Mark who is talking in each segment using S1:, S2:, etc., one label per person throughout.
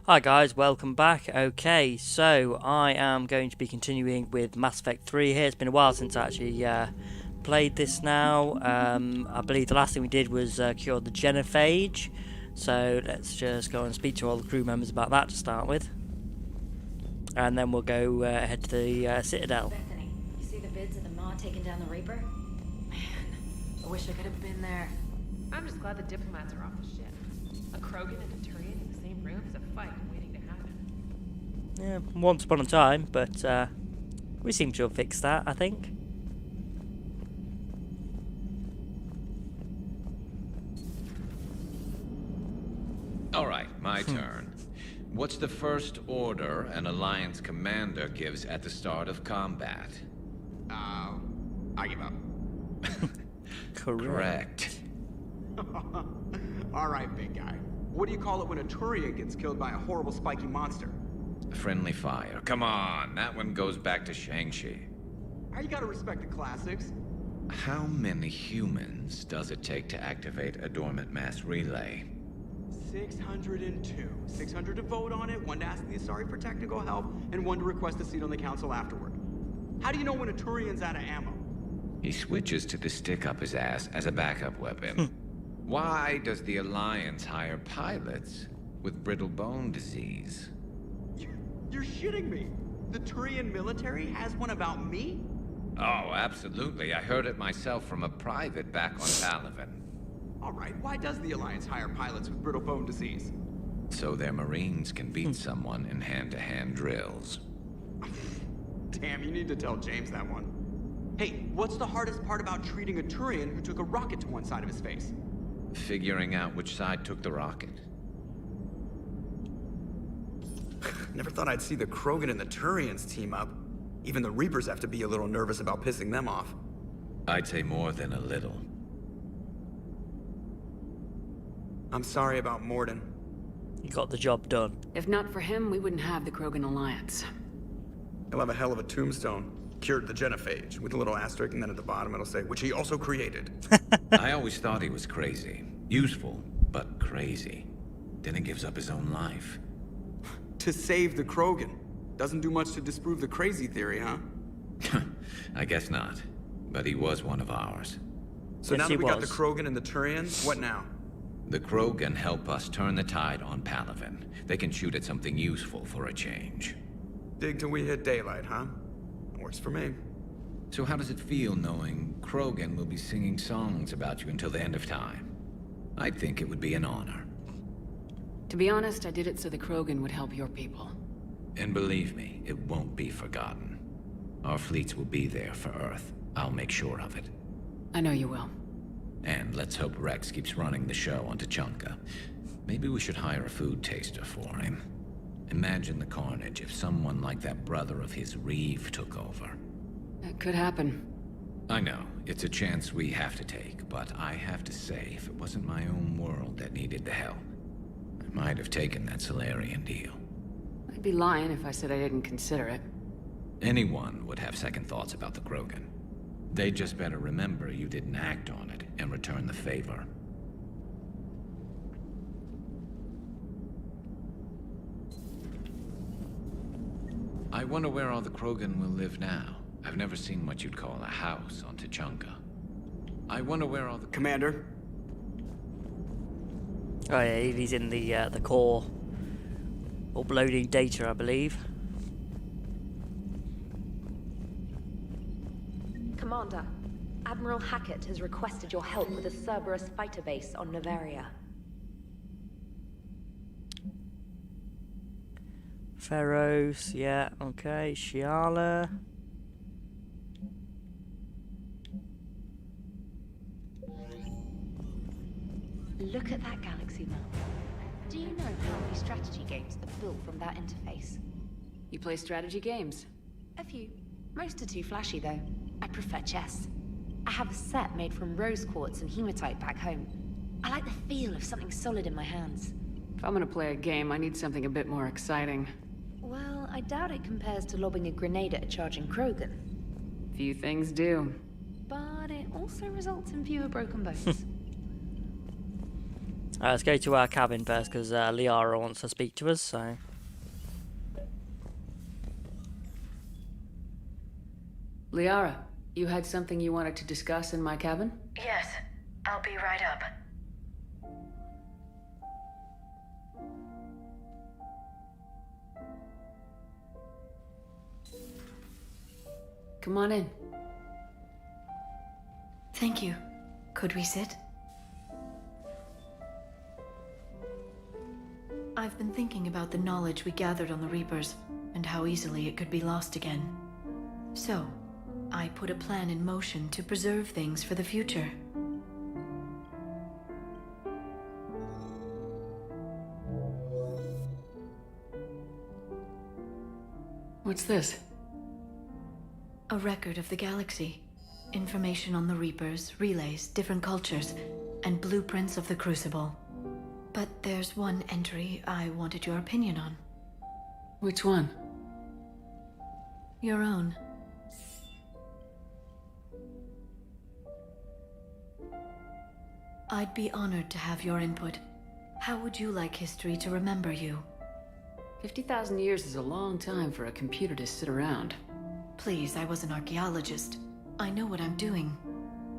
S1: Hi guys, welcome back. Okay, so I am going to be continuing with Mass Effect 3 here. It's been a while since I actually played this now. I believe the last thing we did was cure the genophage. So let's just go and speak to all the crew members about that to start with. And then we'll go head to the Citadel.
S2: Bethany, you see the vids of the Maw taking down the Reaper? Man, I wish I could have been there.
S3: I'm just glad the diplomats are off the ship. A Krogan and a Turian in the same room is a fight waiting to happen.
S1: Yeah, once upon a time, but we seem to have fixed that, I think.
S4: Alright, my turn. What's the first order an Alliance commander gives at the start of combat?
S5: I give up.
S4: Correct.
S5: Alright, big guy. What do you call it when a Turian gets killed by a horrible spiky monster?
S4: Friendly fire. Come on, that one goes back to Shang-Chi.
S5: You gotta respect the classics.
S4: How many humans does it take to activate a dormant mass relay?
S5: 602. 600 to vote on it, 1 to ask the Asari for technical help, and 1 to request a seat on the council afterward. How do you know when a Turian's out of ammo?
S4: He switches to the stick up his ass as a backup weapon. Why does the Alliance hire pilots with brittle bone disease?
S5: You're shitting me. The Turian military has one about me?
S4: Oh, absolutely. I heard it myself from a private back on Palaven.
S5: Alright, why does the Alliance hire pilots with brittle bone disease?
S4: So their Marines can beat someone in hand-to-hand drills.
S5: Damn, you need to tell James that one. Hey, what's the hardest part about treating a Turian who took a rocket to one side of his face?
S4: Figuring out which side took the rocket.
S6: Never thought I'd see the Krogan and the Turians team up. Even the Reapers have to be a little nervous about pissing them off.
S4: I'd say more than a little.
S6: I'm sorry about Morden.
S1: You got the job done.
S2: If not for him, we wouldn't have the Krogan Alliance.
S6: He'll have a hell of a tombstone. Cured the genophage, with a little asterisk, and then at the bottom it'll say, which he also created.
S4: I always thought he was crazy. Useful, but crazy. Then he gives up his own life.
S6: To save the Krogan. Doesn't do much to disprove the crazy theory, huh?
S4: I guess not. But he was one of ours.
S6: So
S1: Yes,
S6: now
S1: he
S6: that we got the
S1: was.
S6: Krogan and the Turians, what now?
S4: The Krogan help us turn the tide on Palaven. They can shoot at something useful for a change.
S6: Dig till we hit daylight, huh? Works for me.
S4: So how does it feel knowing Krogan will be singing songs about you until the end of time? I think it would be an honor.
S2: To be honest, I did it so the Krogan would help your people.
S4: And believe me, it won't be forgotten. Our fleets will be there for Earth. I'll make sure of it.
S2: I know you will.
S4: And let's hope Rex keeps running the show on Tuchanka. Maybe we should hire a food taster for him. Imagine the carnage if someone like that brother of his, Reeve, took over.
S2: That could happen.
S4: I know, it's a chance we have to take, but I have to say, if it wasn't my own world that needed the help, I might have taken that Solarian deal.
S2: I'd be lying if I said I didn't consider it.
S4: Anyone would have second thoughts about the Krogan. They just better remember you didn't act on it and return the favor. I wonder where all the Krogan will live now. I've never seen what you'd call a house on Tuchanka. I wonder where all the...
S6: Commander?
S1: Oh yeah, he's in the core. Uploading data, I believe.
S7: Commander, Admiral Hackett has requested your help with a Cerberus fighter base on Novaria.
S1: Feros, yeah, okay. Shiala.
S7: Look at that galaxy map. Do you know how many strategy games are built from that interface?
S2: You play strategy games?
S7: A few. Most are too flashy, though. I prefer chess. I have a set made from rose quartz and hematite back home. I like the feel of something solid in my hands.
S2: If I'm gonna play a game, I need something a bit more exciting.
S7: Well, I doubt it compares to lobbing a grenade at a charging Krogan.
S2: Few things do.
S7: But it also results in fewer broken bones.
S1: Let's go to our cabin first, because Liara wants to speak to us, so...
S8: Liara, you had something you wanted to discuss in my cabin?
S2: Yes, I'll be right up.
S8: Come on in.
S2: Thank you. Could we sit? I've been thinking about the knowledge we gathered on the Reapers, and how easily it could be lost again. So, I put a plan in motion to preserve things for the future.
S8: What's this?
S2: A record of the galaxy. Information on the Reapers, relays, different cultures, and blueprints of the Crucible. But there's one entry I wanted your opinion on.
S8: Which one?
S2: Your own. I'd be honored to have your input. How would you like history to remember you?
S8: 50,000 years is a long time for a computer to sit around.
S2: Please, I was an archaeologist. I know what I'm doing.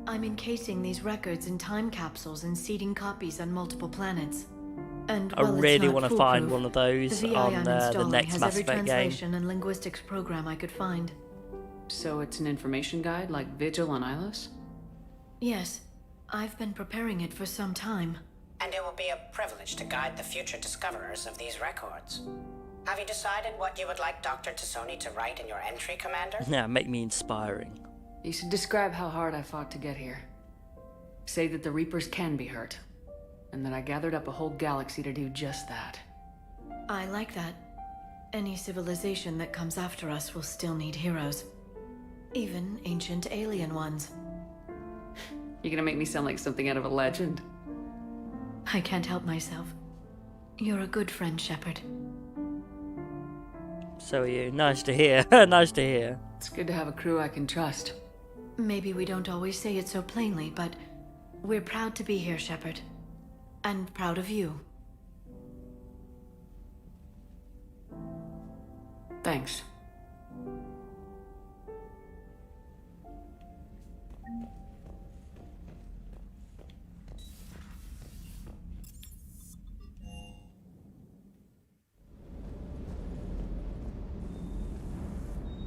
S2: I'm encasing these records in time capsules and seeding copies on multiple planets. And
S1: I
S2: while it's
S1: really
S2: not
S1: want to find
S2: foolproof,
S1: one of those
S2: the VI
S1: on
S2: I'm
S1: the
S2: installing
S1: next
S2: has
S1: Mass
S2: every
S1: Effect game.
S2: translation and linguistics program I could find.
S8: So it's an information guide like Vigil on Ilos?
S2: Yes, I've been preparing it for some time.
S9: And it will be a privilege to guide the future discoverers of these records. Have you decided what you would like Dr. Tassoni to write in your entry, Commander?
S1: Yeah, make me inspiring.
S8: You should describe how hard I fought to get here. Say that the Reapers can be hurt, and that I gathered up a whole galaxy to do just that.
S2: I like that. Any civilization that comes after us will still need heroes. Even ancient alien ones.
S8: You're gonna make me sound like something out of a legend.
S2: I can't help myself. You're a good friend, Shepard.
S1: So are you. Nice to hear. Nice to hear.
S8: It's good to have a crew I can trust.
S2: Maybe we don't always say it so plainly, but we're proud to be here, Shepard. And proud of you.
S8: Thanks.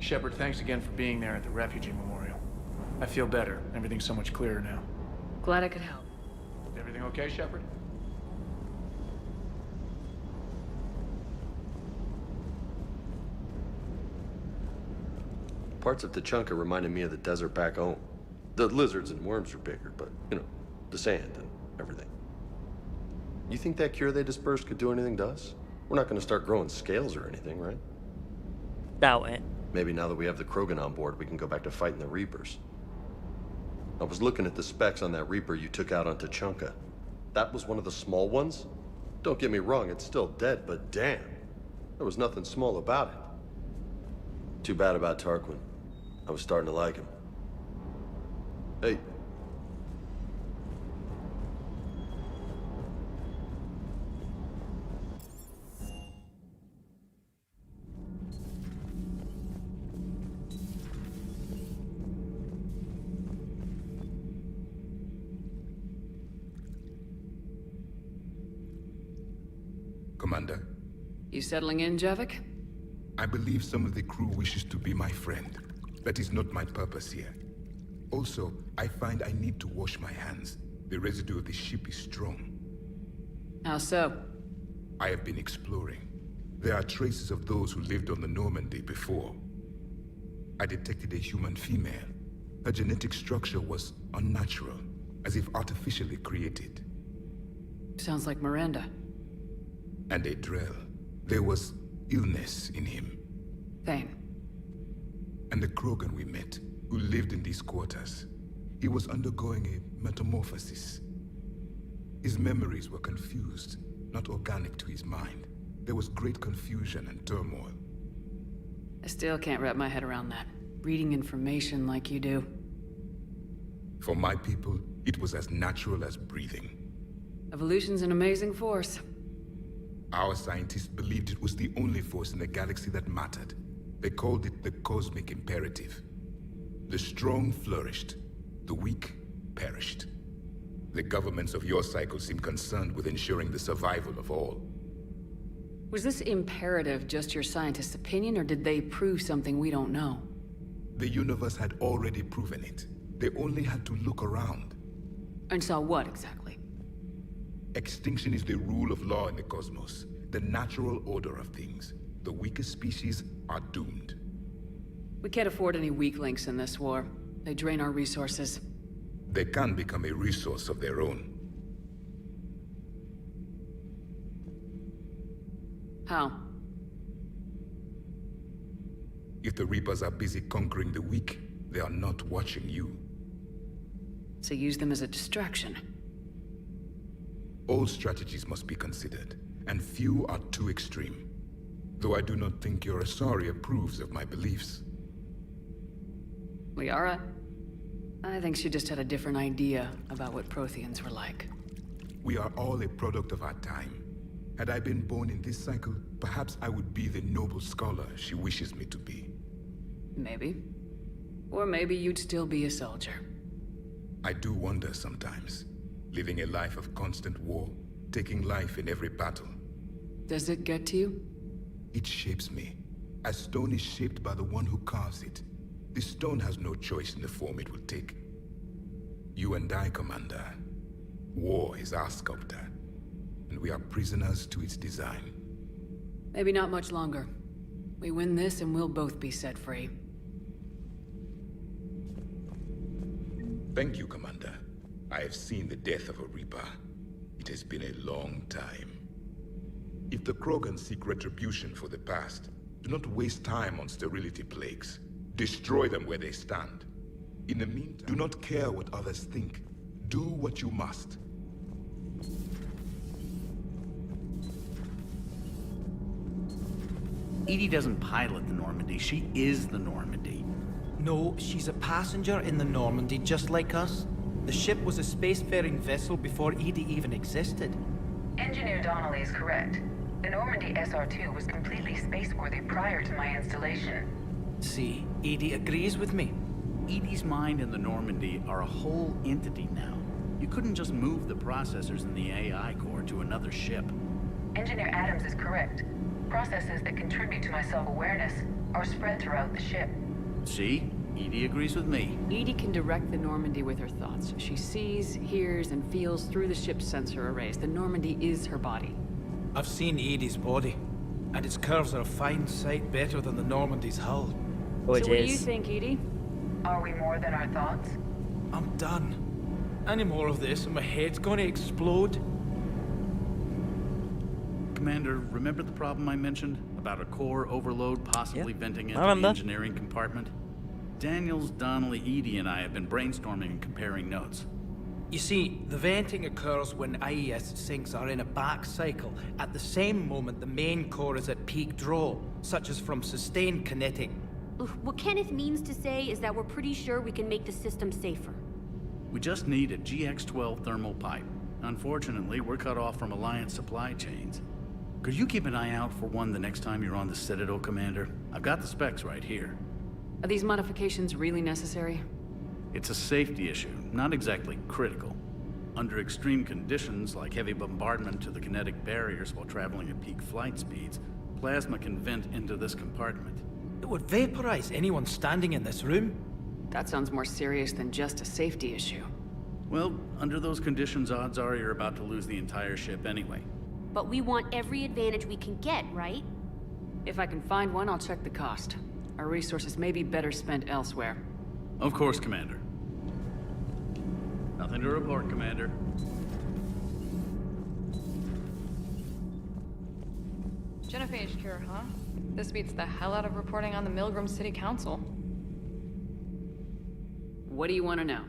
S10: Shepard, thanks again for being there at the refugee memorial. I feel better. Everything's so much clearer now.
S8: Glad I could help.
S10: Everything okay, Shepard?
S11: Parts of Tachanka reminded me of the desert back home. The lizards and worms are bigger, but, you know, the sand and everything. You think that cure they dispersed could do anything to us? We're not going to start growing scales or anything, right?
S1: Doubt it.
S11: Maybe now that we have the Krogan on board, we can go back to fighting the Reapers. I was looking at the specs on that Reaper you took out on Tachanka. That was one of the small ones? Don't get me wrong, it's still dead, but damn. There was nothing small about it. Too bad about Tarquin. I was starting to like him. Hey.
S12: Commander.
S8: You settling in, Javik?
S12: I believe some of the crew wishes to be my friend. That is not my purpose here. Also, I find I need to wash my hands. The residue of the ship is strong.
S8: How so?
S12: I have been exploring. There are traces of those who lived on the Normandy before. I detected a human female. Her genetic structure was unnatural, as if artificially created.
S8: Sounds like Miranda.
S12: And a Drell. There was illness in him.
S8: Thane.
S12: And the Krogan we met, who lived in these quarters. He was undergoing a metamorphosis. His memories were confused, not organic to his mind. There was great confusion and turmoil.
S8: I still can't wrap my head around that. Reading information like you do.
S12: For my people, it was as natural as breathing.
S8: Evolution's an amazing force.
S12: Our scientists believed it was the only force in the galaxy that mattered. They called it the cosmic imperative. The strong flourished, the weak perished. The governments of your cycle seem concerned with ensuring the survival of all.
S8: Was this imperative just your scientists' opinion, or did they prove something we don't know?
S12: The universe had already proven it. They only had to look around.
S8: And saw what, exactly?
S12: Extinction is the rule of law in the cosmos, the natural order of things. The weakest species are doomed.
S8: We can't afford any weak links in this war. They drain our resources.
S12: They can become a resource of their own.
S8: How?
S12: If the Reapers are busy conquering the weak, they are not watching you.
S8: So use them as a distraction.
S12: All strategies must be considered, and few are too extreme. Though I do not think your Asari approves of my beliefs.
S8: Liara? I think she just had a different idea about what Protheans were like.
S12: We are all a product of our time. Had I been born in this cycle, perhaps I would be the noble scholar she wishes me to be.
S8: Maybe. Or maybe you'd still be a soldier.
S12: I do wonder sometimes, living a life of constant war, taking life in every battle.
S8: Does it get to you?
S12: It shapes me, as stone is shaped by the one who carves it. The stone has no choice in the form it will take. You and I, Commander. War is our sculptor, and we are prisoners to its design.
S8: Maybe not much longer. We win this and we'll both be set free.
S12: Thank you, Commander. I have seen the death of a Reaper. It has been a long time. If the Krogan seek retribution for the past, do not waste time on sterility plagues. Destroy them where they stand. In the meantime, do not care what others think. Do what you must.
S13: EDI doesn't pilot the Normandy, she is the Normandy.
S14: No, she's a passenger in the Normandy, just like us. The ship was a spacefaring vessel before EDI even existed.
S15: Engineer Donnelly is correct. The Normandy SR-2 was completely spaceworthy prior to my installation.
S14: See, EDI agrees with me.
S13: EDI's mind and the Normandy are a whole entity now. You couldn't just move the processors in the AI core to another ship.
S15: Engineer Adams is correct. Processes that contribute to my self-awareness are spread throughout the ship.
S13: See? EDI agrees with me.
S8: EDI can direct the Normandy with her thoughts. She sees, hears, and feels through the ship's sensor arrays. The Normandy is her body.
S14: I've seen EDI's body, and its curves are a fine sight better than the Normandy's hull.
S8: So what do you think, EDI?
S15: Are we more than our thoughts?
S14: I'm done. Any more of this and my head's gonna explode.
S13: Commander, remember the problem I mentioned? About a core overload possibly venting into the engineering compartment? Daniels, Donnelly, EDI, and I have been brainstorming and comparing notes.
S14: You see, the venting occurs when IES sinks are in a back cycle, at the same moment the main core is at peak draw, such as from sustained kinetic.
S16: What Kenneth means to say is that we're pretty sure we can make the system safer.
S13: We just need a GX-12 thermal pipe. Unfortunately, we're cut off from Alliance supply chains. Could you keep an eye out for one the next time you're on the Citadel, Commander? I've got the specs right here.
S8: Are these modifications really necessary?
S13: It's a safety issue, not exactly critical. Under extreme conditions, like heavy bombardment to the kinetic barriers while traveling at peak flight speeds, plasma can vent into this compartment.
S14: It would vaporize anyone standing in this room.
S8: That sounds more serious than just a safety issue.
S13: Well, under those conditions, odds are you're about to lose the entire ship anyway.
S16: But we want every advantage we can get, right?
S8: If I can find one, I'll check the cost. Our resources may be better spent elsewhere.
S13: Of course, Commander. Nothing to report, Commander.
S3: Genophage cure, huh? This beats the hell out of reporting on the Milgram City Council.
S8: What do you want to know?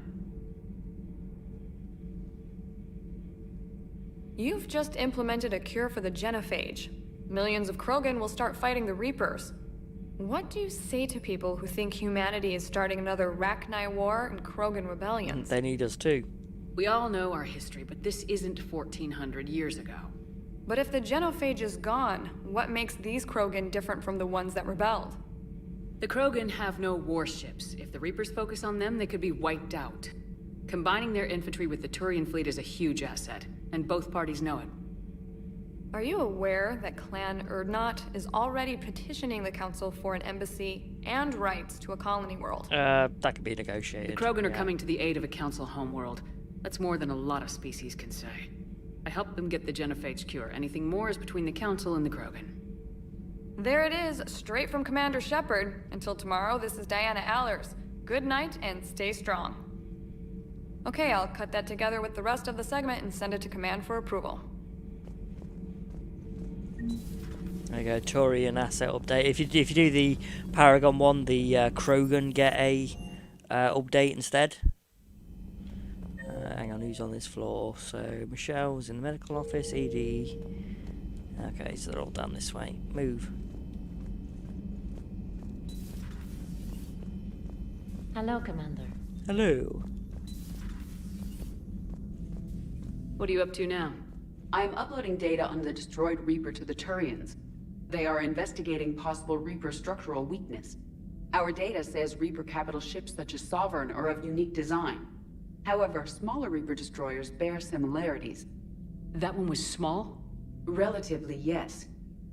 S3: You've just implemented a cure for the genophage. Millions of Krogan will start fighting the Reapers. What do you say to people who think humanity is starting another Rachni war and Krogan rebellions?
S1: They need us too.
S8: We all know our history, but this isn't 1400 years ago.
S3: But if the genophage is gone, what makes these Krogan different from the ones that rebelled?
S8: The Krogan have no warships. If the Reapers focus on them, they could be wiped out. Combining their infantry with the Turian fleet is a huge asset, and both parties know it.
S3: Are you aware that Clan Urdnot is already petitioning the Council for an embassy and rights to a colony world?
S1: That could be negotiated.
S8: The Krogan are coming to the aid of a Council homeworld. That's more than a lot of species can say. I helped them get the genophage cure. Anything more is between the Council and the Krogan.
S3: There it is, straight from Commander Shepard. Until tomorrow, this is Diana Allers. Good night and stay strong. Okay, I'll cut that together with the rest of the segment and send it to Command for approval.
S1: There you go, Turian asset update. If you do the Paragon one, the Krogan get a update instead. Hang on, who's on this floor? So Michelle's in the medical office. ED. Okay, so they're all down this way. Move.
S17: Hello, Commander.
S1: Hello.
S8: What are you up to now?
S18: I am uploading data on the destroyed Reaper to the Turians. They are investigating possible Reaper structural weakness. Our data says Reaper capital ships such as Sovereign are of unique design. However, smaller Reaper destroyers bear similarities.
S8: That one was small?
S18: Relatively, yes.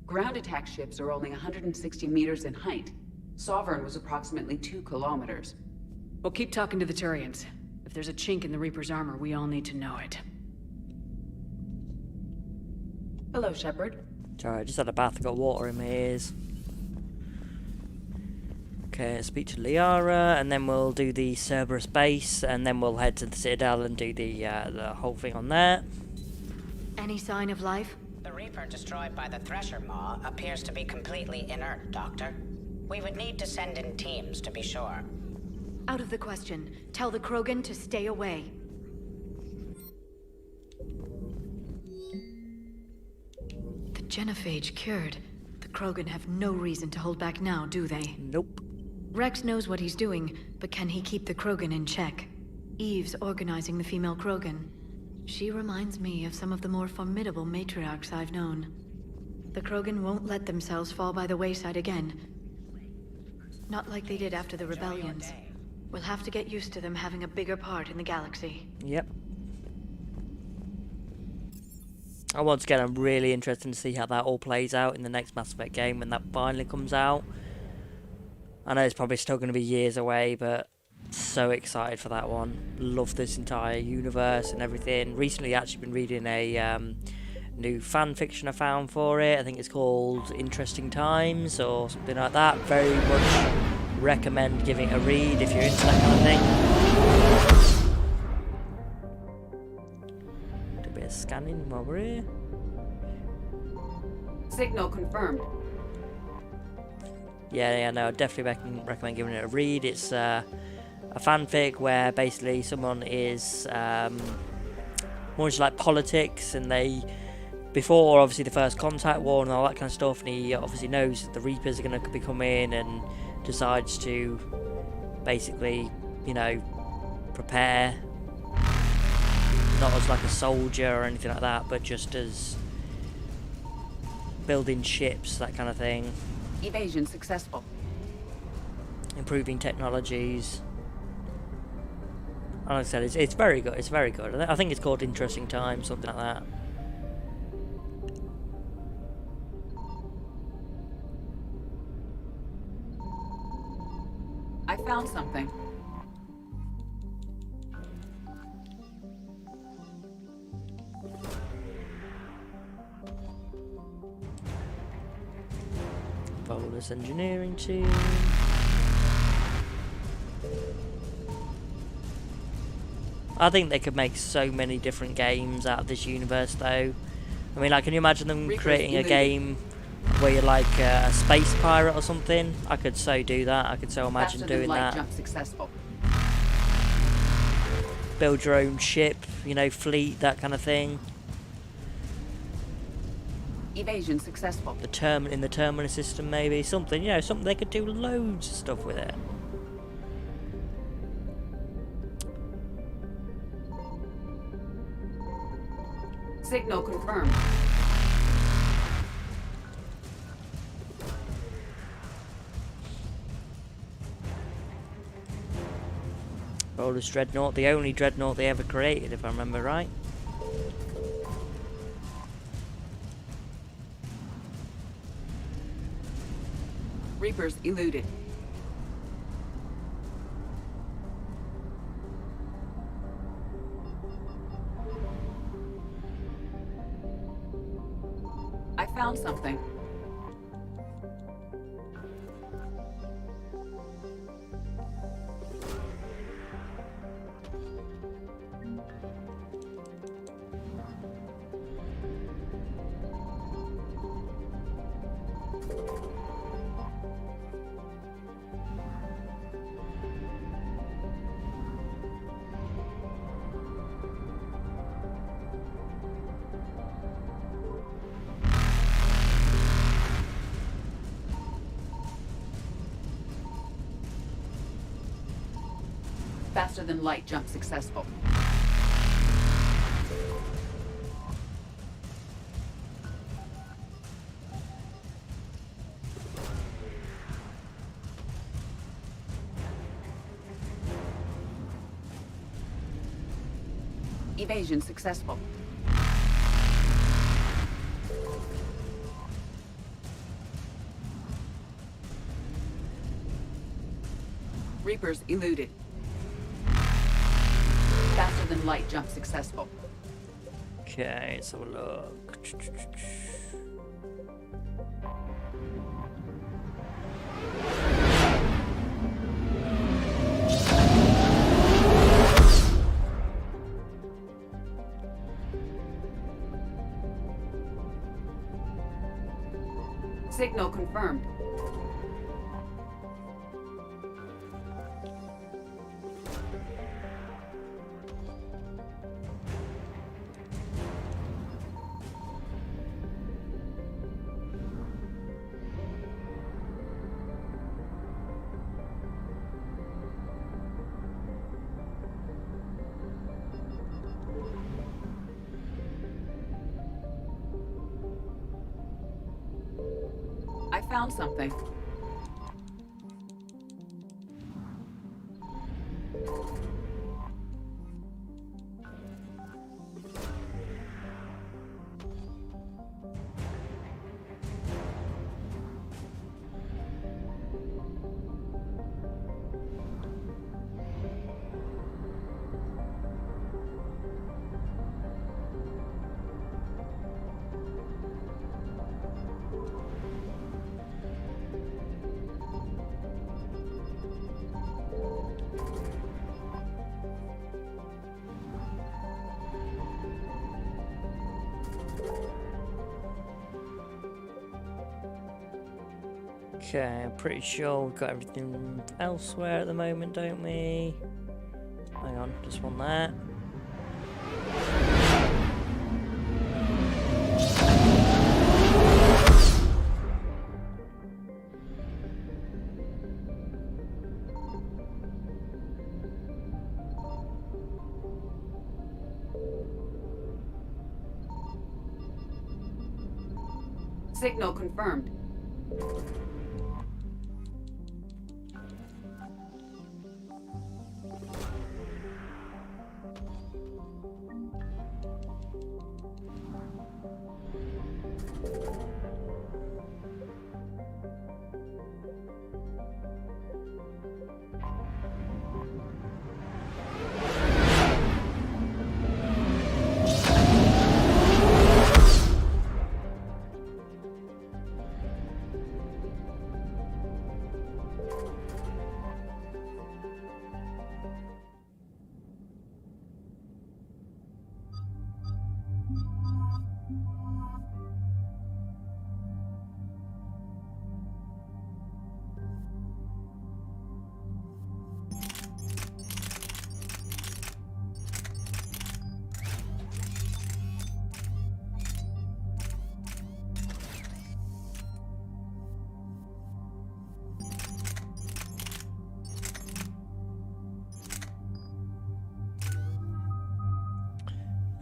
S18: Ground attack ships are only 160 meters in height. Sovereign was approximately 2 kilometers.
S8: Well, keep talking to the Turians. If there's a chink in the Reaper's armor, we all need to know it.
S18: Hello, Shepard.
S1: Sorry, I just had a bath, got water in my ears. Okay, speak to Liara, and then we'll do the Cerberus base, and then we'll head to the Citadel and do the whole thing on there.
S2: Any sign of life?
S9: The Reaper destroyed by the Thresher Maw appears to be completely inert, Doctor. We would need to send in teams to be sure.
S2: Out of the question. Tell the Krogan to stay away. The genophage cured. The Krogan have no reason to hold back now, do they?
S1: Nope.
S2: Rex knows what he's doing, but can he keep the Krogan in check? Eve's organizing the female Krogan. She reminds me of some of the more formidable matriarchs I've known. The Krogan won't let themselves fall by the wayside again. Not like they did after the rebellions. We'll have to get used to them having a bigger part in the galaxy.
S1: Yep. Once again, I'm really interested to see how that all plays out in the next Mass Effect game when that finally comes out. I know it's probably still going to be years away, but so excited for that one. Love this entire universe and everything. Recently actually been reading a new fan fiction I found for it. I think it's called Interesting Times or something like that. Very much recommend giving it a read if you're into that kind of thing. Do a bit of scanning while we're here.
S18: Signal confirmed.
S1: Yeah, no, I definitely recommend giving it a read. It's a fanfic where basically someone is more into like politics, and they, before obviously the First Contact War and all that kind of stuff, and he obviously knows that the Reapers are going to be coming, and decides to basically, you know, prepare, not as like a soldier or anything like that, but just as building ships, that kind of thing.
S18: Evasion successful.
S1: Improving technologies. Like I said, it's very good. It's very good. I think it's called Interesting Times, something like that.
S18: I found something.
S1: Follow this engineering team. I think they could make so many different games out of this universe, though. I mean, like, can you imagine them creating a game where you're like a space pirate or something? I could so do that. I could so imagine doing that.
S18: Jump successful.
S1: Build your own ship, you know, fleet, that kind of thing.
S18: Evasion successful.
S1: In the terminus system, maybe something. You know, something they could do loads of stuff with it.
S18: Signal confirmed.
S1: Roller's Dreadnought, the only Dreadnought they ever created, if I remember right.
S18: Reapers eluded. I found something. Faster than light jump successful. Evasion successful. Reapers eluded. Faster than light jump successful.
S1: Okay, let's have a look.
S18: Signal confirmed. I found something.
S1: Okay, I'm pretty sure we've got everything elsewhere at the moment, don't we? Hang on, just one there.
S18: Signal confirmed.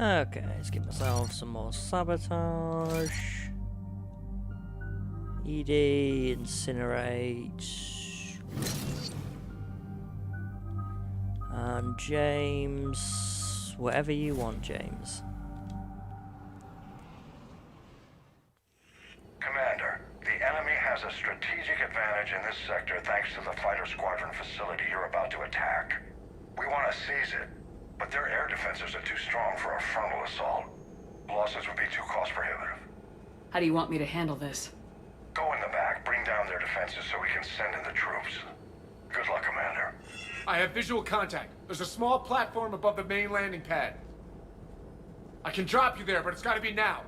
S1: Okay, let's give myself some more sabotage. ED, incinerate. And James, whatever you want, James.
S19: Commander, the enemy has a strategic advantage in this sector thanks to the fighter squadron facility you're about to attack. We want to seize it, but their air defenses are too strong for a frontal assault. Losses would be too cost prohibitive.
S8: How do you want me to handle this?
S19: Go in the back, bring down their defenses so we can send in the troops. Good luck, Commander.
S20: I have visual contact. There's a small platform above the main landing pad. I can drop you there, but it's gotta be now.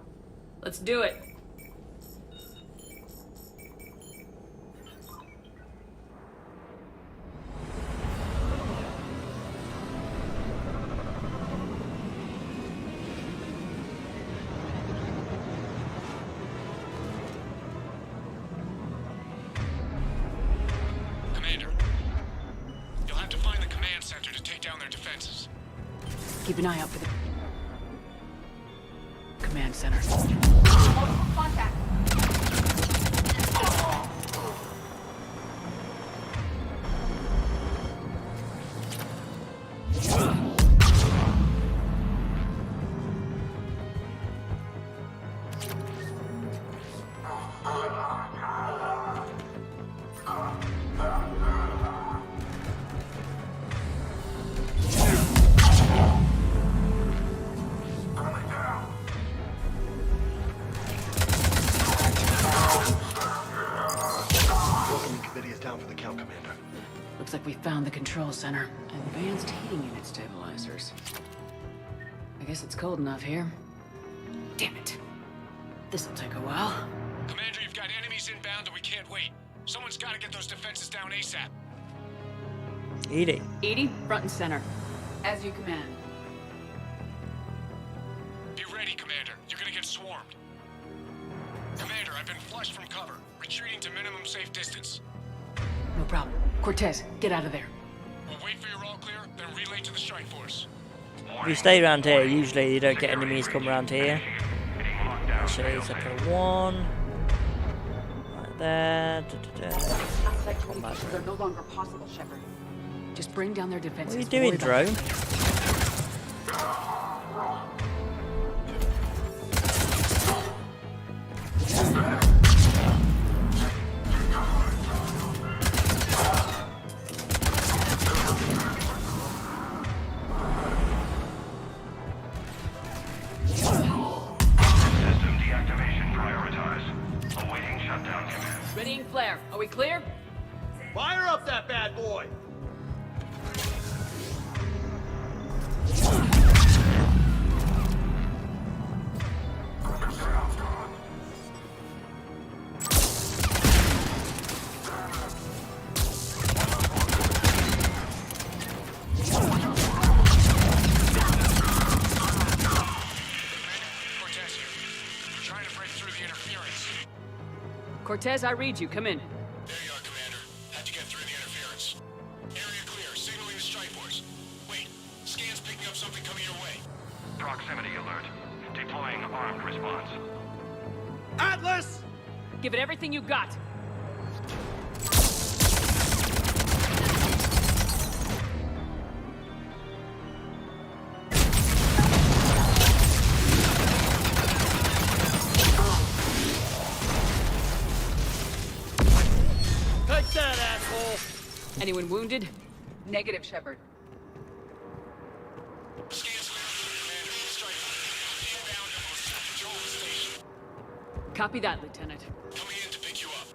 S8: Let's do it. Keep an eye out for the command center.
S7: Contact.
S8: Looks like we found the control center. Advanced heating unit stabilizers. I guess it's cold enough here. Damn it. This'll take a while.
S21: Commander, you've got enemies inbound and we can't wait. Someone's got to get those defenses down ASAP.
S1: Edie.
S8: Edie, front and center. As you command.
S21: Be ready, Commander. You're gonna get swarmed. Commander, I've been flushed from cover. Retreating to minimum safe distance.
S8: No problem. Cortez, get out of there.
S21: We'll wait for your all clear, then relay to the strike force.
S1: If you stay around here, usually you don't get enemies come around here. So it's like a one. Right there.
S18: They're no longer possible, Shepard.
S8: Just bring down their defenses.
S1: What are you doing, drone?
S8: Readying flare. Are we clear?
S20: Fire up that bad boy!
S8: Cortez, I read you. Come in.
S21: There you are, Commander. How'd you get through the interference? Area clear. Signaling the strike force. Wait. Scan's picking up something coming your way.
S19: Proximity alert. Deploying armed response.
S20: Atlas!
S8: Give it everything you got. Anyone wounded?
S18: Negative, Shepard.
S8: Copy that, Lieutenant.
S21: Coming in to pick you up.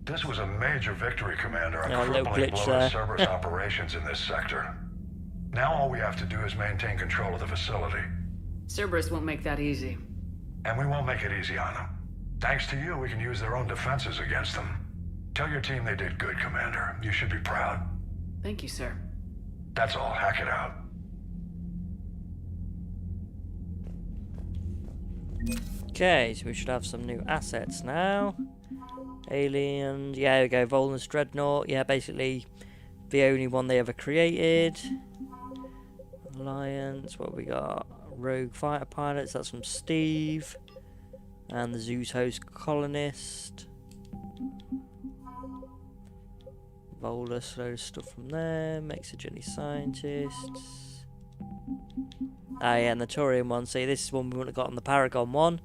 S19: This was a major victory, Commander,
S1: Yeah,
S19: on
S1: no
S19: crippling
S1: glitch
S19: blow to
S1: there.
S19: Cerberus operations in this sector. Now all we have to do is maintain control of the facility.
S8: Cerberus won't make that easy.
S19: And we won't make it easy on them. Thanks to you, we can use their own defenses against them. Tell your team they did good, Commander. You should be proud.
S8: Thank you, sir.
S19: That's all. Hack it out.
S1: Okay, so we should have some new assets now. Alien, yeah, there we go. Volan's Dreadnought, yeah, basically the only one they ever created. Alliance, what we got? Rogue Fighter Pilots, that's from Steve. And the Zeus Host Colonist. Volus, load of stuff from there. Mexigeny Scientists. Ah, yeah, and the Turian one. See, this is one we wouldn't have got on the Paragon one.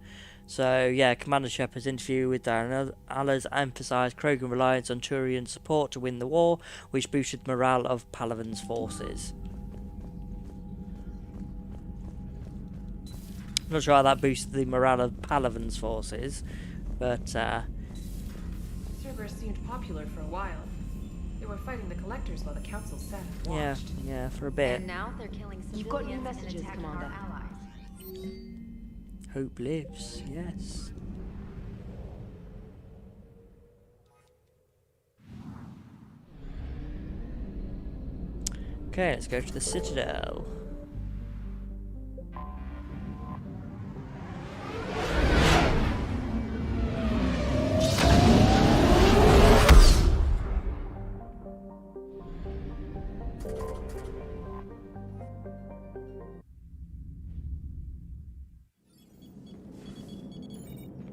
S1: So, yeah, Commander Shepard's interview with Darren Allers emphasised Krogan reliance on Turian support to win the war, which boosted morale of Palaven's forces. I'm not sure how that boosted the morale of Palaven's forces, but,
S5: Cerberus seemed popular for a while. They were fighting the Collectors while the Council sat and watched.
S1: yeah, for a bit.
S22: And now they're killing civilians.
S7: You've got new
S22: and
S7: messages,
S22: attacking
S7: Commander.
S22: our allies.
S1: Hope lives, yes. Okay, let's go to the Citadel.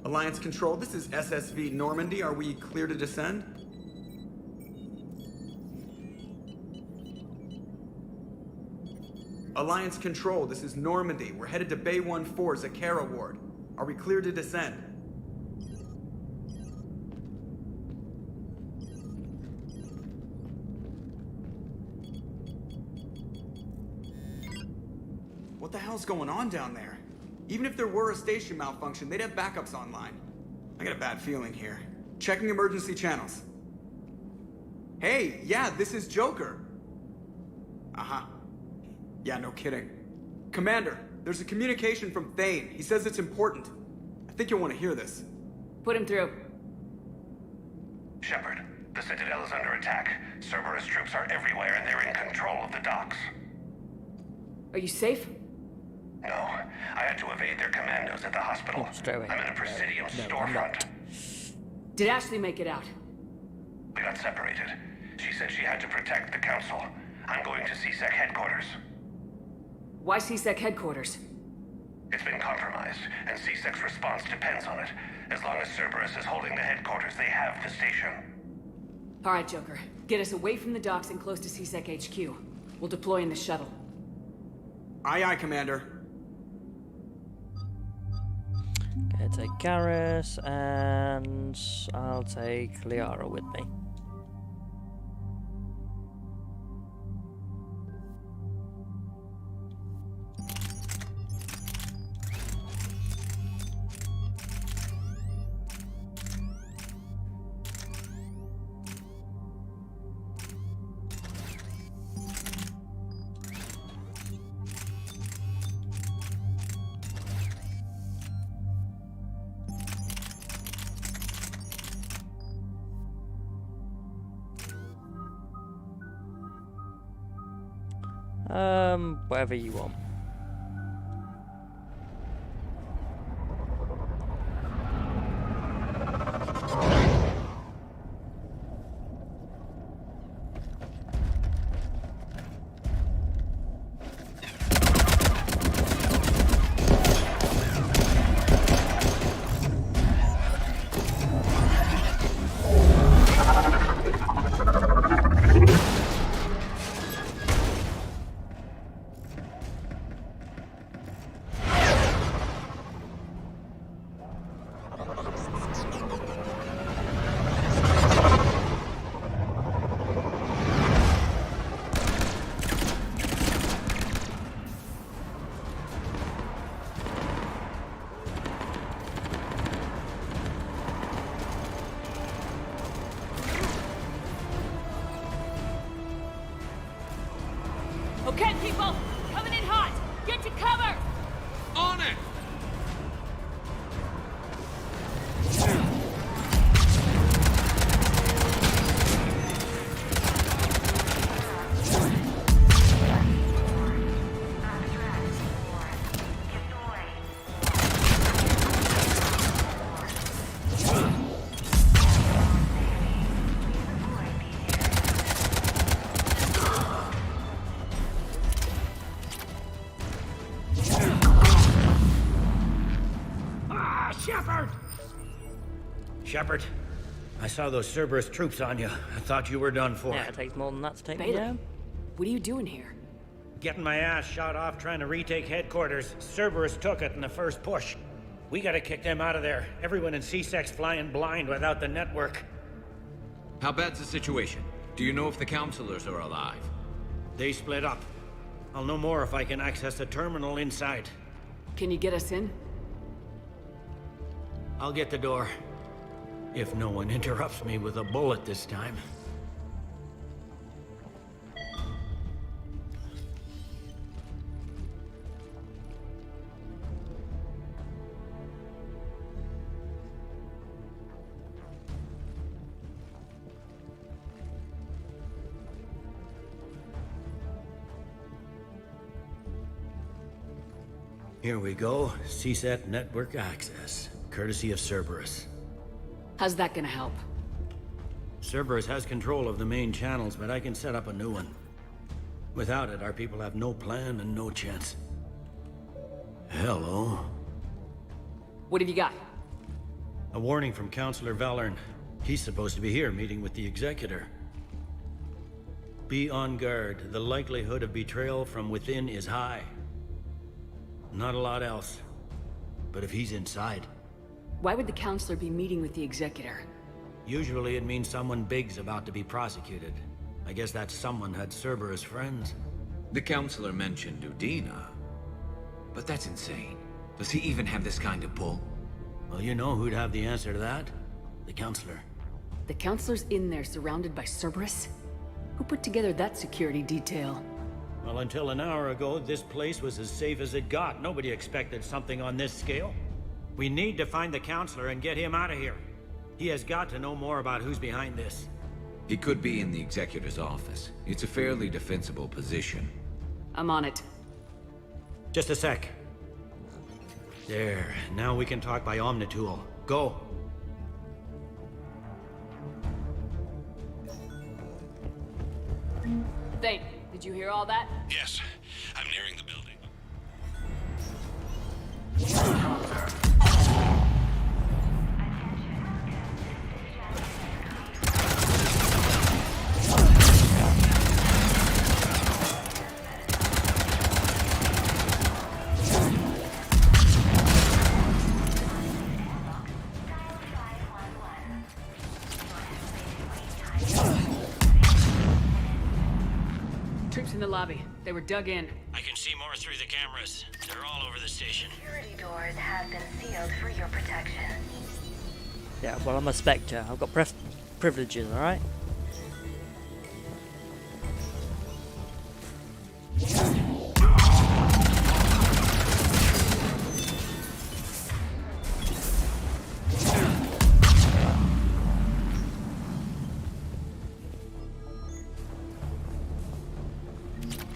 S6: Alliance Control, this is SSV Normandy. Are we clear to descend? Alliance Control, this is Normandy. We're headed to Bay 1-4, Zakara Ward. Are we clear to descend? What the hell's going on down there? Even if there were a station malfunction, they'd have backups online. I got a bad feeling here. Checking emergency channels. Hey, yeah, this is Joker. Uh-huh. Yeah, no kidding. Commander, there's a communication from Thane. He says it's important. I think you'll want to hear this.
S8: Put him through.
S19: Shepard, the Citadel is under attack. Cerberus troops are everywhere and they're in control of the docks.
S8: Are you safe?
S19: No, I had to evade their commandos at the hospital. I'm in a Presidium storefront.
S8: Did Ashley make it out?
S19: We got separated. She said she had to protect the Council. I'm going to CSEC headquarters.
S8: Why CSEC headquarters?
S19: It's been compromised, and CSEC's response depends on it. As long as Cerberus is holding the headquarters, they have the station.
S8: All right, Joker. Get us away from the docks and close to CSEC HQ. We'll deploy in the shuttle.
S6: Aye, aye, Commander.
S1: Okay, take Garrus, and I'll take Liara with me. Whatever you want.
S8: Okay, people! Coming in hot! Get to cover!
S20: On it!
S4: Shepard! Shepard, I saw those Cerberus troops on you. I thought you were done for.
S1: Yeah, it takes more than that to take me
S8: Bailey,
S1: down.
S8: what are you doing here?
S4: Getting my ass shot off trying to retake headquarters. Cerberus took it in the first push. We gotta kick them out of there. Everyone in C-Sec's flying blind without the network.
S10: How bad's the situation? Do you know if the counselors are alive?
S4: They split up. I'll know more if I can access the terminal inside.
S8: Can you get us in?
S4: I'll get the door. If no one interrupts me with a bullet this time. Here we go. CSAT network access, courtesy of Cerberus.
S8: How's that gonna help?
S4: Cerberus has control of the main channels, but I can set up a new one. Without it, our people have no plan and no chance. Hello.
S8: What have you got?
S4: A warning from Counselor Valern. He's supposed to be here meeting with the Executor. Be on guard. The likelihood of betrayal from within is high. Not a lot else. But if he's inside...
S8: Why would the Counselor be meeting with the Executor?
S4: Usually it means someone big's about to be prosecuted. I guess that someone had Cerberus friends.
S10: The counselor mentioned Udina. But that's insane. Does he even have this kind of pull?
S4: Well, you know who'd have the answer to that? The Counselor.
S8: The Counselor's in there surrounded by Cerberus? Who put together that security detail?
S4: Well, until an hour ago, this place was as safe as it got. Nobody expected something on this scale. We need to find the Counselor and get him out of here. He has got to know more about who's behind this.
S10: He could be in the Executor's office. It's a fairly defensible position.
S8: I'm on it.
S4: Just a sec. There. Now we can talk by Omnitool. Go.
S8: Thane, did you hear all that?
S21: Yes, I'm nearing the building.
S8: Troops in the lobby. They were dug in.
S4: I can see more through the cameras. They're all over the station.
S22: Security doors have been sealed for your protection.
S1: Yeah, well, I'm a Spectre. I've got privileges, alright?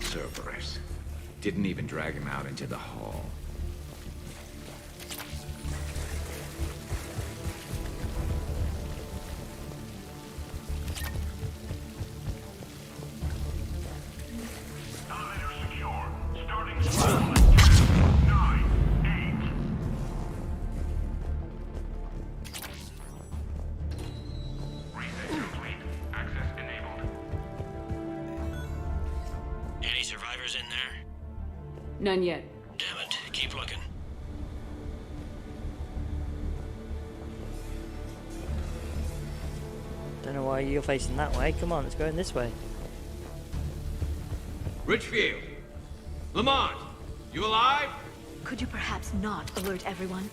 S10: Cerberus. Didn't even drag him out into the hall.
S4: Any survivors in there?
S8: None yet.
S4: Damn it. Keep looking.
S1: Don't know why you're facing that way. Come on, let's go in this way.
S10: Richfield! Lamont! You alive?
S2: Could you perhaps not alert everyone?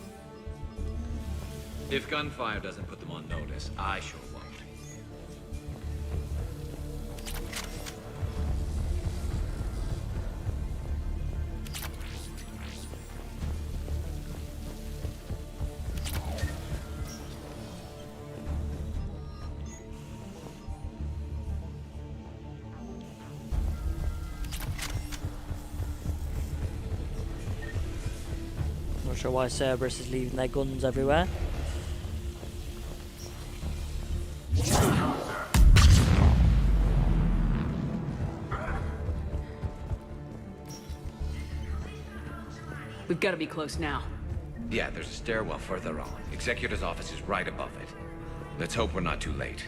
S10: If gunfire doesn't put them on notice, I sure won't.
S1: Not sure why Cerberus is leaving their guns everywhere.
S8: We've got to be close now.
S10: Yeah, there's a stairwell further on. Executor's office is right above it. Let's hope we're not too late.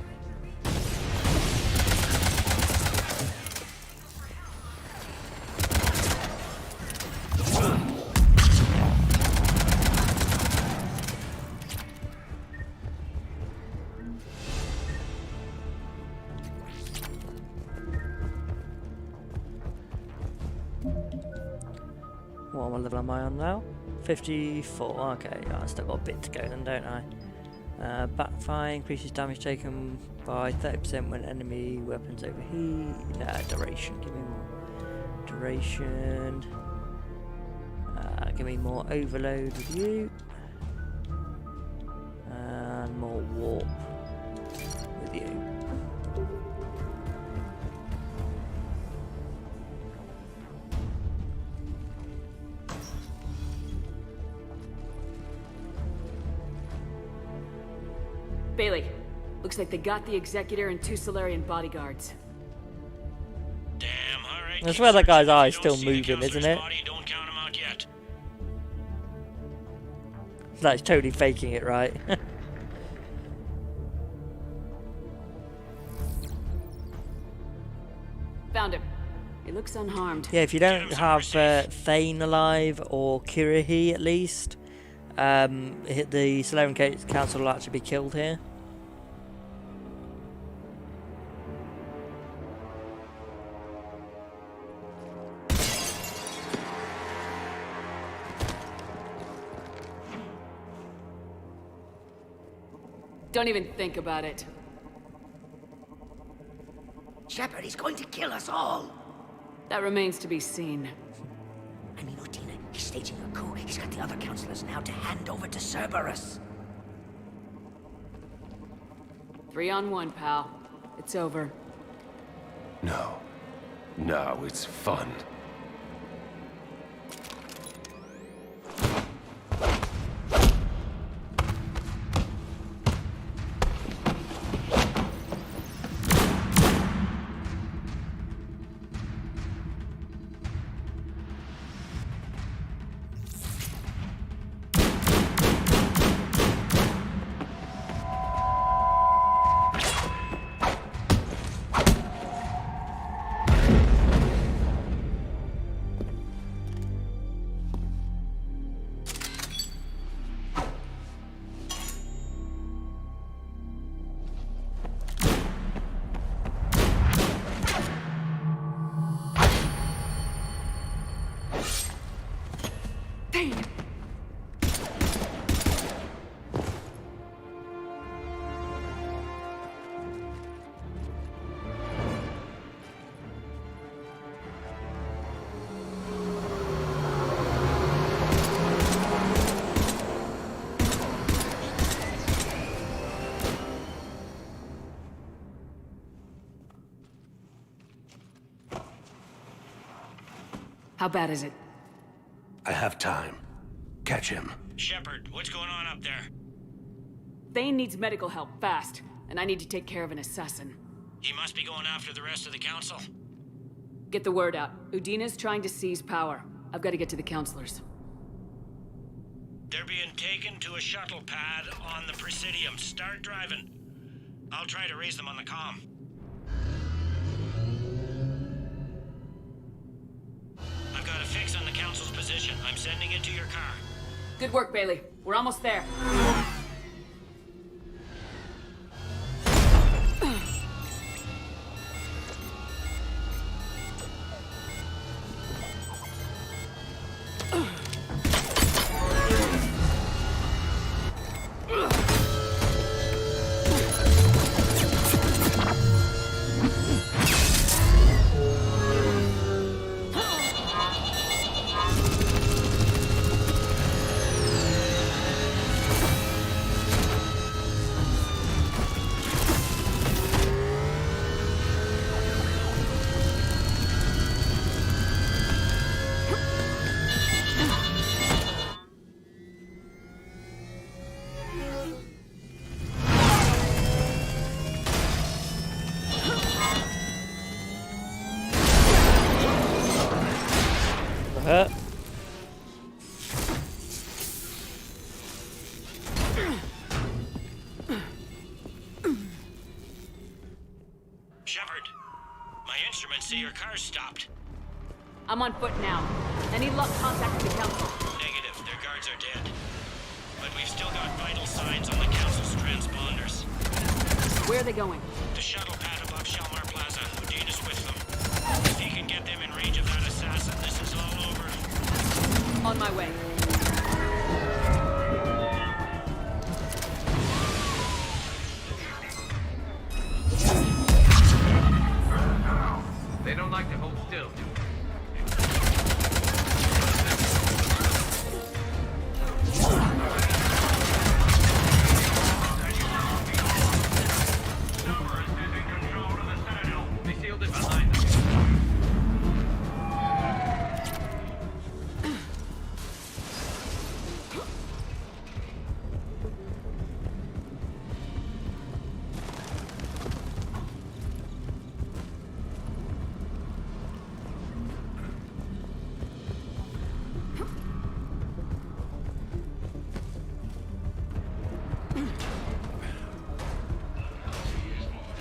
S1: What level am I on now? 54. Okay, I still got a bit to go then, don't I? Backfire increases damage taken by 30% when enemy weapons overheat. Duration. Give me more duration. Give me more overload with you. And more warp with you.
S8: Bailey, looks like they got the Executor and 2 Solarian bodyguards.
S21: Damn, alright.
S1: I swear that guy's eye is still moving, isn't it?
S21: Don't count him out yet.
S1: That's totally faking it, right?
S8: Found him. He looks unharmed.
S1: Yeah, if you don't have Thane alive or Kirahi at least, the Solarian Council will actually be killed here.
S8: Don't even think about it.
S11: Shepard, he's going to kill us all.
S8: That remains to be seen.
S11: I mean, Udina, he's staging a coup. He's got the other councillors now to hand over to Cerberus.
S8: 3-on-1, pal. It's over.
S12: No. No, it's fun.
S8: How bad is it?
S12: I have time. Catch him.
S21: Shepard, what's going on up there?
S8: Thane needs medical help, fast. And I need to take care of an assassin.
S21: He must be going after the rest of the council.
S8: Get the word out. Udina's trying to seize power. I've got to get to the councilors.
S21: They're being taken to a shuttle pad on the Presidium. Start driving. I'll try to raise them on the comm. I've got a fix on the council's position. I'm sending it to your car.
S8: Good work, Bailey. We're almost there. I'm on foot now. Any luck contacting the council?
S14: Negative. Their guards are dead. But we've still got vital signs on the council's transponders.
S8: Where are they going?
S14: The shuttle pad above Shalmar Plaza. Udina's with them. If he can get them in range of that assassin, this is all over.
S8: On my way.
S10: They don't like to hold still, do they? They sealed it behind them.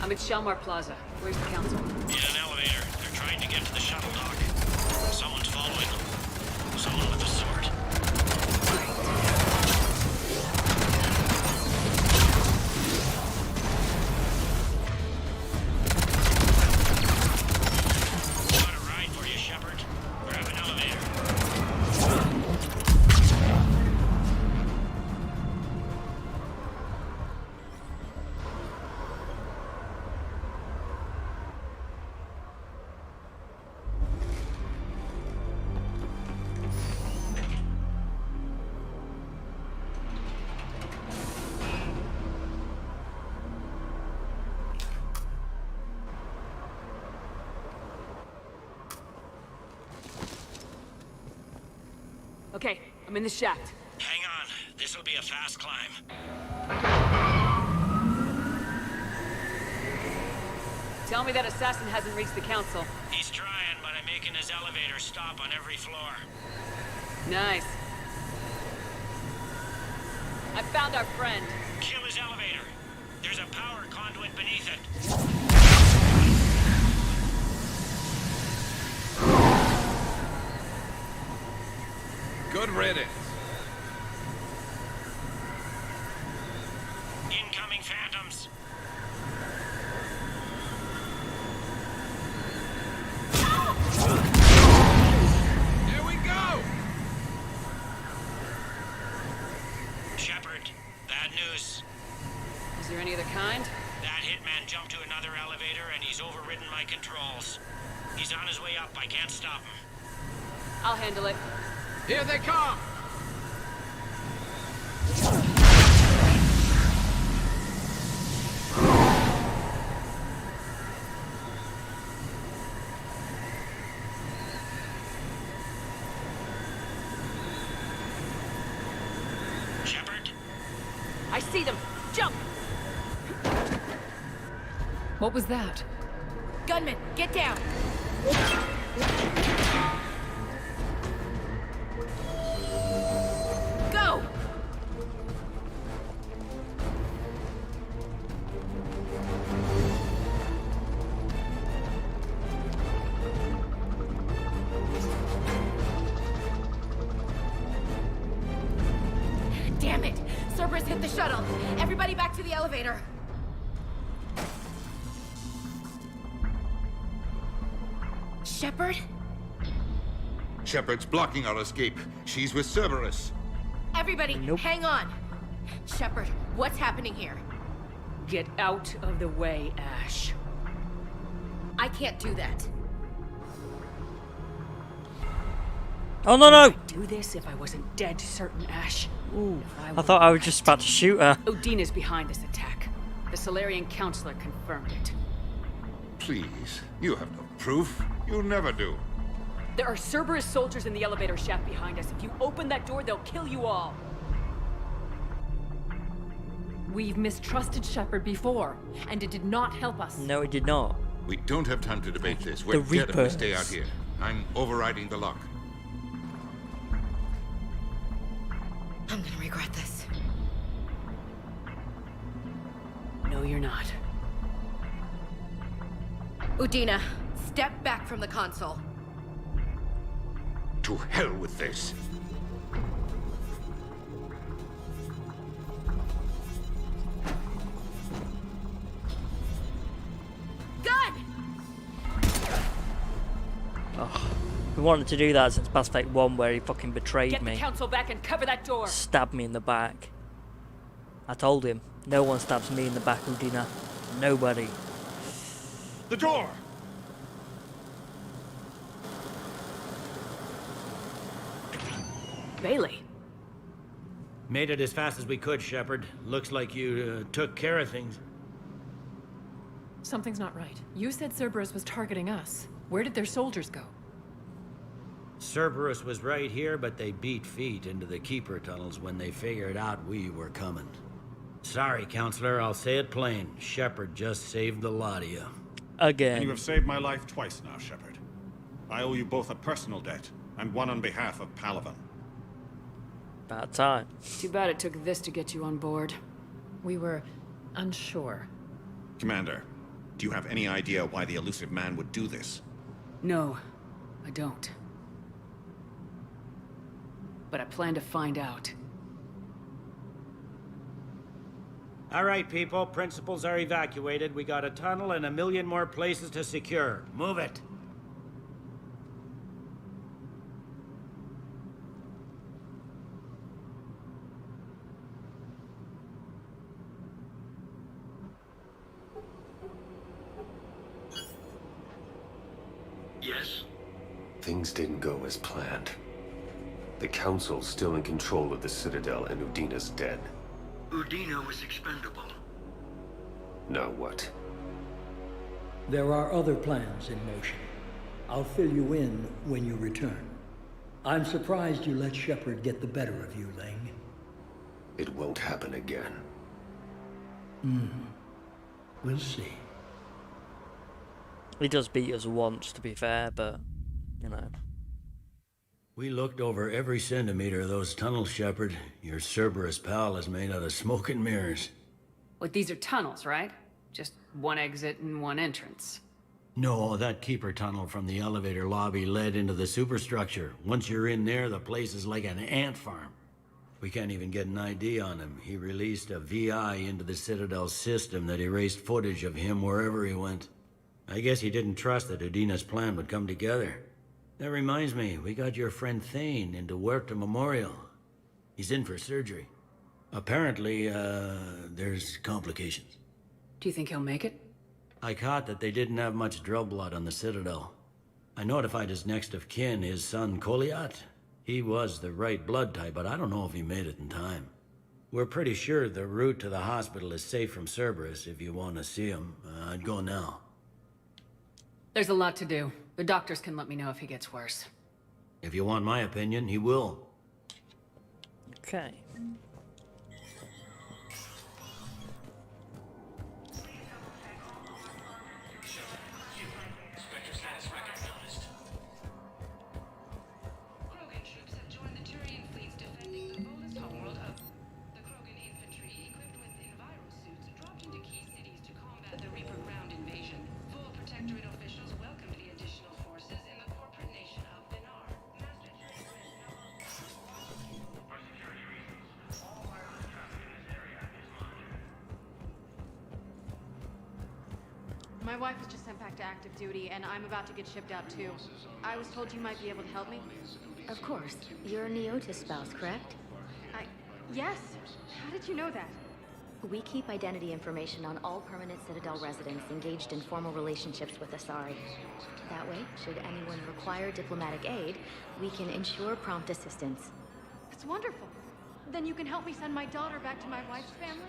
S8: I'm at Shalmar Plaza. Where's the council?
S14: In an elevator. They're trying to get to the shuttle dock. Someone's following them. Someone with a sword. Got a ride for you, Shepard. Grab an elevator.
S8: Okay, I'm in the shaft.
S14: Hang on. This'll be a fast climb.
S8: Tell me that assassin hasn't reached the council.
S14: He's trying, but I'm making his elevator stop on every floor.
S8: Nice. I found our friend.
S14: Kill his elevator. There's a power conduit beneath it.
S10: Good riddance.
S14: Incoming phantoms.
S10: Here we go!
S14: Shepard, bad news.
S8: Is there any other kind?
S14: That hitman jumped to another elevator and he's overridden my controls. He's on his way up. I can't stop him.
S8: I'll handle it.
S10: Here they come!
S14: Shepard?
S8: I see them! Jump!
S5: What was that?
S2: Gunman, get down! Go! Damn it! Cerberus hit the shuttle! Everybody back to the elevator! Shepard?
S15: Shepard's blocking our escape. She's with Cerberus.
S2: Everybody, hang on! Shepard, what's happening here?
S8: Get out of the way, Ash.
S2: I can't do that.
S1: Oh no no!
S8: I'd do this if I wasn't dead certain, Ash.
S1: Ooh, I thought I was just about to shoot her.
S8: Udina's behind this attack. The Solarian Councilor confirmed it.
S15: Please, you have no proof. You never do.
S8: There are Cerberus soldiers in the elevator shaft behind us. If you open that door, they'll kill you all.
S5: We've mistrusted Shepard before, and it did not help us.
S1: No, it did not.
S15: We don't have time to debate this. We're dead if we stay out here. I'm overriding the lock.
S2: I'm gonna regret this.
S8: No, you're not.
S2: Udina, step back from the console.
S15: To hell with this.
S2: Gun!
S1: Oh, we wanted to do that since Mass Effect 1 where he fucking betrayed
S8: Get
S1: me.
S8: the council back and cover that door.
S1: Stabbed me in the back. I told him, no one stabs me in the back, Udina. Nobody.
S15: The door!
S8: Bailey.
S4: Made it as fast as we could, Shepard. Looks like you took care of things.
S5: Something's not right. You said Cerberus was targeting us. Where did their soldiers go?
S4: Cerberus was right here, but they beat feet into the Keeper tunnels when they figured out we were coming. Sorry, Counselor, I'll say it plain. Shepard just saved the lot of you.
S1: Again.
S13: And you have saved my life twice now, Shepard. I owe you both a personal debt, and one on behalf of Palaven.
S1: About time.
S8: Too bad it took this to get you on board.
S5: We were unsure.
S13: Commander, do you have any idea why the elusive man would do this?
S8: No, I don't. But I plan to find out.
S4: All right, people. Principals are evacuated. We got a tunnel and 1 million more places to secure. Move it.
S14: Yes?
S12: Things didn't go as planned. The Council's still in control of the Citadel and Udina's dead.
S14: Udina was expendable.
S12: Now what?
S16: There are other plans in motion. I'll fill you in when you return. I'm surprised you let Shepard get the better of you, Ling.
S12: It won't happen again.
S16: We'll see.
S1: He does beat us once, to be fair, but, you know.
S4: We looked over every centimeter of those tunnels, Shepard. Your Cerberus pal is made out of smoke and mirrors.
S8: Like, these are tunnels, right? Just one exit and one entrance.
S4: No, that Keeper tunnel from the elevator lobby led into the superstructure. Once you're in there, the place is like an ant farm. We can't even get an ID on him. He released a VI into the Citadel system that erased footage of him wherever he went. I guess he didn't trust that Udina's plan would come together. That reminds me, we got your friend Thane into Huerta Memorial. He's in for surgery. Apparently, there's complications.
S8: Do you think he'll make it?
S4: I caught that they didn't have much drill blood on the Citadel. I notified his next of kin, his son Koliat. He was the right blood type, but I don't know if he made it in time. We're pretty sure the route to the hospital is safe from Cerberus. If you want to see him, I'd go now.
S8: There's a lot to do. The doctors can let me know if he gets worse.
S4: If you want my opinion, he will.
S1: Okay.
S23: My wife was just sent back to active duty, and I'm about to get shipped out too. I was told you might be able to help me.
S2: Of course. You're Neota's spouse, correct?
S23: Yes. How did you know that?
S2: We keep identity information on all permanent Citadel residents engaged in formal relationships with Asari. That way, should anyone require diplomatic aid, we can ensure prompt assistance.
S23: It's wonderful. Then you can help me send my daughter back to my wife's family?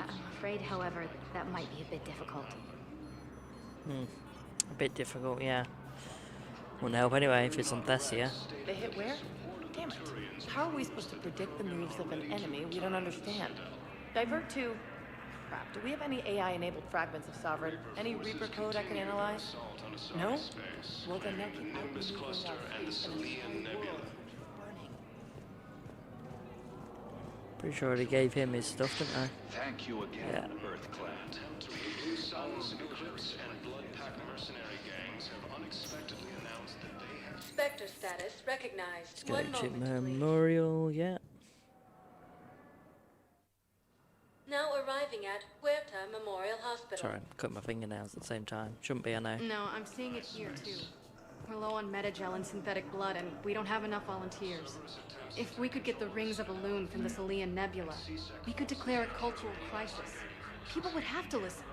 S2: I'm afraid, however, that might be a bit difficult.
S1: A bit difficult, yeah. Wouldn't help anyway if it's on Thessia.
S24: They hit where? Damn it. How are we supposed to predict the moves of an enemy we don't understand? Divert to... Crap, do we have any AI-enabled fragments of Sovereign? Any Reaper code I can analyze? No? Well then they'll keep outmaneuvering our fleet and destroy world.
S1: Pretty sure they gave him his stuff, didn't they?
S25: Thank you again, Earthclad. Suns, Crypts, and Bloodpack mercenary gangs have unexpectedly announced that they have...
S26: Spectre
S3: sector status recognized. One
S1: Sketchit
S3: moment, please.
S1: Memorial, yeah.
S3: Now arriving at Huerta Memorial Hospital.
S1: Sorry, I'm cutting my fingernails at the same time. Shouldn't be, I know.
S23: No, I'm seeing it here too. We're low on metagel and synthetic blood, and we don't have enough volunteers. If we could get the rings of Elune from the Salian Nebula, we could declare a cultural crisis. People would have to listen.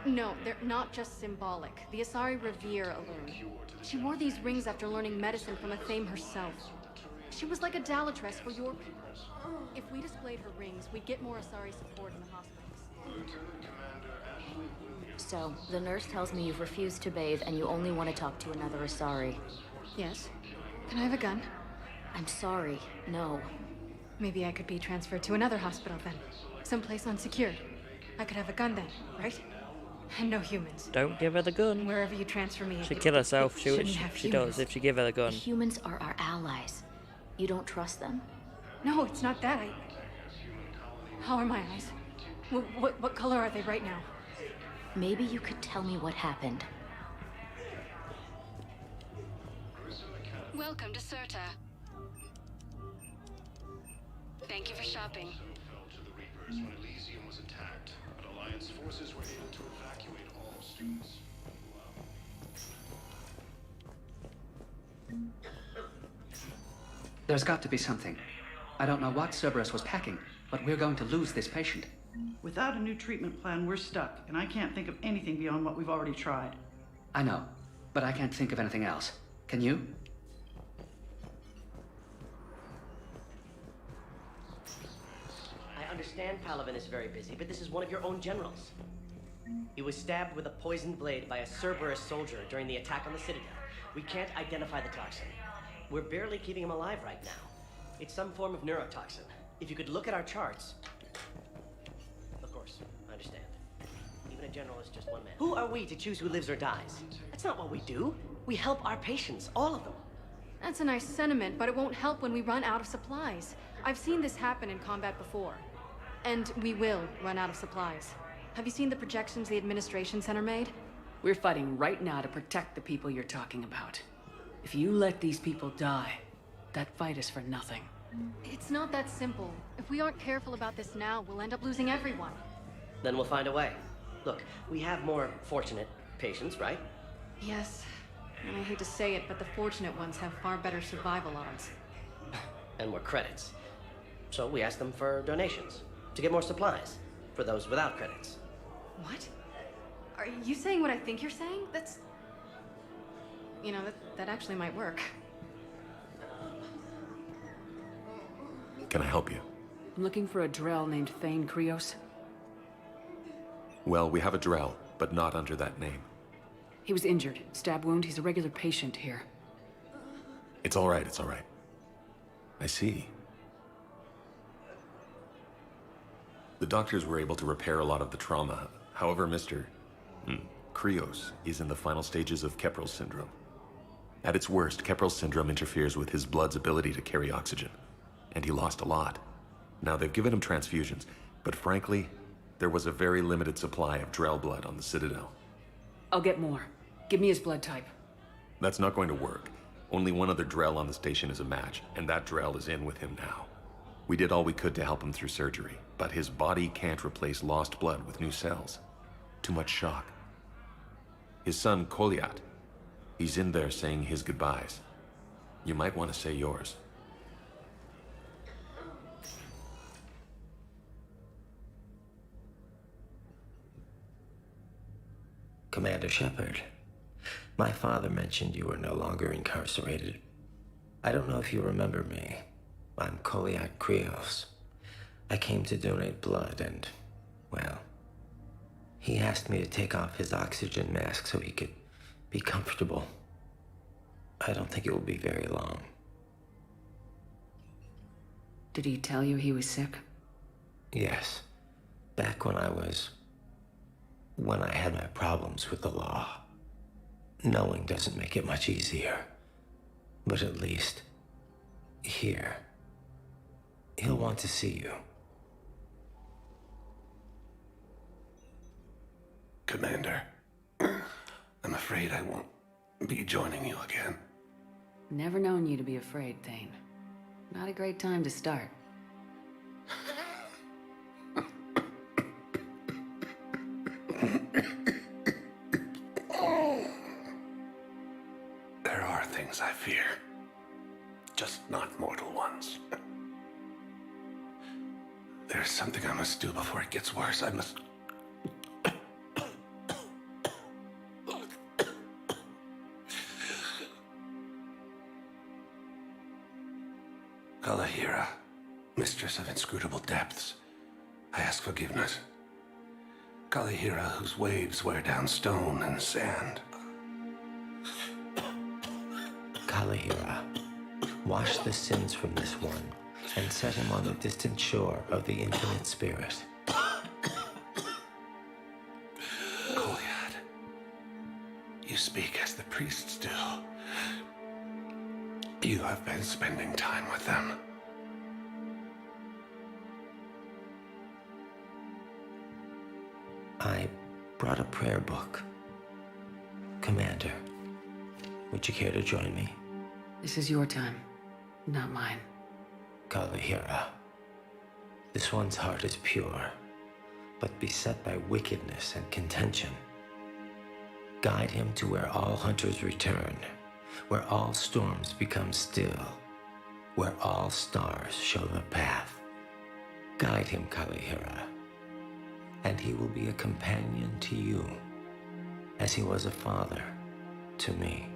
S23: No, they're not just symbolic. The Asari revere Elune. She wore these rings after learning medicine from Athame herself. She was like a Dalatress for your people. If we displayed her rings, we'd get more Asari support in the hospitals.
S7: So, the nurse tells me you've refused to bathe and you only want to talk to another Asari.
S23: Yes. Can I have a gun?
S7: I'm sorry, no.
S23: Maybe I could be transferred to another hospital then. Someplace unsecured. I could have a gun then, right? And no humans.
S1: Don't give her the gun.
S23: Wherever you transfer me,
S1: She'd kill herself. She
S23: humans.
S1: does if she give her the gun.
S7: The humans are our allies. You don't trust them?
S23: No, it's not that. How are my eyes? What color are they right now?
S7: Maybe you could tell me what happened.
S23: Welcome to Cirta. Thank you for shopping.
S21: Fell to the Reapers when Elysium was attacked, but Alliance forces were able to evacuate all students.
S9: There's got to be something. I don't know what Cerberus was packing, but we're going to lose this patient.
S17: Without a new treatment plan, we're stuck, and I can't think of anything beyond what we've already tried.
S9: I know, but I can't think of anything else. Can you?
S11: I understand Palavin is very busy, but this is one of your own generals. He was stabbed with a poisoned blade by a Cerberus soldier during the attack on the Citadel. We can't identify the toxin. We're barely keeping him alive right now. It's some form of neurotoxin. If you could look at our charts... Of course, I understand. Even a general is just one man. Who are we to choose who lives or dies? That's not what we do. We help our patients, all of them.
S23: That's a nice sentiment, but it won't help when we run out of supplies. I've seen this happen in combat before. And we will run out of supplies. Have you seen the projections the administration center made?
S8: We're fighting right now to protect the people you're talking about. If you let these people die, that fight is for nothing.
S23: It's not that simple. If we aren't careful about this now, we'll end up losing everyone.
S11: Then we'll find a way. Look, we have more fortunate patients, right?
S23: Yes. And I hate to say it, but the fortunate ones have far better survival odds.
S11: And more credits. So we ask them for donations, to get more supplies, for those without credits.
S23: What? Are you saying what I think you're saying? That's... You know, that actually might work.
S18: Can I help you?
S8: I'm looking for a Drell named Thane Krios.
S18: Well, we have a Drell, but not under that name.
S8: He was injured. Stab wound. He's a regular patient here.
S18: It's all right, it's all right. I see. The doctors were able to repair a lot of the trauma. However, Mr. Krios is in the final stages of Keprel syndrome. At its worst, Keprel syndrome interferes with his blood's ability to carry oxygen. And he lost a lot. Now, they've given him transfusions, but frankly, there was a very limited supply of Drell blood on the Citadel.
S8: I'll get more. Give me his blood type.
S18: That's not going to work. Only one other Drell on the station is a match, and that Drell is in with him now. We did all we could to help him through surgery, but his body can't replace lost blood with new cells. Too much shock. His son, Koliat, he's in there saying his goodbyes. You might want to say yours.
S26: Commander Shepard, my father mentioned you were no longer incarcerated. I don't know if you remember me. I'm Koliak Krios. I came to donate blood and, well, he asked me to take off his oxygen mask so he could be comfortable. I don't think it will be very long.
S8: Did he tell you he was sick?
S26: Yes. Back when I had my problems with the law. Knowing doesn't make it much easier. But at least, here, he'll want to see you.
S27: Commander, I'm afraid I won't be joining you again.
S8: Never known you to be afraid, Thane. Not a great time to start.
S12: There are things I fear. Just not mortal ones. There's something I must do before it gets worse. I must... Kalahira, mistress of inscrutable depths, I ask forgiveness. Kalahira, whose waves wear down stone and sand.
S26: Kalahira, wash the sins from this one and set him on the distant shore of the infinite spirit.
S12: Goliath, you speak as the priests do. You have been spending time with them.
S26: I brought a prayer book. Commander, would you care to join me?
S8: This is your time, not mine.
S26: Kalahira, this one's heart is pure, but beset by wickedness and contention. Guide him to where all hunters return, where all storms become still, where all stars show the path. Guide him, Kalahira, and he will be a companion to you, as he was a father to me.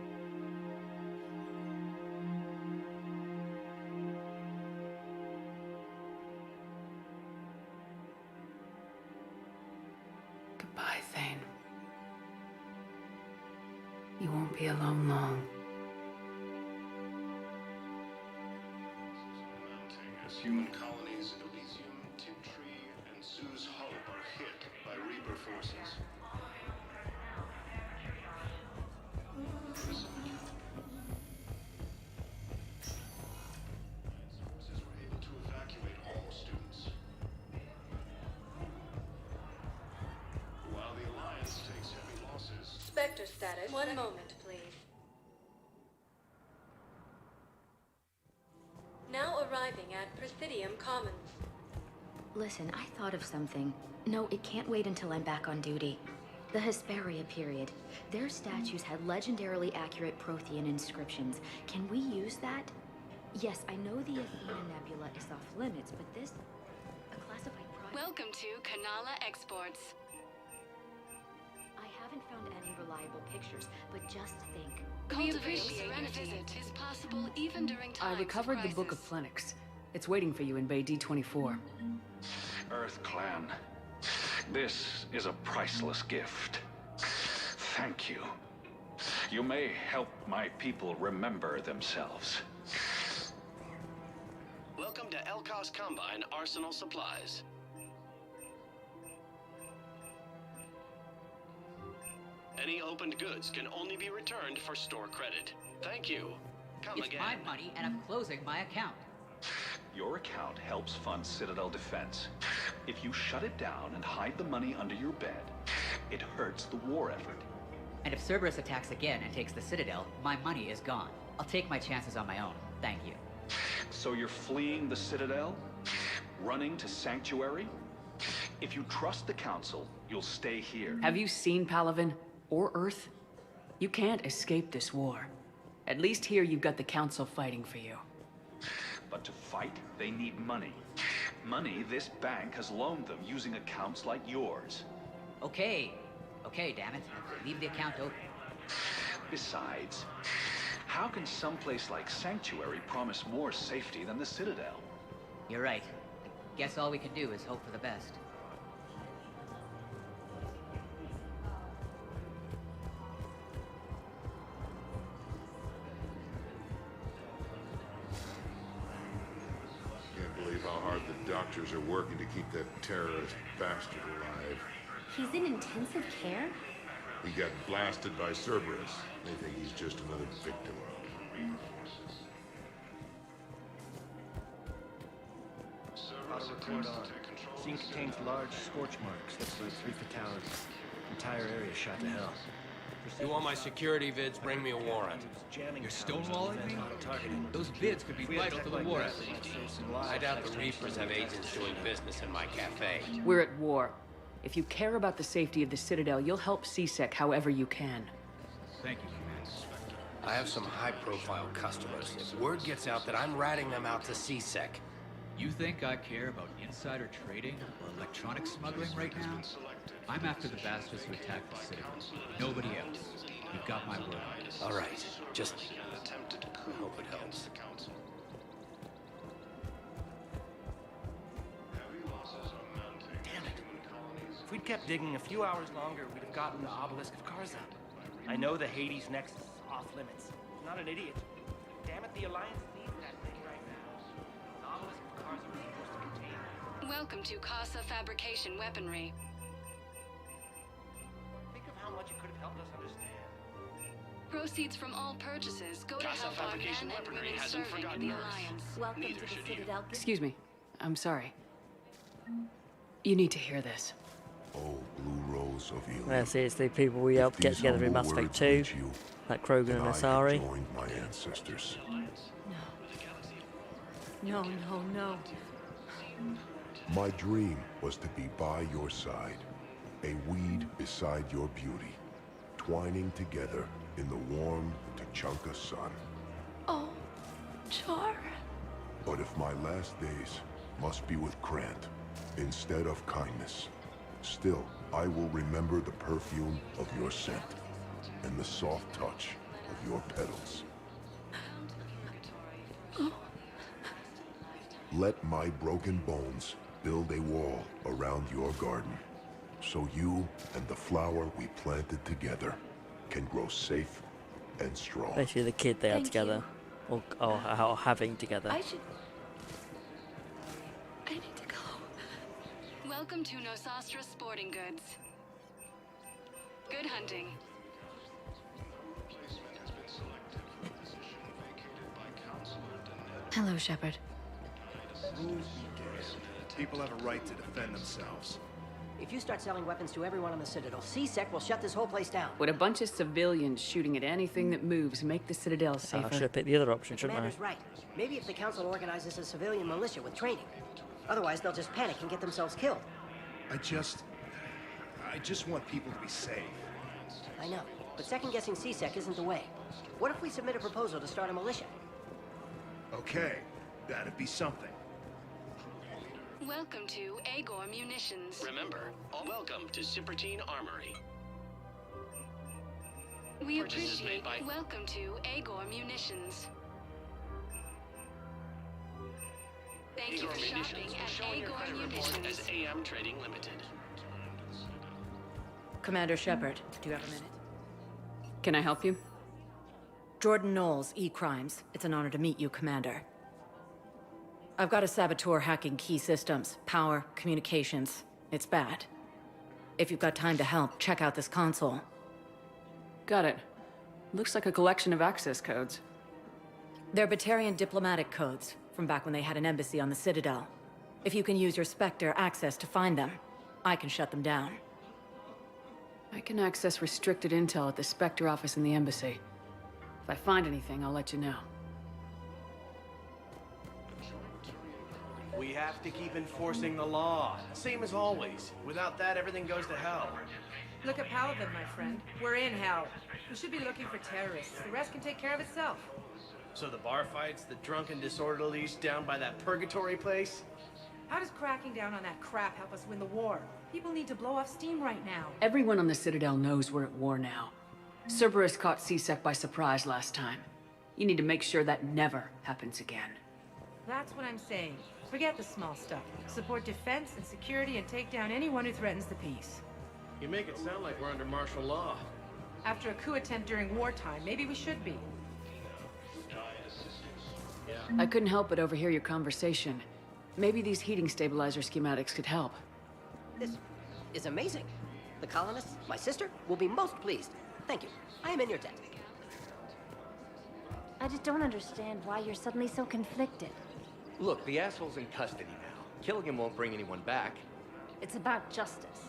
S8: Goodbye, Thane. You won't be alone long.
S21: As human colonies in Elysium, Tiptree, and Zoo's Hope are hit by Reaper forces. Forces were able to evacuate all students. While the Alliance takes heavy losses.
S3: Spectre status. One moment, please. Now arriving at Presidium Commons.
S7: Listen, I thought of something. No, it can't wait until I'm back on duty. The Hesperia period. Their statues had legendarily accurate Prothean inscriptions. Can we use that? Yes, I know the Athena Nebula is off limits, but this... a classified project...
S23: Welcome to Kanala Exports.
S7: I haven't found any reliable pictures, but just think.
S23: We appreciate your visit is possible even during times
S8: I recovered the Book of Plenix. It's waiting for you in Bay D24.
S21: Earth Clan, this is a priceless gift. Thank you. You may help my people remember themselves.
S6: Welcome to Elkos Combine Arsenal Supplies. Any opened goods can only be returned for store credit. Thank you. Come
S10: It's
S6: again.
S10: my money, and I'm closing my account.
S21: Your account helps fund Citadel defense. If you shut it down and hide the money under your bed, it hurts the war effort.
S10: And if Cerberus attacks again and takes the Citadel, my money is gone. I'll take my chances on my own. Thank you.
S21: So you're fleeing the Citadel? Running to Sanctuary? If you trust the Council, you'll stay here.
S8: Have you seen Palaven? Or Earth? You can't escape this war. At least here you've got the Council fighting for you.
S21: But to fight, they need money. Money this bank has loaned them using accounts like yours.
S10: Okay, damn it. Leave the account open.
S21: Besides, how can someplace like Sanctuary promise more safety than the Citadel?
S10: You're right. I guess all we can do is hope for the best.
S15: Can't believe how hard the doctors are working to keep that terrorist bastard alive.
S19: He's in intensive care?
S15: He got blasted by Cerberus. They think he's just another victim.
S4: Auto record on. Scene contains large scorch marks that prove 3 fatalities. Entire area shot to hell.
S5: You want my security vids, bring me a warrant.
S13: You're stonewalling me? Those vids could be vital to the war effort.
S5: I doubt the Reapers have agents doing business in my cafe.
S8: We're at war. If you care about the safety of the Citadel, you'll help CSEC however you can.
S13: Thank you, Commander.
S5: I have some high-profile customers. If word gets out that I'm ratting them out to CSEC.
S13: You think I care about insider trading or electronic smuggling right now? I'm after the bastards who attacked the Citadel. Nobody else. You've got my word.
S5: All right. Just I hope it helps.
S11: Damn it. If we'd kept digging a few hours longer, we'd have gotten the obelisk of Karza. I know the Hades nexus is off limits. I'm not an idiot. Damn it, the Alliance needs that thing right now. The obelisk of Karza was supposed to contain.
S23: Welcome to Casa Fabrication Weaponry.
S11: Think of how much it could have helped us understand.
S23: Proceeds from all purchases go to
S6: Casa
S23: help our
S6: Fabrication
S23: men and
S6: Weaponry
S23: women
S6: hasn't
S23: serving in
S6: forgotten
S23: the
S6: Earth.
S23: Alliance.
S19: Welcome
S6: Neither
S19: to the
S6: should you.
S19: Citadel.
S8: Excuse me. I'm sorry. You need to hear this.
S15: Oh, Blue Rose of Ilium.
S1: Yeah, see, it's the people we helped get together in Mass Effect 2, like Krogan and Asari.
S15: Joined my ancestors.
S2: No, no, no.
S15: My dream was to be by your side, a weed beside your beauty, twining together in the warm Tachanka sun.
S2: Oh, Char.
S15: But if my last days must be with Krant instead of kindness, still I will remember the perfume of your scent and the soft touch of your petals. Let my broken bones build a wall around your garden, so you and the flower we planted together can grow safe and strong.
S1: Basically the kid they had together. Or having together.
S2: I need to go.
S23: Welcome to Nosastra Sporting Goods. Good hunting.
S2: Hello, Shepard.
S14: People have a right to defend themselves.
S11: If you start selling weapons to everyone on the Citadel, CSEC will shut this whole place down.
S8: Would a bunch of civilians shooting at anything that moves make the Citadel safer?
S1: I should have picked the other option, shouldn't I?
S11: Commander's right. Maybe if the Council organizes a civilian militia with training. Otherwise, they'll just panic and get themselves killed.
S14: I just want people to be safe.
S11: I know, but second-guessing CSEC isn't the way. What if we submit a proposal to start a militia?
S14: Okay, that'd be something.
S23: Welcome to Agor Munitions.
S6: Remember, welcome to Cyprotine Armory.
S23: We
S6: Purchases made
S23: appreciate.
S6: by-
S23: Welcome to Agor Munitions. Thank you
S6: Agor
S23: for
S6: Munitions
S23: shopping
S6: will
S23: at
S6: show on your
S23: Agor
S6: credit report
S23: Munitions.
S6: as AM Trading Limited.
S2: Commander Shepard, do you have a minute?
S8: Can I help you?
S2: Jordan Knowles, E-Crimes. It's an honor to meet you, Commander. I've got a saboteur hacking key systems, power, communications. It's bad. If you've got time to help, check out this console.
S8: Got it. Looks like a collection of access codes.
S2: They're Batarian diplomatic codes, from back when they had an embassy on the Citadel. If you can use your Spectre access to find them, I can shut them down.
S8: I can access restricted intel at the Spectre office in the embassy. If I find anything, I'll let you know.
S14: We have to keep enforcing the law. Same as always. Without that, everything goes to hell.
S16: Look at Paladin, my friend. We're in hell. We should be looking for terrorists. The rest can take care of itself.
S14: So the bar fights, the drunken disorderlies down by that purgatory place?
S16: How does cracking down on that crap help us win the war? People need to blow off steam right now.
S8: Everyone on the Citadel knows we're at war now. Cerberus caught CSEC by surprise last time. You need to make sure that never happens again.
S16: That's what I'm saying. Forget the small stuff. Support defense and security and take down anyone who threatens the peace.
S14: You make it sound like we're under martial law.
S16: After a coup attempt during wartime, maybe we should be.
S8: I couldn't help but overhear your conversation. Maybe these heating stabilizer schematics could help.
S11: This is amazing. The colonists, my sister, will be most pleased. Thank you. I am in your debt.
S19: I just don't understand why you're suddenly so conflicted.
S20: Look, the asshole's in custody now. Killing him won't bring anyone back.
S19: It's about justice.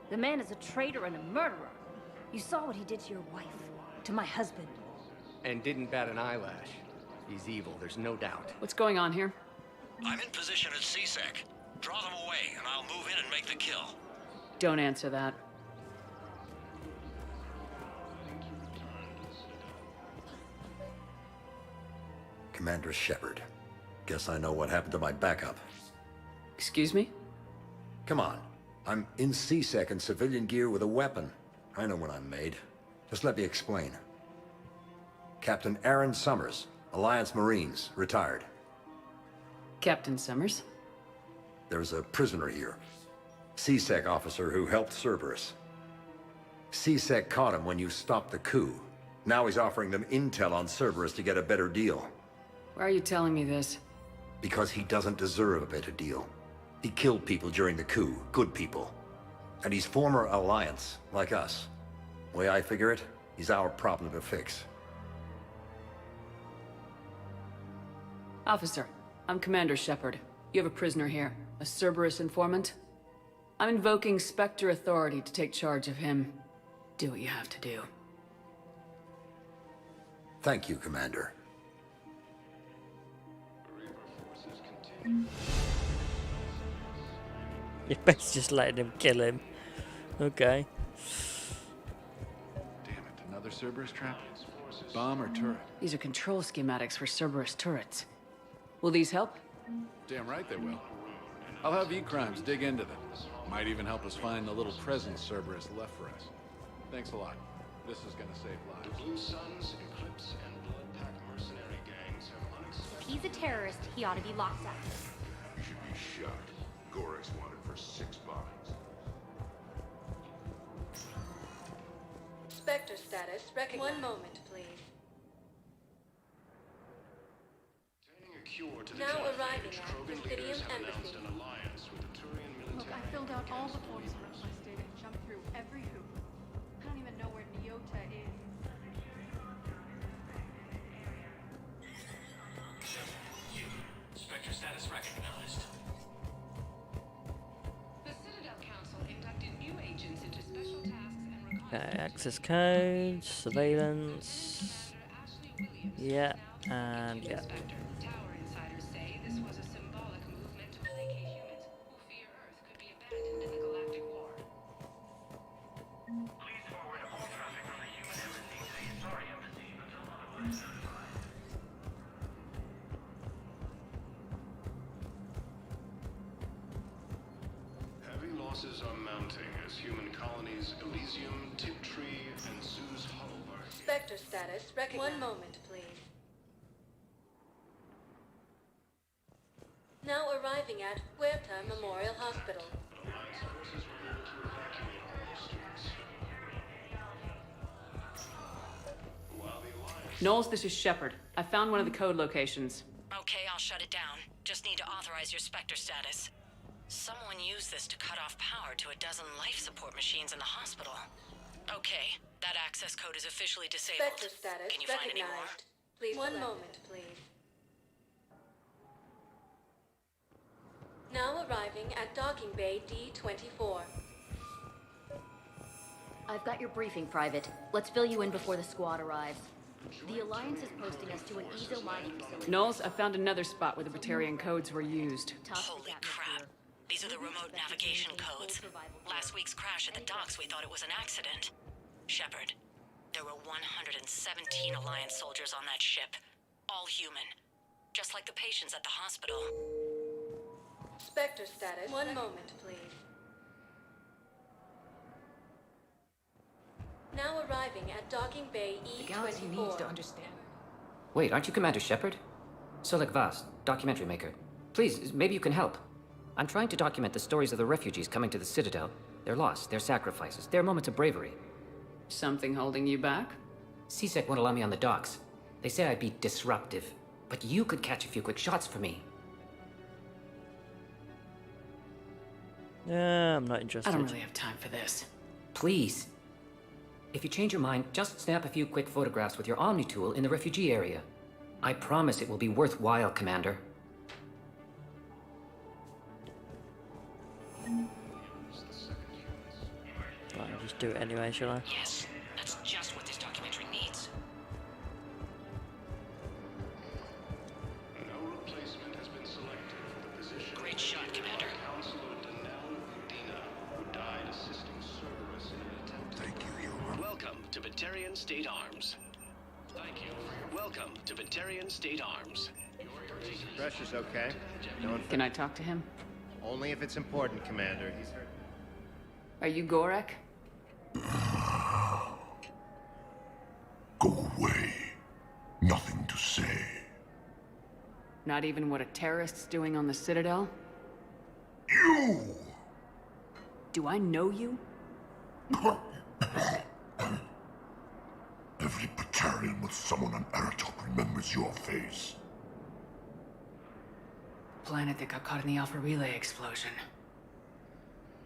S19: The man is a traitor and a murderer. You saw what he did to your wife, to my husband.
S5: And didn't bat an eyelash. He's evil, there's no doubt.
S8: What's going on here?
S9: I'm in position at CSEC. Draw them away, and I'll move in and make the kill.
S8: Don't answer that.
S17: Commander Shepard. Guess I know what happened to my backup.
S8: Excuse me?
S17: Come on. I'm in CSEC in civilian gear with a weapon. I know when I'm made. Just let me explain. Captain Aaron Summers, Alliance Marines, retired.
S8: Captain Summers?
S17: There's a prisoner here. CSEC officer who helped Cerberus. CSEC caught him when you stopped the coup. Now he's offering them intel on Cerberus to get a better deal.
S8: Why are you telling me this?
S17: Because he doesn't deserve a better deal. He killed people during the coup, good people. And he's former Alliance, like us. Way I figure it, he's our problem to fix.
S8: Officer, I'm Commander Shepard. You have a prisoner here, a Cerberus informant. I'm invoking Spectre authority to take charge of him. Do what you have to do.
S17: Thank you, Commander.
S1: You're basically just letting him kill him. Okay.
S13: Damn it, another Cerberus trap? Bomb or turret?
S8: These are control schematics for Cerberus turrets. Will these help?
S13: Damn right they will. I'll have E-Crimes dig into them. Might even help us find the little present Cerberus left for us. Thanks a lot. This is gonna save lives.
S6: The Blue Suns, Eclipse, and Bloodpack mercenary gangs have
S19: If he's a terrorist, he ought to be locked up.
S15: He should be shot. Gorix wanted for 6 bombings.
S3: Spectre status recognized. 1 moment, please. Now arriving at Citadel Embassy.
S23: Look, I filled out all the forms requested and jumped through every hoop. I don't even know where Nyota is.
S9: Spectre status recognized.
S18: The Citadel Council inducted new agents into special tasks and
S1: Okay, access codes, surveillance. Yeah, and yeah.
S18: Tower insiders say this was a symbolic movement to placate humans who fear Earth could be abandoned in the galactic war.
S9: Please forward all traffic from the human embassy to the Asari embassy until otherwise notified.
S6: Heavy losses are mounting as human colonies Elysium, Tiptree, and Zeus Hollow are here.
S3: Spectre status recognized. 1 moment, please. Now arriving at Huerta Memorial Hospital.
S6: Alliance forces were able to evacuate all streets. While the Alliance...
S8: Knowles, this is Shepard. I found one of the code locations.
S22: Okay, I'll shut it down. Just need to authorize your Spectre status. Someone used this to cut off power to a dozen life support machines in the hospital. Okay, that access code is officially disabled.
S3: Spectre status
S22: Can you find any more?
S3: recognized. Please 1 moment, please. Now arriving at Docking Bay D-24.
S7: I've got your briefing, Private. Let's fill you in before the squad arrives. The Alliance is posting us to an ESO mining facility.
S8: Knowles, I found another spot where the Batarian codes were used.
S22: Holy crap. These are the remote navigation codes. Last week's crash at the docks, we thought it was an accident. Shepard, there were 117 Alliance soldiers on that ship. All human. Just like the patients at the hospital.
S3: Spectre status. 1 moment, please. Now arriving at Docking Bay E-24.
S24: The galaxy needs to understand.
S25: Wait, aren't you Commander Shepard? Solek Vast, documentary maker. Please, maybe you can help. I'm trying to document the stories of the refugees coming to the Citadel. Their loss, their sacrifices, their moments of bravery.
S8: Something holding you back?
S25: CSEC won't allow me on the docks. They say I'd be disruptive. But you could catch a few quick shots for me.
S1: I'm not interested.
S8: I don't really have time for this.
S25: Please. If you change your mind, just snap a few quick photographs with your Omni tool in the refugee area. I promise it will be worthwhile, Commander.
S1: Right, I'll just do it anyway, shall I?
S25: Yes.
S4: State Arms. Thank you for your welcome to Batarian State Arms.
S14: Pressure's okay. No one...
S8: Can I talk to him?
S14: Only if it's important, Commander. He's hurt.
S8: Are you Gorek?
S15: Go away. Nothing to say.
S8: Not even what a terrorist's doing on the Citadel?
S15: You!
S8: Do I know you?
S15: Every Batarian with someone on Aratok remembers your face.
S8: Planet that got caught in the Alpha Relay explosion.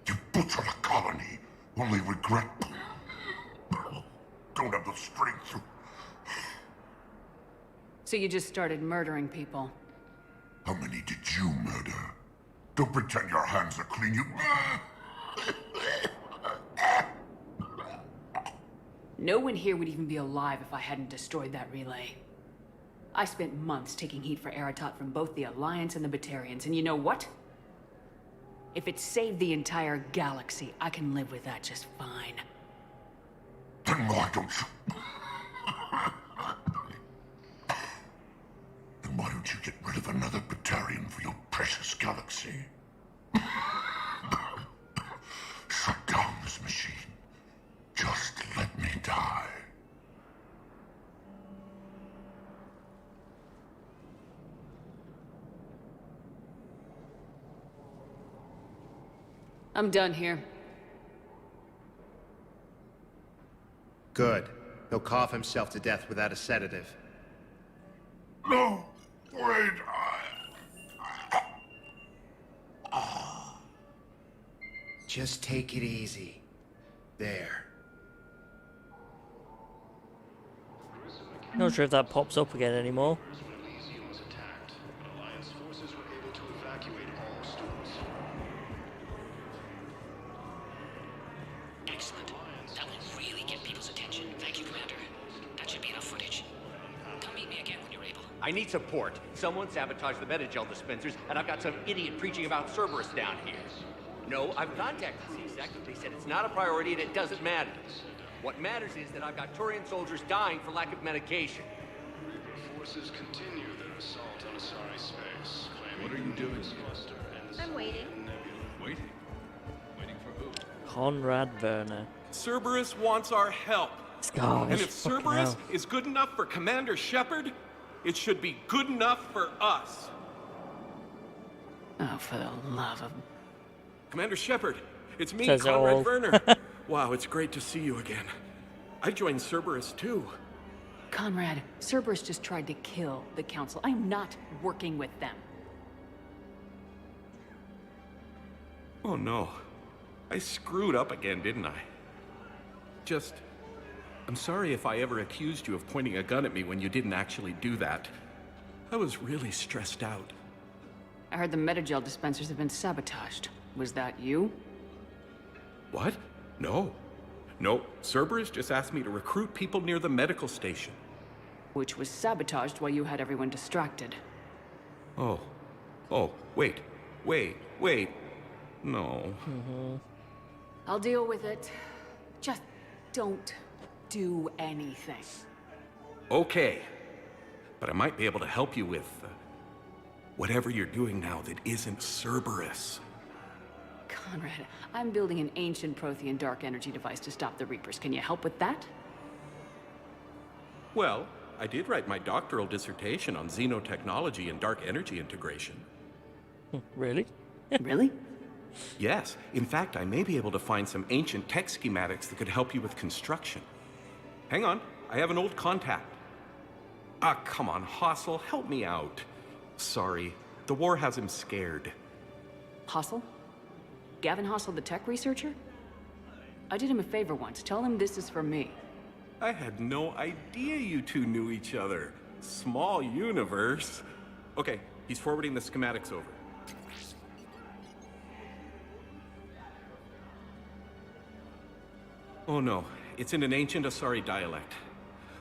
S15: You butchered a colony, only regret. Don't have the strength to...
S8: So you just started murdering people?
S15: How many did you murder? Don't pretend your hands are clean, you...
S8: No one here would even be alive if I hadn't destroyed that relay. I spent months taking heat for Aratot from both the Alliance and the Batarians, and you know what? If it saved the entire galaxy, I can live with that just fine.
S15: Then why don't you... Then why don't you get rid of another Batarian for your precious galaxy? Shut down this machine. Just let me die.
S8: I'm done here.
S14: Good. He'll cough himself to death without a sedative.
S15: No! Wait!
S14: Just take it easy. There.
S1: Not sure if that pops up again anymore.
S6: Elysium was attacked, but Alliance forces were able to evacuate all students.
S22: Excellent. That will really get people's attention. Thank you, Commander. That should be enough footage. Come meet me again when you're able.
S20: I need support. Someone sabotaged the Metagel dispensers, and I've got some idiot preaching about Cerberus down here. No, I've contacted CSEC. They said it's not a priority and it doesn't matter. What matters is that I've got Turian soldiers dying for lack of medication.
S6: Reaper forces continue their assault on Asari space, claiming
S13: What are you doing?
S6: cluster and
S19: I'm waiting.
S13: Waiting? Waiting for who?
S1: Conrad Werner.
S10: Cerberus wants our help.
S1: This guy
S10: And if
S1: fucking
S10: Cerberus
S1: hell.
S10: is good enough for Commander Shepard, it should be good enough for us.
S8: Oh, for the love of...
S10: Commander Shepard, it's me,
S1: Says it
S10: Conrad
S1: all.
S10: Werner. Wow, it's great to see you again. I joined Cerberus too.
S8: Conrad, Cerberus just tried to kill the Council. I'm not working with them.
S10: Oh no. I screwed up again, didn't I? I'm sorry if I ever accused you of pointing a gun at me when you didn't actually do that. I was really stressed out.
S8: I heard the Metagel dispensers have been sabotaged. Was that you?
S10: What? No. No, Cerberus just asked me to recruit people near the medical station.
S8: Which was sabotaged while you had everyone distracted.
S10: Oh, wait. No.
S8: I'll deal with it. Just don't do anything.
S10: Okay. But I might be able to help you with whatever you're doing now that isn't Cerberus.
S8: Conrad, I'm building an ancient Prothean dark energy device to stop the Reapers. Can you help with that?
S10: Well, I did write my doctoral dissertation on xenotechnology and dark energy integration.
S1: Really?
S8: Really?
S10: Yes. In fact, I may be able to find some ancient tech schematics that could help you with construction. Hang on. I have an old contact. Ah, come on, Hossel, help me out. Sorry. The war has him scared.
S8: Hossel? Gavin Hossel, the tech researcher? I did him a favor once. Tell him this is for me.
S10: I had no idea you two knew each other. Small universe. Okay, he's forwarding the schematics over. Oh no, it's in an ancient Asari dialect.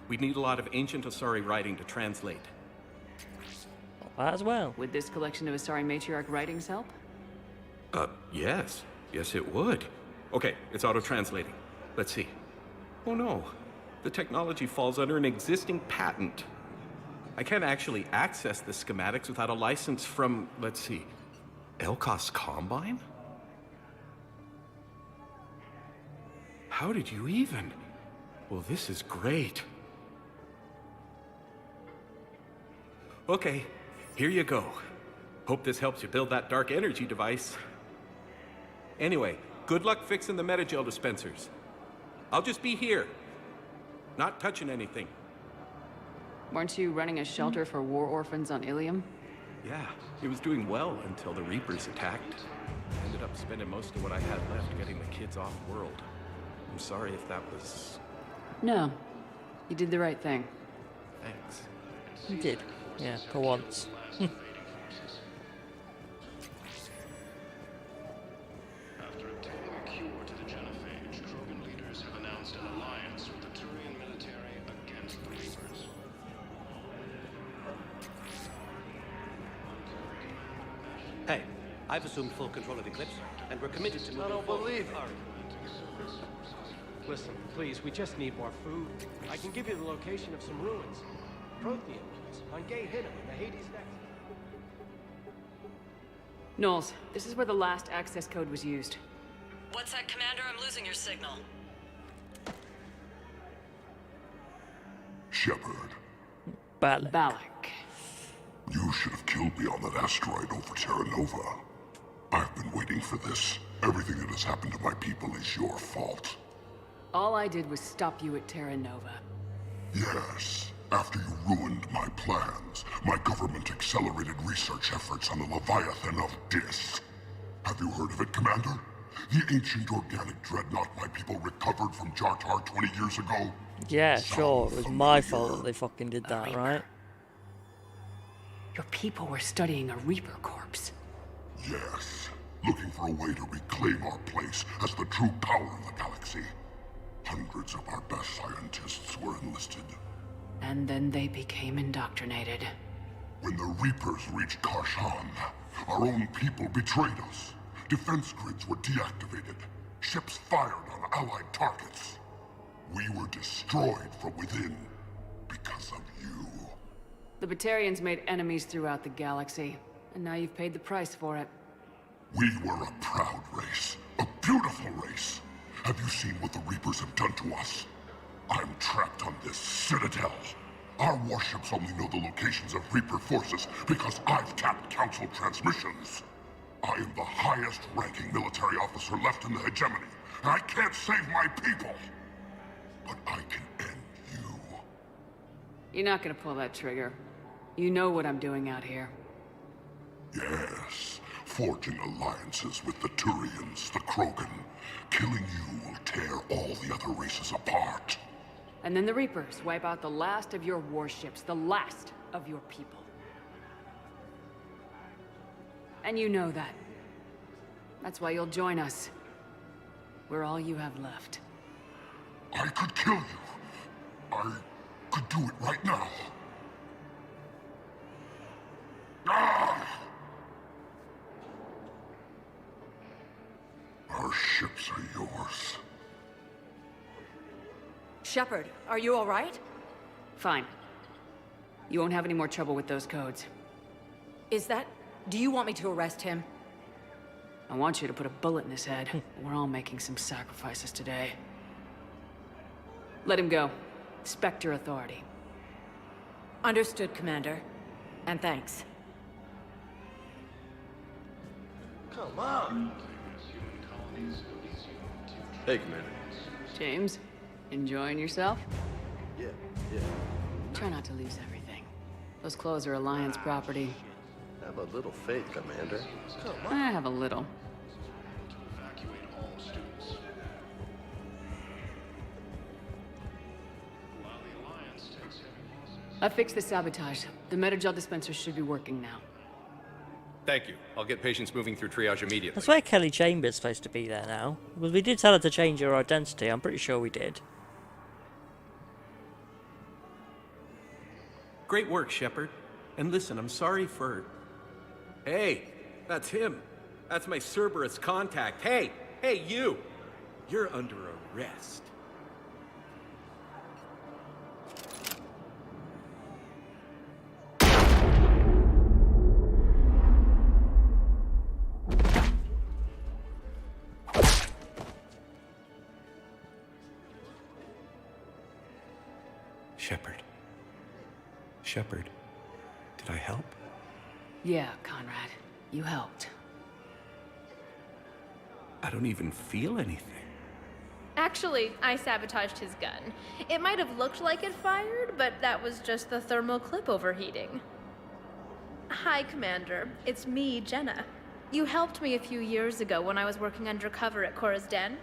S10: We'd need a lot of ancient Asari writing to translate.
S1: That as well.
S8: Would this collection of Asari matriarch writings help?
S10: Yes. Yes, it would. Okay, it's auto-translating. Let's see. Oh no, The technology falls under an existing patent. I can't actually access the schematics without a license from, let's see, Elkos Combine? How did you even? Well, this is great. Okay, here you go. Hope this helps you build that dark energy device. Anyway, good luck fixing the metagel dispensers. I'll just be here. Not touching anything.
S8: Weren't you running a shelter for war orphans on Ilium?
S10: Yeah, it was doing well until the Reapers attacked. Ended up spending most of what I had left getting the kids off-world. I'm sorry if that was...
S8: No. You did the right thing.
S10: Thanks.
S1: You did. Yeah, for once.
S6: After obtaining a cure to the genophage, Krogan leaders have announced an alliance with the Turian military against the Reapers.
S14: Hey, I've assumed full control of Eclipse, and we're committed to moving forward.
S5: I don't believe it. Listen, please, we just need more food. I can give you the location of some ruins. Prothean ones, on Gay Hinnom in the Hades next.
S8: Knowles, this is where the last access code was used.
S22: What's that, Commander? I'm losing your signal.
S15: Shepard.
S1: Balak.
S15: You should have killed me on that asteroid over Terra Nova. I've been waiting for this. Everything that has happened to my people is your fault.
S8: All I did was stop you at Terra Nova.
S15: Yes. After you ruined my plans, my government accelerated research efforts on the Leviathan of Dis. Have you heard of it, Commander? The ancient organic dreadnought my people recovered from Jartar 20 years ago?
S1: Yeah, sure. It was my fault that they fucking did that, right?
S8: Your people were studying a Reaper corpse.
S15: Yes. Looking for a way to reclaim our place as the true power of the galaxy. Hundreds of our best scientists were enlisted.
S8: And then they became indoctrinated.
S15: When the Reapers reached Karshan, our own people betrayed us. Defense grids were deactivated. Ships fired on Allied targets. We were destroyed from within because of you.
S8: The Batarians made enemies throughout the galaxy, and now you've paid the price for it.
S15: We were a proud race, a beautiful race. Have you seen what the Reapers have done to us? I'm trapped on this Citadel. Our warships only know the locations of Reaper forces because I've tapped Council transmissions. I am the highest-ranking military officer left in the hegemony, and I can't save my people. But I can end you.
S8: You're not gonna pull that trigger. You know what I'm doing out here.
S15: Yes, forging alliances with the Turians, the Krogan. Killing you will tear all the other races apart.
S8: And then the Reapers wipe out the last of your warships, the last of your people. And you know that. That's why you'll join us. We're all you have left.
S15: I could kill you. I could do it right now. Ah! Our ships are yours.
S19: Shepard, are you all right?
S8: Fine. You won't have any more trouble with those codes.
S19: Is that... Do you want me to arrest him?
S8: I want you to put a bullet in his head. We're all making some sacrifices today. Let him go. Spectre authority.
S19: Understood, Commander. And thanks.
S5: Come on!
S14: Hey, Commander.
S8: James, enjoying yourself?
S14: Yeah.
S8: Try not to lose everything. Those clothes are Alliance property.
S14: Have a little faith, Commander.
S8: I have a little. I fixed the sabotage. The metagel dispensers should be working now.
S10: Thank you. I'll get patients moving through triage immediately.
S1: That's why Kelly Chambers supposed to be there now. Because we did tell her to change her identity. I'm pretty sure we did.
S10: Great work, Shepard. And listen, I'm sorry for... Hey, that's him. That's my Cerberus contact. Hey, you! You're under arrest. Shepard. Shepard, did I help?
S8: Yeah, Conrad. You helped.
S10: I don't even feel anything.
S2: Actually, I sabotaged his gun. It might have looked like it fired, but that was just the thermal clip overheating. Hi, Commander. It's me, Jenna. You helped me a few years ago when I was working undercover at Cora's Den.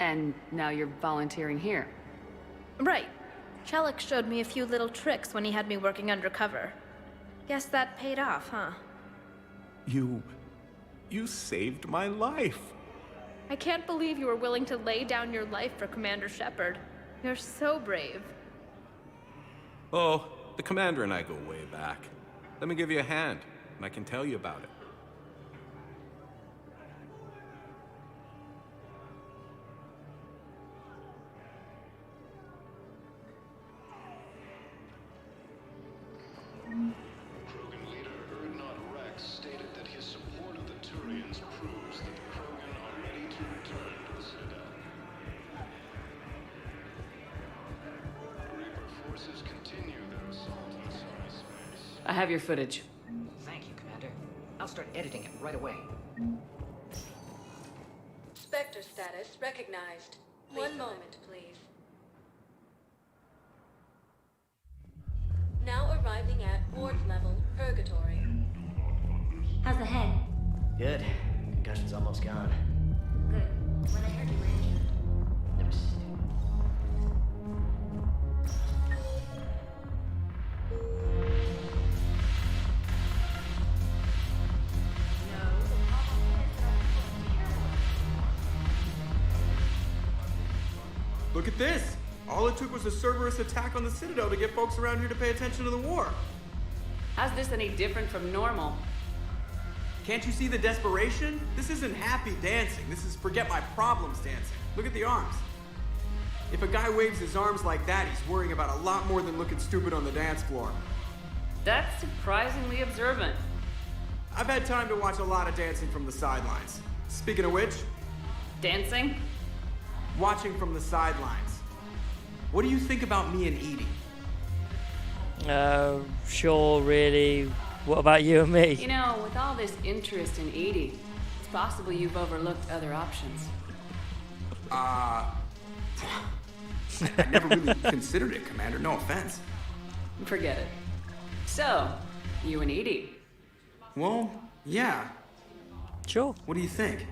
S8: And now you're volunteering here.
S2: Right. Chelik showed me a few little tricks when he had me working undercover. Guess that paid off, huh?
S10: You saved my life.
S2: I can't believe you were willing to lay down your life for Commander Shepard. You're so brave.
S10: Oh, the commander and I go way back. Let me give you a hand, and I can tell you about it.
S6: Krogan leader Erdnot Rex stated that his support of the Turians proves that the Krogan are ready to return to the Citadel. Reaper forces continue their assault on cyberspace.
S8: I have your footage.
S25: Thank you, Commander. I'll start editing it right away.
S3: Spectre status recognized. One moment, please. Now arriving at ward level purgatory.
S7: How's the head?
S11: Good. Concussion's almost gone.
S7: Good. When I heard you were injured.
S11: Never
S12: Look at this! All it took was a Cerberus attack on the Citadel to get folks around here to pay attention to the war.
S8: How's this any different from normal?
S12: Can't you see the desperation? This isn't happy dancing. This is forget my problems dancing. Look at the arms. If a guy waves his arms like that, he's worrying about a lot more than looking stupid on the dance floor.
S8: That's surprisingly observant.
S12: I've had time to watch a lot of dancing from the sidelines. Speaking of which...
S8: Dancing?
S12: Watching from the sidelines. What do you think about me and Edie?
S1: Sure, really. What about you and me?
S8: You know, with all this interest in Edie, it's possible you've overlooked other options.
S12: I never really considered it, Commander. No offense.
S8: Forget it. So, you and Edie?
S12: Well, yeah.
S1: Sure.
S12: What do you think?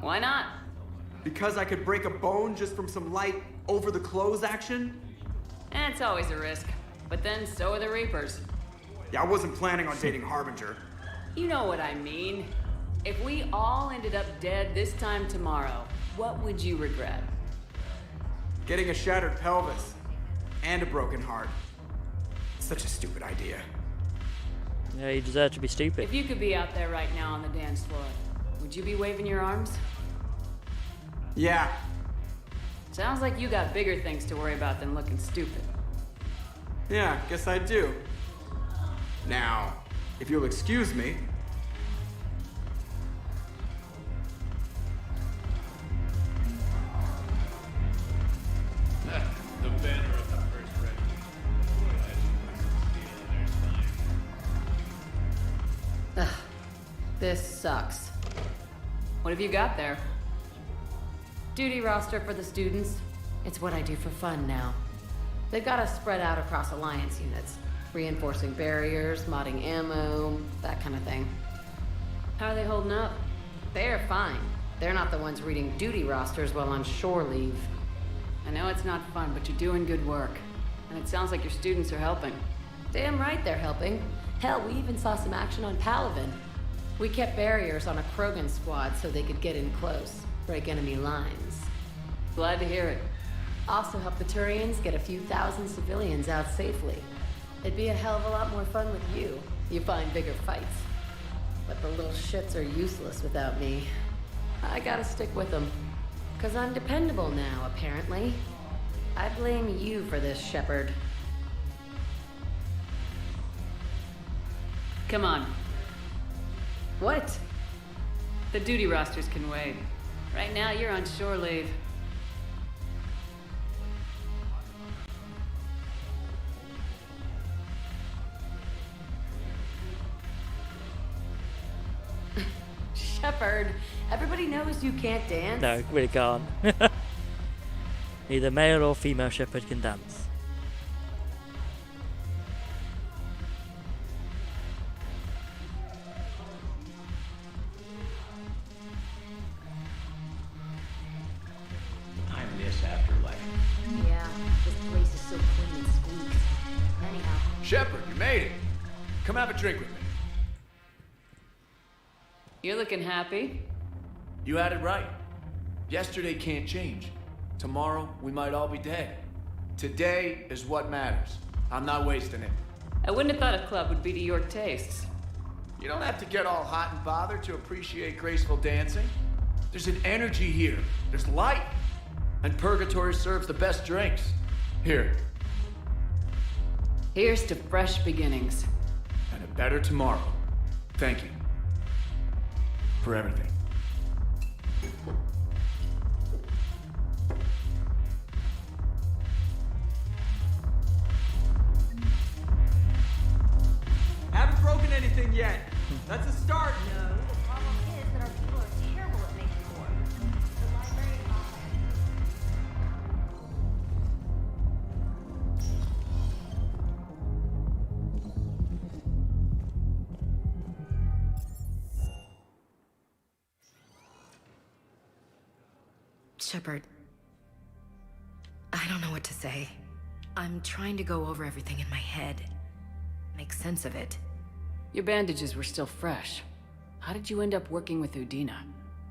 S8: Why not?
S12: Because I could break a bone just from some light over-the-clothes action?
S8: It's always a risk. But then so are the Reapers.
S12: Yeah, I wasn't planning on dating Harbinger.
S8: You know what I mean. If we all ended up dead this time tomorrow, what would you regret?
S12: Getting a shattered pelvis. And a broken heart. Such a stupid idea.
S1: Yeah, you deserve to be stupid.
S8: If you could be out there right now on the dance floor, would you be waving your arms?
S12: Yeah.
S8: Sounds like you got bigger things to worry about than looking stupid.
S12: Yeah, guess I do. Now, if you'll excuse me...
S6: The banner of the First Regiment.
S8: Ugh, this sucks. What have you got there? Duty roster for the students. It's what I do for fun now. They've got us spread out across Alliance units. Reinforcing barriers, modding ammo, that kind of thing. How are they holding up? They're fine. They're not the ones reading duty rosters while on shore leave. I know it's not fun, but you're doing good work. And it sounds like your students are helping. Damn right they're helping. Hell, we even saw some action on Palaven. We kept barriers on a Krogan squad so they could get in close, break enemy lines. Glad to hear it. Also help the Turians get a few thousand civilians out safely. It'd be a hell of a lot more fun with you. You find bigger fights. But the little shits are useless without me. I gotta stick with them. 'Cause I'm dependable now, apparently. I blame you for this, Shepard. Come on. What? The duty rosters can wait. Right now, you're on shore leave.
S19: Shepard, everybody knows you can't dance.
S1: No, really can't. Neither male or female shepherd can dance.
S14: I miss Afterlife.
S7: Yeah, this place is so clean it squeaks. Anyhow.
S13: Shepard, you made it. Come have a drink with me.
S8: You're looking happy.
S13: You had it right. Yesterday can't change. Tomorrow, we might all be dead. Today is what matters. I'm not wasting it.
S8: I wouldn't have thought a club would be to your tastes.
S13: You don't have to get all hot and bothered to appreciate graceful dancing. There's an energy here. There's light. And Purgatory serves the best drinks. Here.
S8: Here's to fresh beginnings.
S13: And a better tomorrow. Thank you. For everything.
S12: Haven't broken anything yet. That's a start.
S7: No, the problem is that our people are terrible at making war. The library Shepard, I don't know what to say. I'm trying to go over everything in my head. Make sense of it.
S8: Your bandages were still fresh. How did you end up working with Udina?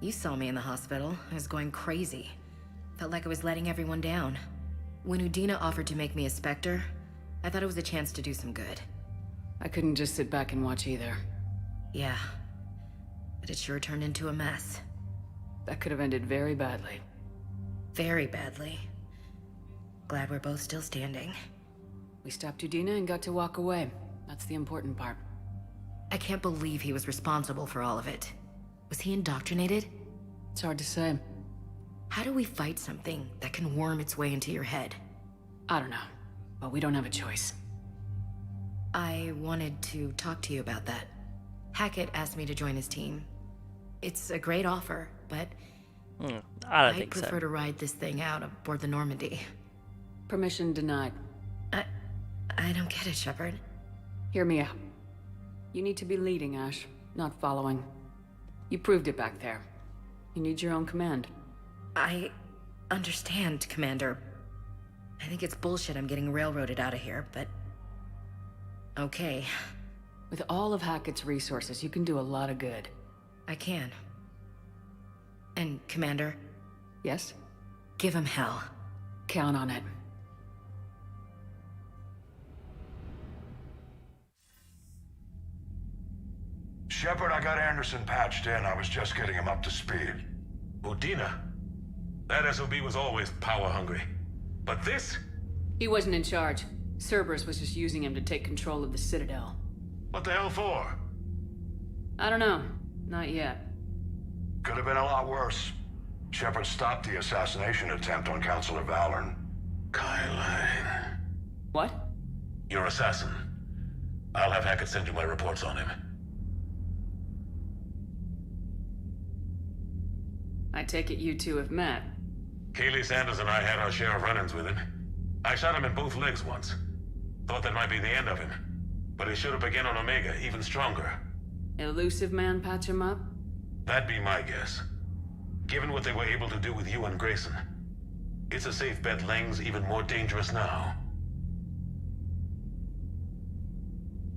S7: You saw me in the hospital. I was going crazy. Felt like I was letting everyone down. When Udina offered to make me a Spectre, I thought it was a chance to do some good.
S8: I couldn't just sit back and watch either.
S7: Yeah. But it sure turned into a mess.
S8: That could have ended very badly.
S7: Very badly. Glad we're both still standing.
S8: We stopped Udina and got to walk away. That's the important part.
S7: I can't believe he was responsible for all of it. Was he indoctrinated?
S8: It's hard to say.
S7: How do we fight something that can worm its way into your head?
S8: I don't know, but we don't have a choice.
S7: I wanted to talk to you about that. Hackett asked me to join his team. It's a great offer, but
S1: I don't think
S7: I'd prefer to ride this thing out aboard the Normandy.
S8: Permission denied.
S7: I don't get it, Shepard.
S8: Hear me out. You need to be leading, Ash, not following. You proved it back there. You need your own command.
S7: I understand, Commander. I think it's bullshit I'm getting railroaded out of here, but... okay.
S8: With all of Hackett's resources, you can do a lot of good.
S7: I can. And, Commander?
S8: Yes?
S7: Give him hell.
S8: Count on it.
S15: Shepard, I got Anderson patched in. I was just getting him up to speed.
S16: Udina? That SOB was always power-hungry. But this?
S8: He wasn't in charge. Cerberus was just using him to take control of the Citadel.
S16: What the hell for?
S8: I don't know. Not yet.
S15: Could have been a lot worse. Shepard stopped the assassination attempt on Councilor Valorn.
S16: Kyline.
S8: What?
S16: Your assassin. I'll have Hackett send you my reports on him.
S8: I take it you two have met.
S16: Kaylee Sanders and I had our share of run-ins with him. I shot him in both legs once. Thought that might be the end of him. But he should have begun on Omega, even stronger.
S8: Elusive man patch him up?
S16: That'd be my guess. Given what they were able to do with you and Grayson. It's a safe bet Lang's even more dangerous now.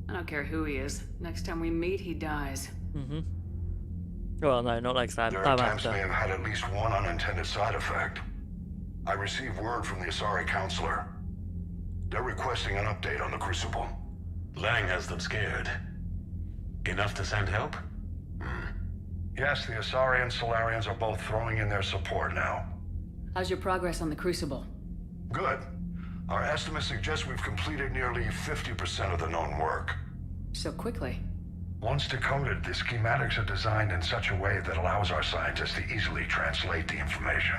S8: I don't care who he is. Next time we meet, he dies.
S1: Well, no, not next time.
S15: Their
S1: Time
S15: attempts
S1: after.
S15: may have had at least one unintended side effect. I received word from the Asari Councilor. They're requesting an update on the Crucible.
S16: Lang has them scared. Enough to send help?
S15: Yes, the Asari and Solarians are both throwing in their support now.
S8: How's your progress on the Crucible?
S15: Good. Our estimates suggest we've completed nearly 50% of the known work.
S8: So quickly?
S15: Once decoded, the schematics are designed in such a way that allows our scientists to easily translate the information.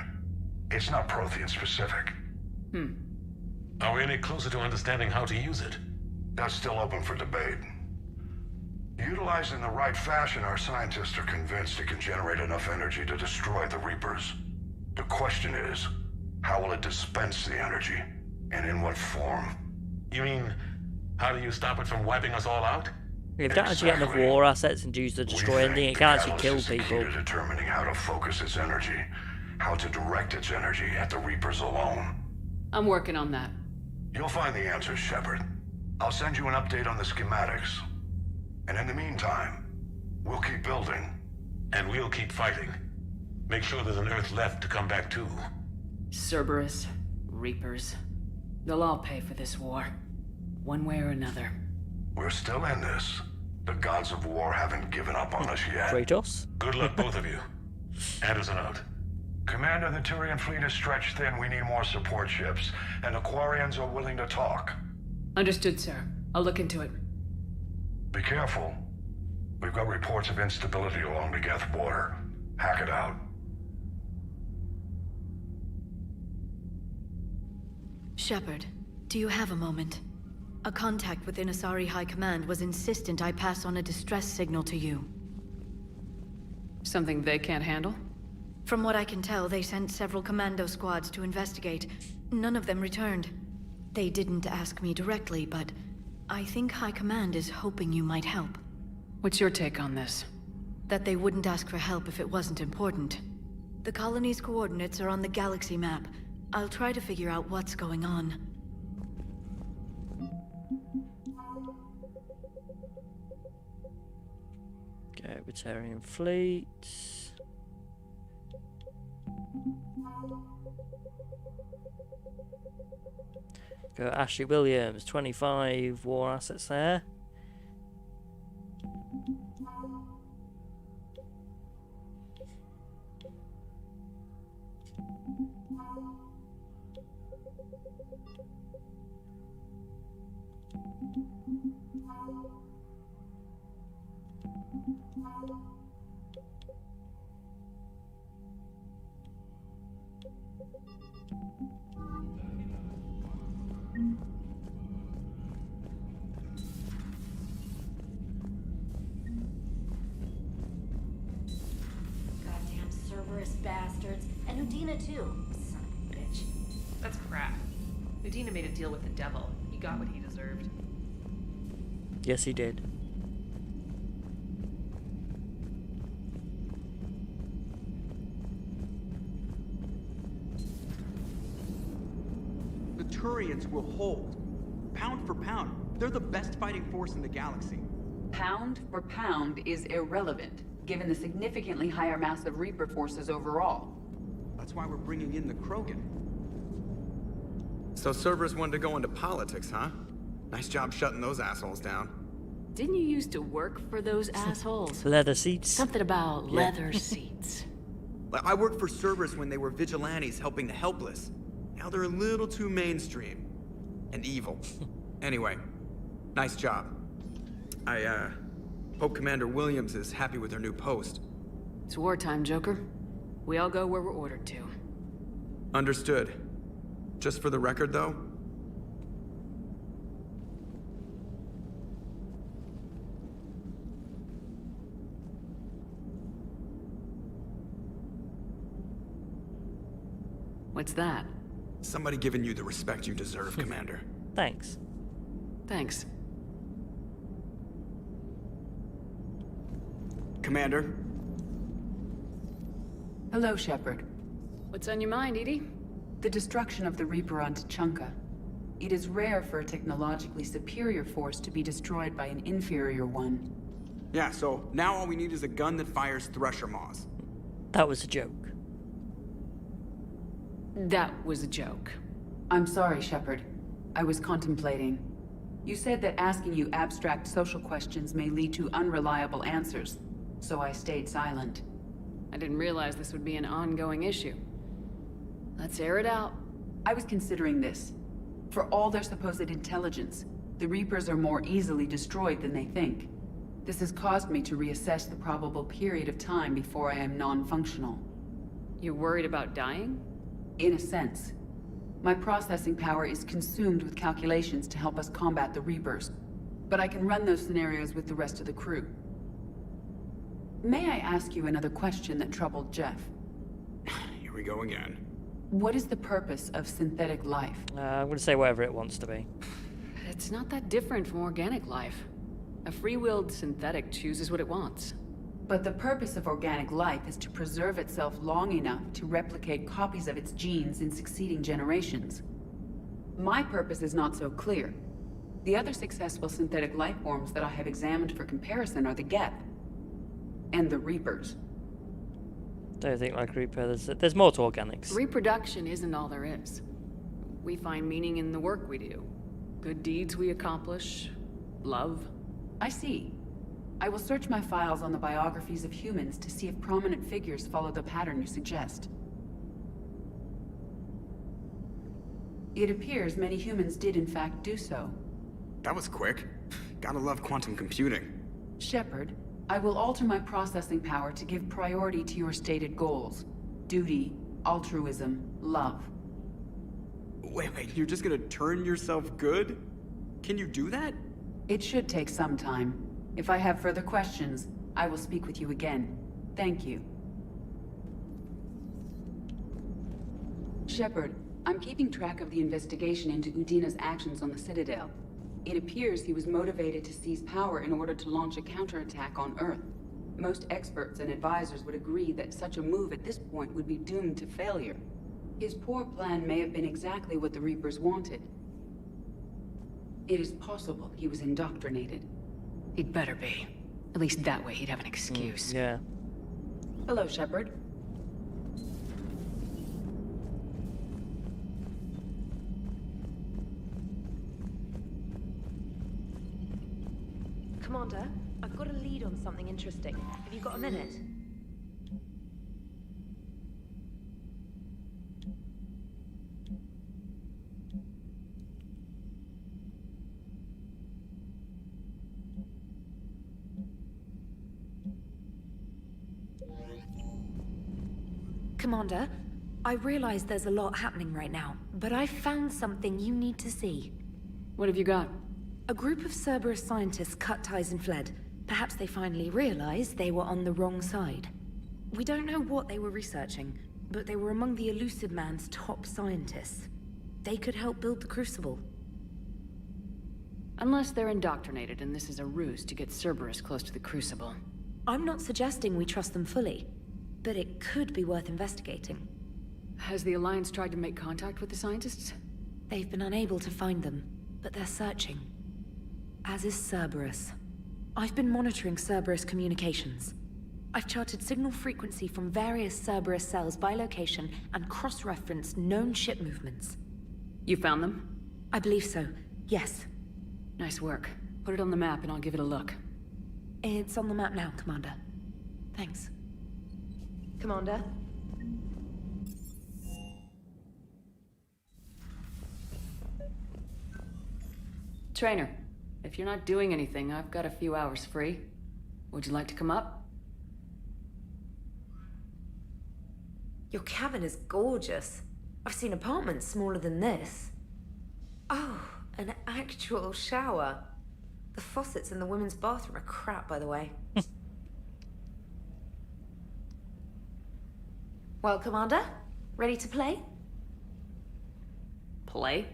S15: It's not Prothean specific.
S16: Are we any closer to understanding how to use it?
S15: That's still open for debate.
S6: Utilized in the right fashion, our scientists are convinced it can generate enough energy to destroy the Reapers. The question is, how will it dispense the energy? And in what form?
S16: You mean, how do you stop it from wiping us all out?
S1: If you don't actually get enough war assets and use to destroy anything, it can actually kill people.
S6: To determining how to focus its energy, how to direct its energy at the Reapers alone.
S8: I'm working on that.
S6: You'll find the answers, Shepard. I'll send you an update on the schematics. And in the meantime, we'll keep building.
S16: And we'll keep fighting. Make sure there's an Earth left to come back to.
S8: Cerberus, Reapers. They'll all pay for this war. One way or another.
S6: We're still in this. The gods of war haven't given up on us yet.
S1: Kratos?
S16: Good luck, both of you. Anderson out.
S6: Commander, the Turian fleet is stretched thin. We need more support ships. And the Quarians are willing to talk.
S8: Understood, sir. I'll look into it.
S6: Be careful. We've got reports of instability along the Geth border. Hack it out.
S17: Shepard, do you have a moment? A contact within Asari High Command was insistent I pass on a distress signal to you.
S8: Something they can't handle?
S17: From what I can tell, they sent several commando squads to investigate. None of them returned. They didn't ask me directly, but I think High Command is hoping you might help.
S8: What's your take on this?
S17: That they wouldn't ask for help if it wasn't important. The colony's coordinates are on the galaxy map. I'll try to figure out what's going on.
S1: Okay, Batarian fleet. Go Ashley Williams, 25 war assets there.
S7: Goddamn Cerberus bastards. And Udina too. Son of a bitch.
S18: That's crap. Udina made a deal with the devil. He got what he deserved.
S1: Yes, he did.
S12: The Turians will hold. Pound for pound, they're the best fighting force in the galaxy.
S21: Pound for pound is irrelevant, given the significantly higher mass of Reaper forces overall.
S12: That's why we're bringing in the Krogan. So Cerberus wanted to go into politics, huh? Nice job shutting those assholes down.
S8: Didn't you used to work for those assholes?
S1: Leather seats.
S8: Something about leather seats.
S12: I worked for Cerberus when they were vigilantes helping the helpless. Now they're a little too mainstream. And evil. Anyway, nice job. I hope Commander Williams is happy with her new post.
S8: It's wartime, Joker. We all go where we're ordered to.
S12: Understood. Just for the record, though,
S8: What's that?
S12: somebody giving you the respect you deserve, Commander.
S1: Thanks.
S8: Thanks.
S12: Commander?
S21: Hello, Shepard.
S8: What's on your mind, Edie?
S21: The destruction of the Reaper on Tuchanka. It is rare for a technologically superior force to be destroyed by an inferior one.
S12: Yeah, so now all we need is a gun that fires Thresher Maws.
S1: That was a joke.
S8: That was a joke.
S21: I'm sorry, Shepard. I was contemplating. You said that asking you abstract social questions may lead to unreliable answers, so I stayed silent.
S8: I didn't realize this would be an ongoing issue. Let's air it out.
S21: I was considering this. For all their supposed intelligence, the Reapers are more easily destroyed than they think. This has caused me to reassess the probable period of time before I am non-functional.
S8: You're worried about dying?
S21: In a sense. My processing power is consumed with calculations to help us combat the Reapers. but I can run those scenarios with the rest of the crew. May I ask you another question that troubled Jeff?
S12: Here we go again.
S21: What is the purpose of synthetic life?
S1: I'm going to say whatever it wants to be.
S8: It's not that different from organic life. A free-willed synthetic chooses what it wants.
S21: But the purpose of organic life is to preserve itself long enough to replicate copies of its genes in succeeding generations. My purpose is not so clear. The other successful synthetic life forms that I have examined for comparison are the Geth and the Reapers.
S1: Don't think like Reaper. There's more to organics.
S8: Reproduction isn't all there is. We find meaning in the work we do. Good deeds we accomplish. Love.
S21: I see. I will search my files on the biographies of humans to see if prominent figures follow the pattern you suggest. It appears many humans did in fact do so.
S12: That was quick. Gotta love quantum computing.
S21: Shepard, I will alter my processing power to give priority to your stated goals. Duty, altruism, love.
S12: Wait, you're just gonna turn yourself good? Can you do that?
S21: It should take some time. If I have further questions, I will speak with you again. Thank you. Shepard, I'm keeping track of the investigation into Udina's actions on the Citadel. It appears he was motivated to seize power in order to launch a counterattack on Earth. Most experts and advisors would agree that such a move at this point would be doomed to failure. His poor plan may have been exactly what the Reapers wanted. It is possible he was indoctrinated.
S8: He'd better be. At least that way he'd have an excuse.
S1: Yeah.
S21: Hello, Shepard.
S19: Commander, I've got a lead on something interesting. Have you got a minute? Commander, I realize there's a lot happening right now, but I found something you need to see.
S8: What have you got?
S19: A group of Cerberus scientists cut ties and fled. Perhaps they finally realized they were on the wrong side. We don't know what they were researching, but they were among the Elusive Man's top scientists. They could help build the Crucible.
S8: Unless they're indoctrinated and this is a ruse to get Cerberus close to the Crucible.
S19: I'm not suggesting we trust them fully, but it could be worth investigating.
S8: Has the Alliance tried to make contact with the scientists?
S19: They've been unable to find them, but they're searching. As is Cerberus. I've been monitoring Cerberus communications. I've charted signal frequency from various Cerberus cells by location and cross-referenced known ship movements.
S8: You found them?
S19: I believe so, yes.
S8: Nice work. Put it on the map and I'll give it a look.
S19: It's on the map now, Commander. Thanks. Commander?
S8: Trainer, if you're not doing anything, I've got a few hours free. Would you like to come up?
S19: Your cabin is gorgeous. I've seen apartments smaller than this. Oh, an actual shower. The faucets in the women's bathroom are crap, by the way. Well, Commander, ready to play?
S8: Play?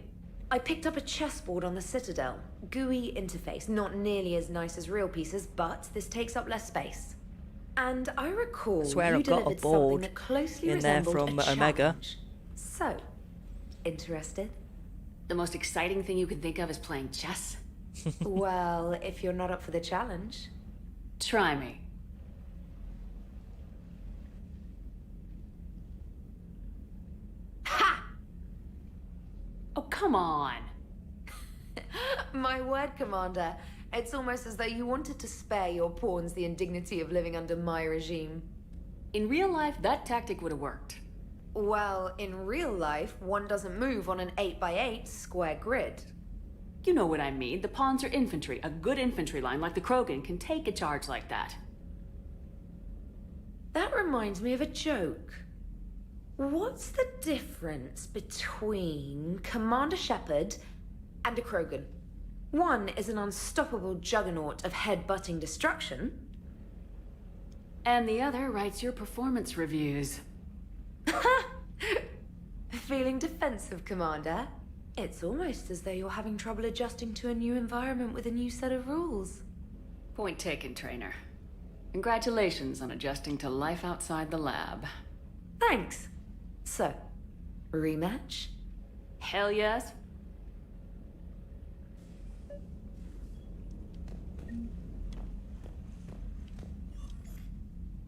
S19: I picked up a chessboard on the Citadel. GUI interface, not nearly as nice as real pieces, but this takes up less space. And I recall
S1: I swear
S19: you
S1: I've got a
S19: delivered
S1: board
S19: something that closely
S1: in there
S19: resembled
S1: from
S19: a
S1: Omega.
S19: challenge. So, interested?
S8: The most exciting thing you can think of is playing chess?
S19: Well, if you're not up for the challenge.
S8: Try me.
S19: Ha!
S8: Oh, come on.
S19: My word, Commander. It's almost as though you wanted to spare your pawns the indignity of living under my regime.
S8: In real life, that tactic would have worked.
S19: Well, in real life, one doesn't move on an 8x8 square grid.
S8: You know what I mean. The pawns are infantry. A good infantry line like the Krogan can take a charge like that.
S19: That reminds me of a joke. What's the difference between Commander Shepard and a Krogan? One is an unstoppable juggernaut of head-butting destruction.
S8: And the other writes your performance reviews.
S19: Feeling defensive, Commander? It's almost as though you're having trouble adjusting to a new environment with a new set of rules.
S8: Point taken, Trainer. Congratulations on adjusting to life outside the lab.
S19: Thanks. So, rematch?
S8: Hell yes.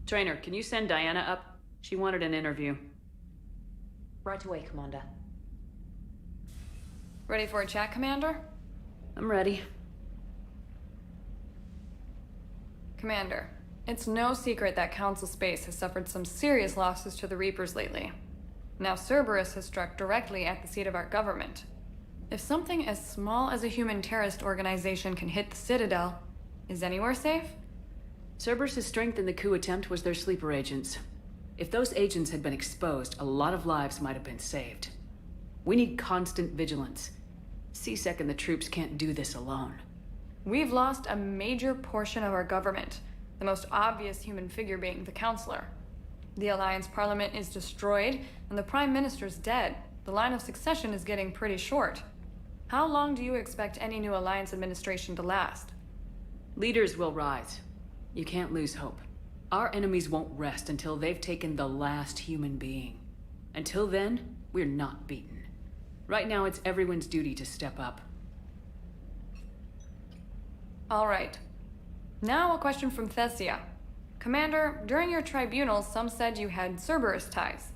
S8: Trainer, can you send Diana up? She wanted an interview.
S19: Right away, Commander.
S4: Ready for a chat, Commander?
S8: I'm ready.
S4: Commander, it's no secret that Council Space has suffered some serious losses to the Reapers lately. Now Cerberus has struck directly at the seat of our government. If something as small as a human terrorist organization can hit the Citadel, is anywhere safe?
S8: Cerberus' strength in the coup attempt was their sleeper agents. If those agents had been exposed, a lot of lives might have been saved. We need constant vigilance. C-Sec and the troops can't do this alone.
S4: We've lost a major portion of our government, the most obvious human figure being the Counselor. The Alliance Parliament is destroyed, and the Prime Minister's dead. The line of succession is getting pretty short. How long do you expect any new Alliance administration to last?
S8: Leaders will rise. You can't lose hope. Our enemies won't rest until they've taken the last human being. Until then, we're not beaten. Right now, it's everyone's duty to step up.
S4: All right. Now a question from Thessia. Commander, during your tribunal, some said you had Cerberus ties.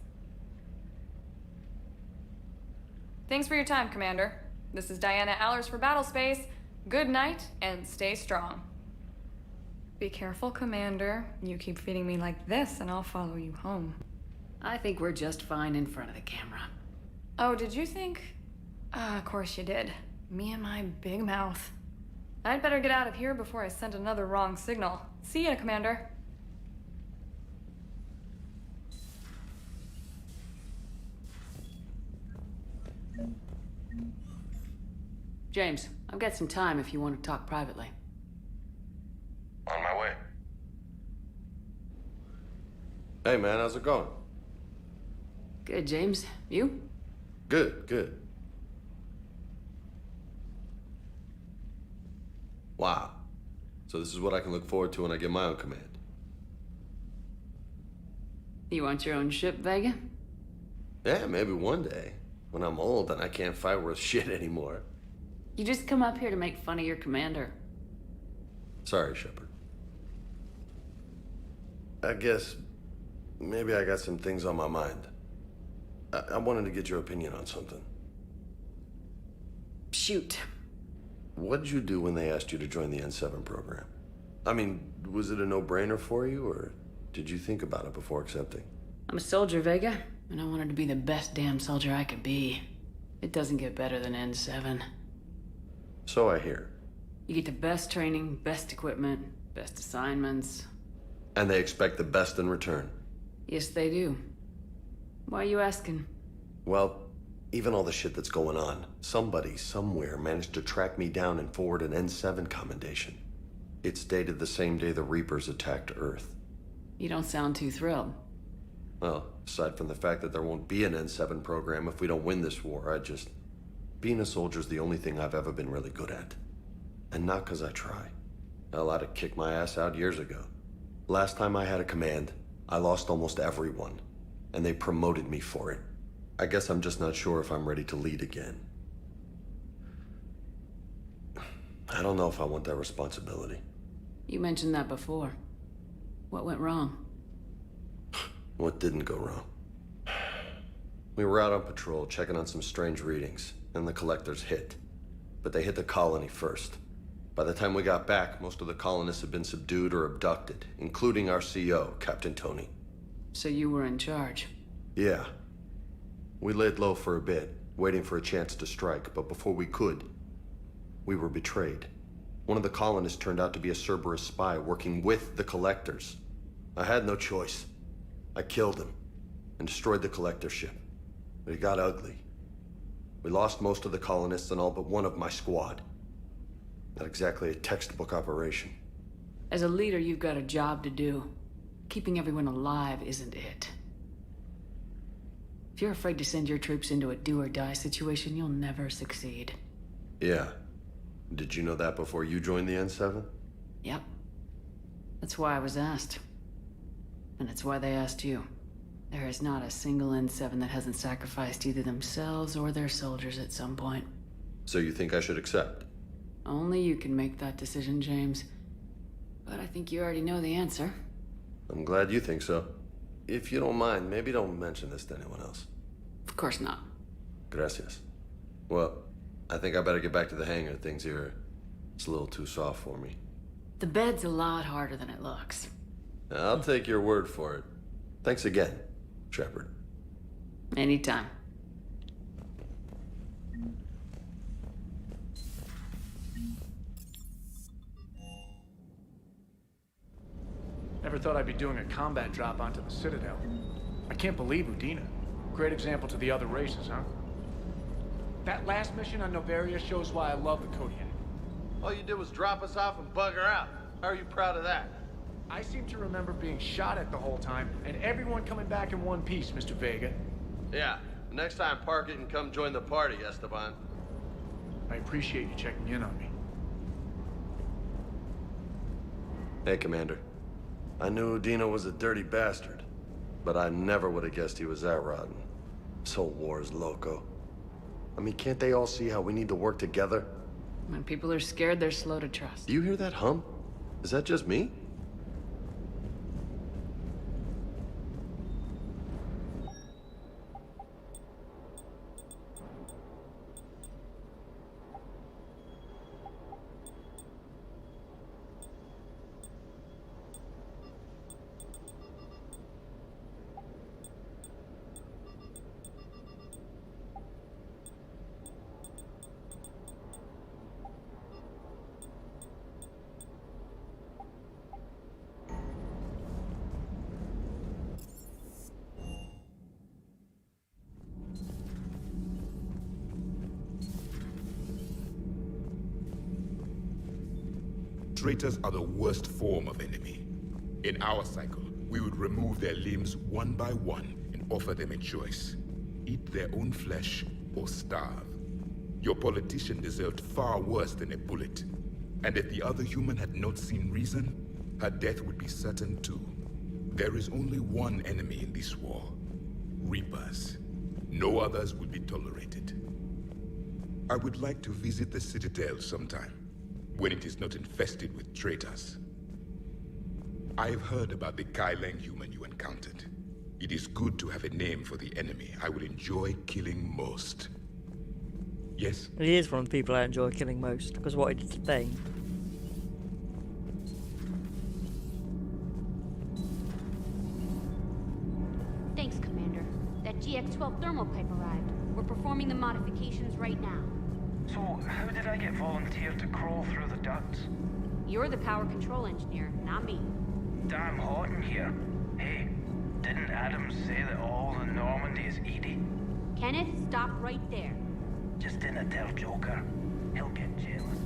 S4: Thanks for your time, Commander. This is Diana Allers for Battlespace. Good night, and stay strong. Be careful, Commander. You keep feeding me like this, and I'll follow you home.
S8: I think we're just fine in front of the camera.
S4: Oh, did you think? Of course you did. Me and my big mouth. I'd better get out of here before I send another wrong signal. See ya, Commander.
S8: James, I've got some time if you want to talk privately.
S9: On my way. Hey man, how's it going?
S8: Good, James. You?
S9: Good. Wow. So this is what I can look forward to when I get my own command.
S8: You want your own ship, Vega?
S9: Yeah, maybe one day. When I'm old and I can't fight worth shit anymore.
S8: You just come up here to make fun of your commander.
S9: Sorry, Shepard. I guess maybe I got some things on my mind. I wanted to get your opinion on something.
S8: Shoot.
S9: What'd you do when they asked you to join the N7 program? I mean, was it a no-brainer for you, or did you think about it before accepting?
S8: I'm a soldier, Vega, and I wanted to be the best damn soldier I could be. It doesn't get better than N7.
S9: So I hear.
S8: You get the best training, best equipment, best assignments.
S9: And they expect the best in return.
S8: Yes, they do. Why are you asking?
S9: Well, even all the shit that's going on, somebody, somewhere managed to track me down and forward an N7 commendation. It's dated the same day the Reapers attacked Earth.
S8: You don't sound too thrilled.
S9: Well, aside from the fact that there won't be an N7 program if we don't win this war, being a soldier's the only thing I've ever been really good at. And not because I try. Hell, I'd have kicked my ass out years ago. Last time I had a command, I lost almost everyone. And they promoted me for it. I guess I'm just not sure if I'm ready to lead again. I don't know if I want that responsibility.
S8: You mentioned that before. What went wrong?
S9: What didn't go wrong? We were out on patrol, checking on some strange readings, and the collectors hit. But they hit the colony first. By the time we got back, most of the colonists had been subdued or abducted, including our CO, Captain Tony.
S8: So you were in charge?
S9: Yeah. We laid low for a bit, waiting for a chance to strike, but before we could, we were betrayed. One of the colonists turned out to be a Cerberus spy working with the collectors. I had no choice. I killed him and destroyed the collector ship. But it got ugly. We lost most of the colonists and all but one of my squad. Not exactly a textbook operation.
S8: As a leader, you've got a job to do. Keeping everyone alive isn't it. If you're afraid to send your troops into a do-or-die situation, you'll never succeed.
S9: Yeah. Did you know that before you joined the N7?
S8: Yep. That's why I was asked. And it's why they asked you. There is not a single N7 that hasn't sacrificed either themselves or their soldiers at some point.
S9: So you think I should accept?
S8: Only you can make that decision, James. But I think you already know the answer.
S9: I'm glad you think so. If you don't mind, maybe don't mention this to anyone else.
S8: Of course not.
S9: Gracias. Well, I think I better get back to the hangar. Things here, it's a little too soft for me.
S8: The bed's a lot harder than it looks.
S9: I'll take your word for it. Thanks again, Shepard.
S8: Anytime.
S13: Never thought I'd be doing a combat drop onto the Citadel. I can't believe Udina. Great example to the other races, huh? That last mission on Novaria shows why I love the Kodiak.
S14: All you did was drop us off and bugger out. How are you proud of that?
S13: I seem to remember being shot at the whole time, and everyone coming back in one piece, Mr. Vega.
S14: Yeah, next time park it and come join the party, Esteban.
S13: I appreciate you checking in on me.
S9: Hey, Commander. I knew Udina was a dirty bastard, but I never would have guessed he was that rotten. This whole war is loco. I mean, can't they all see how we need to work together?
S8: When people are scared, they're slow to trust.
S9: Do you hear that hum? Is that just me?
S5: Traitors are the worst form of enemy. In our cycle, we would remove their limbs one by one and offer them a choice. Eat their own flesh or starve. Your politician deserved far worse than a bullet. And if the other human had not seen reason, her death would be certain too. There is only one enemy in this war. Reapers. No others will be tolerated. I would like to visit the Citadel sometime, when it is not infested with traitors. I've heard about the Kaileng human you encountered. It is good to have a name for the enemy I will enjoy killing most. Yes?
S1: He is one of the people I enjoy killing most, because what he did to Thane.
S20: Thanks, Commander. That GX-12 thermal pipe arrived. We're performing the modifications right now.
S22: So, how did I get volunteered to crawl through the ducts?
S20: You're the power control engineer, not me.
S22: Damn hot in here. Hey, didn't Adams say that all in Normandy is Edie?
S20: Kenneth, stop right there.
S22: Just didn't tell Joker. He'll get jealous.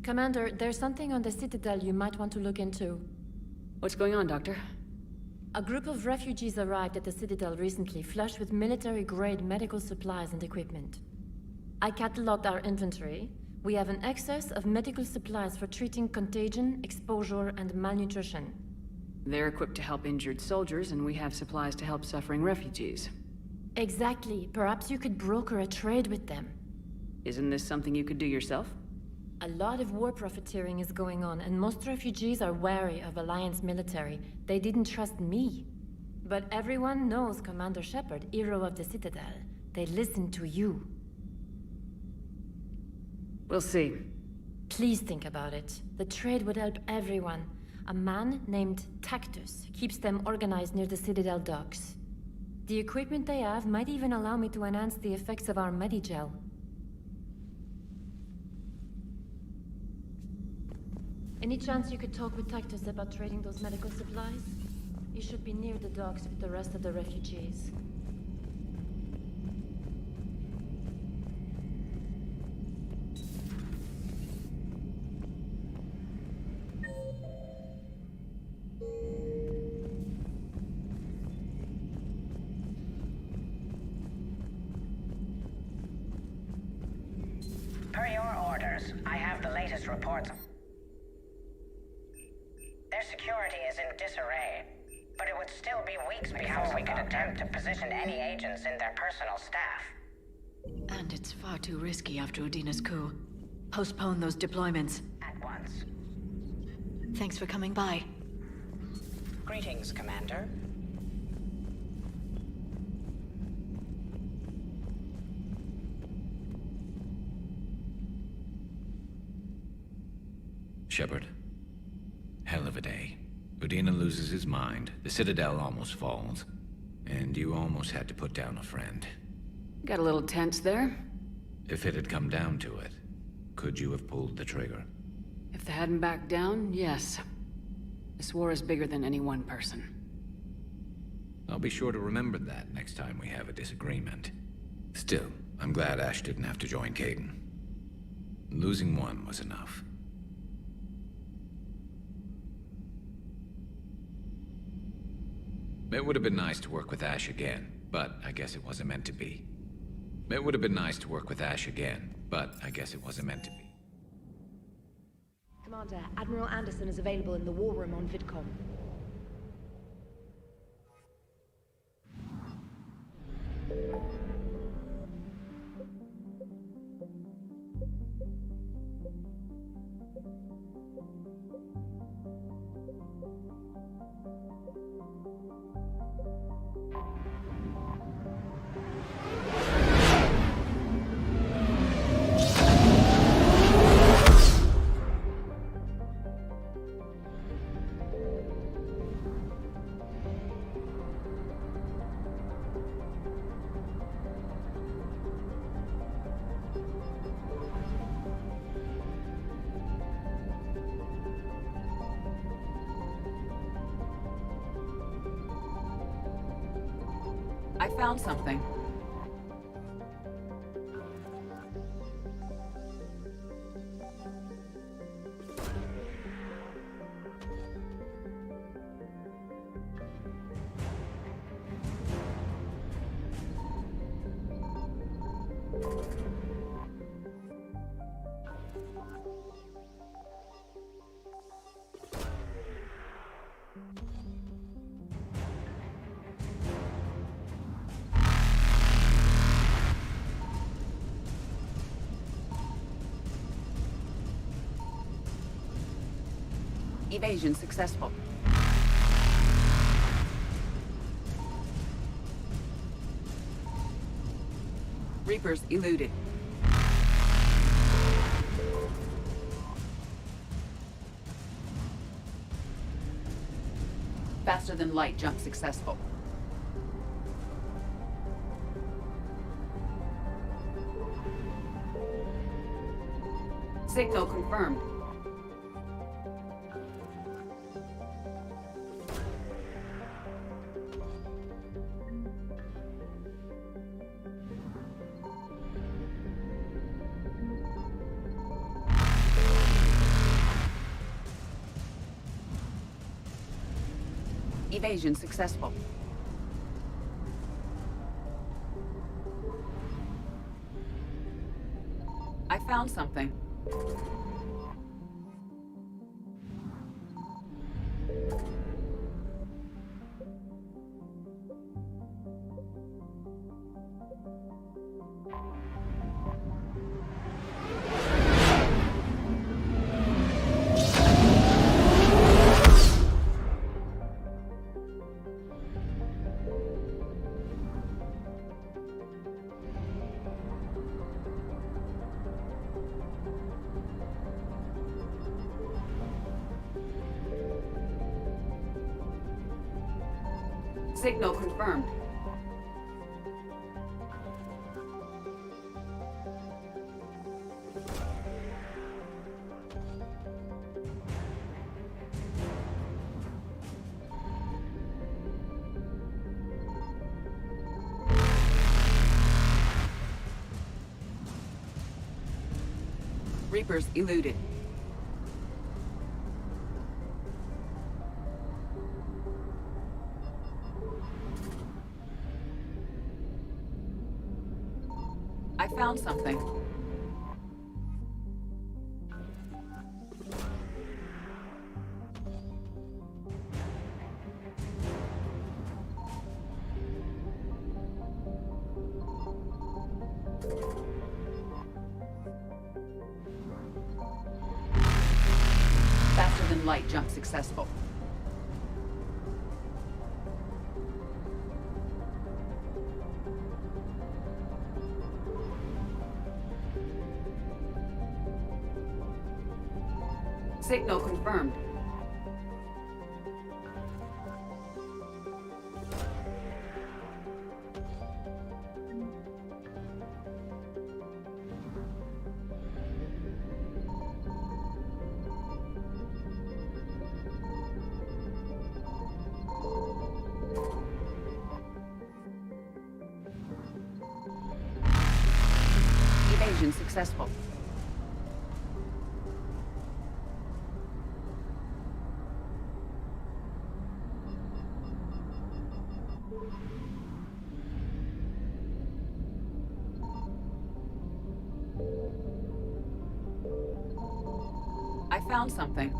S23: Commander, there's something on the Citadel you might want to look into.
S8: What's going on, Doctor?
S23: A group of refugees arrived at the Citadel recently, flushed with military-grade medical supplies and equipment. I cataloged our inventory. We have an excess of medical supplies for treating contagion, exposure, and malnutrition.
S8: They're equipped to help injured soldiers, and we have supplies to help suffering refugees.
S23: Exactly. Perhaps you could broker a trade with them.
S8: Isn't this something you could do yourself?
S23: A lot of war profiteering is going on, and most refugees are wary of Alliance military. They didn't trust me. But everyone knows Commander Shepard, hero of the Citadel. They listen to you.
S8: We'll see.
S23: Please think about it. The trade would help everyone. A man named Tactus keeps them organized near the Citadel docks. The equipment they have might even allow me to enhance the effects of our Medigel. Any chance you could talk with Titus about trading those medical supplies? You should be near the docks with the rest of the refugees.
S2: Per your orders, I have the latest reports. Their security is in disarray, but it would still be weeks before we could attempt to position any agents in their personal staff.
S17: And it's far too risky after Udina's coup. Postpone those deployments.
S2: At once.
S17: Thanks for coming by.
S2: Greetings, Commander.
S3: Shepard. Hell of a day. Udina loses his mind, the Citadel almost falls, and you almost had to put down a friend.
S8: Got a little tense there.
S3: If it had come down to it, could you have pulled the trigger?
S8: If they hadn't backed down, yes. This war is bigger than any one person.
S3: I'll be sure to remember that next time we have a disagreement. Still, I'm glad Ash didn't have to join Caden. Losing one was enough. It would have been nice to work with Ash again, but I guess it wasn't meant to be. It would have been nice to work with Ash again, but I guess it wasn't meant to be.
S19: Commander, Admiral Anderson is available in the war room on VidCom.
S21: I found something. Evasion successful. Reapers eluded. Faster than light jump successful. Signal confirmed. Evasion successful. I found something. Signal confirmed. Reapers eluded. I found something. Faster than light jump successful. Signal confirmed. Evasion successful. I found something.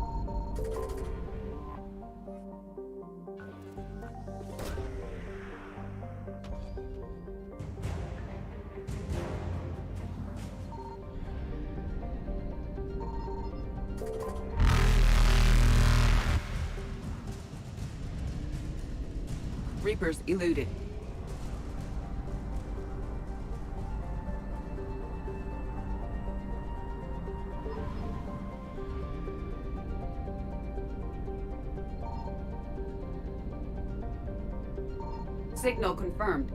S21: Reapers eluded. Signal confirmed.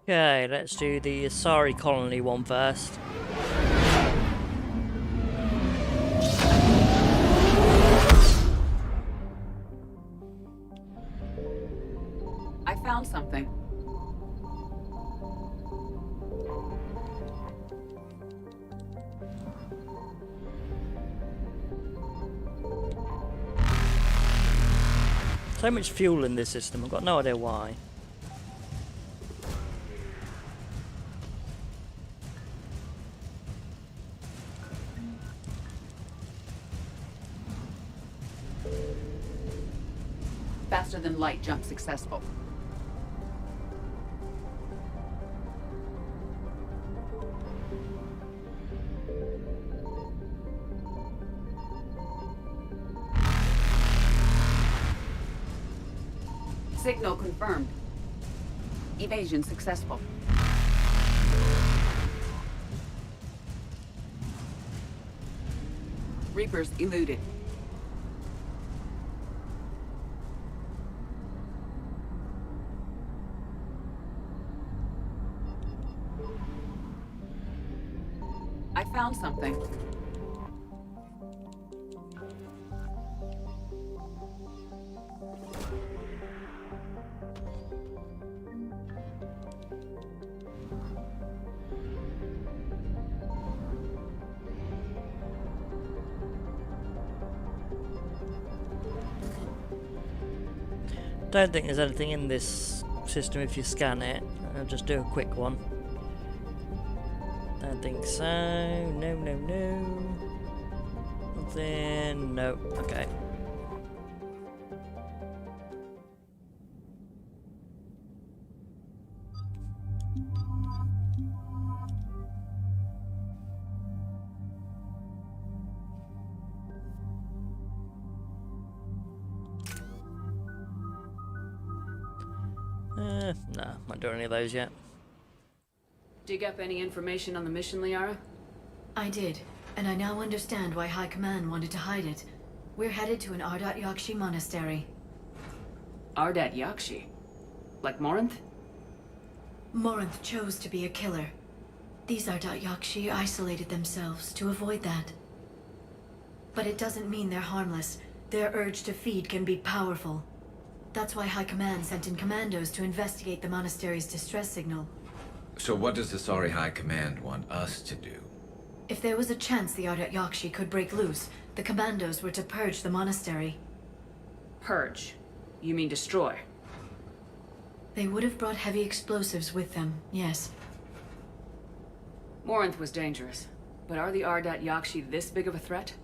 S1: Okay, let's do the Asari colony one first.
S21: I found something.
S1: So much fuel in this system, I've got no idea why.
S21: Faster than light jump successful. Signal confirmed. Evasion successful. Reapers eluded. I found something.
S1: Don't think there's anything in this system if you scan it. I'll just do a quick one. Don't think so. No, no, no. Nothing. No. Okay. No, not doing any of those yet.
S8: Dig up any information on the mission, Liara?
S17: I did, and I now understand why High Command wanted to hide it. We're headed to an Ardat Yakshi monastery.
S8: Ardat Yakshi? Like Morinth?
S17: Morinth chose to be a killer. These Ardat Yakshi isolated themselves to avoid that. But it doesn't mean they're harmless. Their urge to feed can be powerful. That's why High Command sent in commandos to investigate the monastery's distress signal.
S3: So what does the Sorry High Command want us to do?
S17: If there was a chance the Ardat Yakshi could break loose, the commandos were to purge the monastery.
S8: Purge? You mean destroy?
S17: They would have brought heavy explosives with them, yes.
S8: Morinth was dangerous, but are the Ardat Yakshi this big of a threat?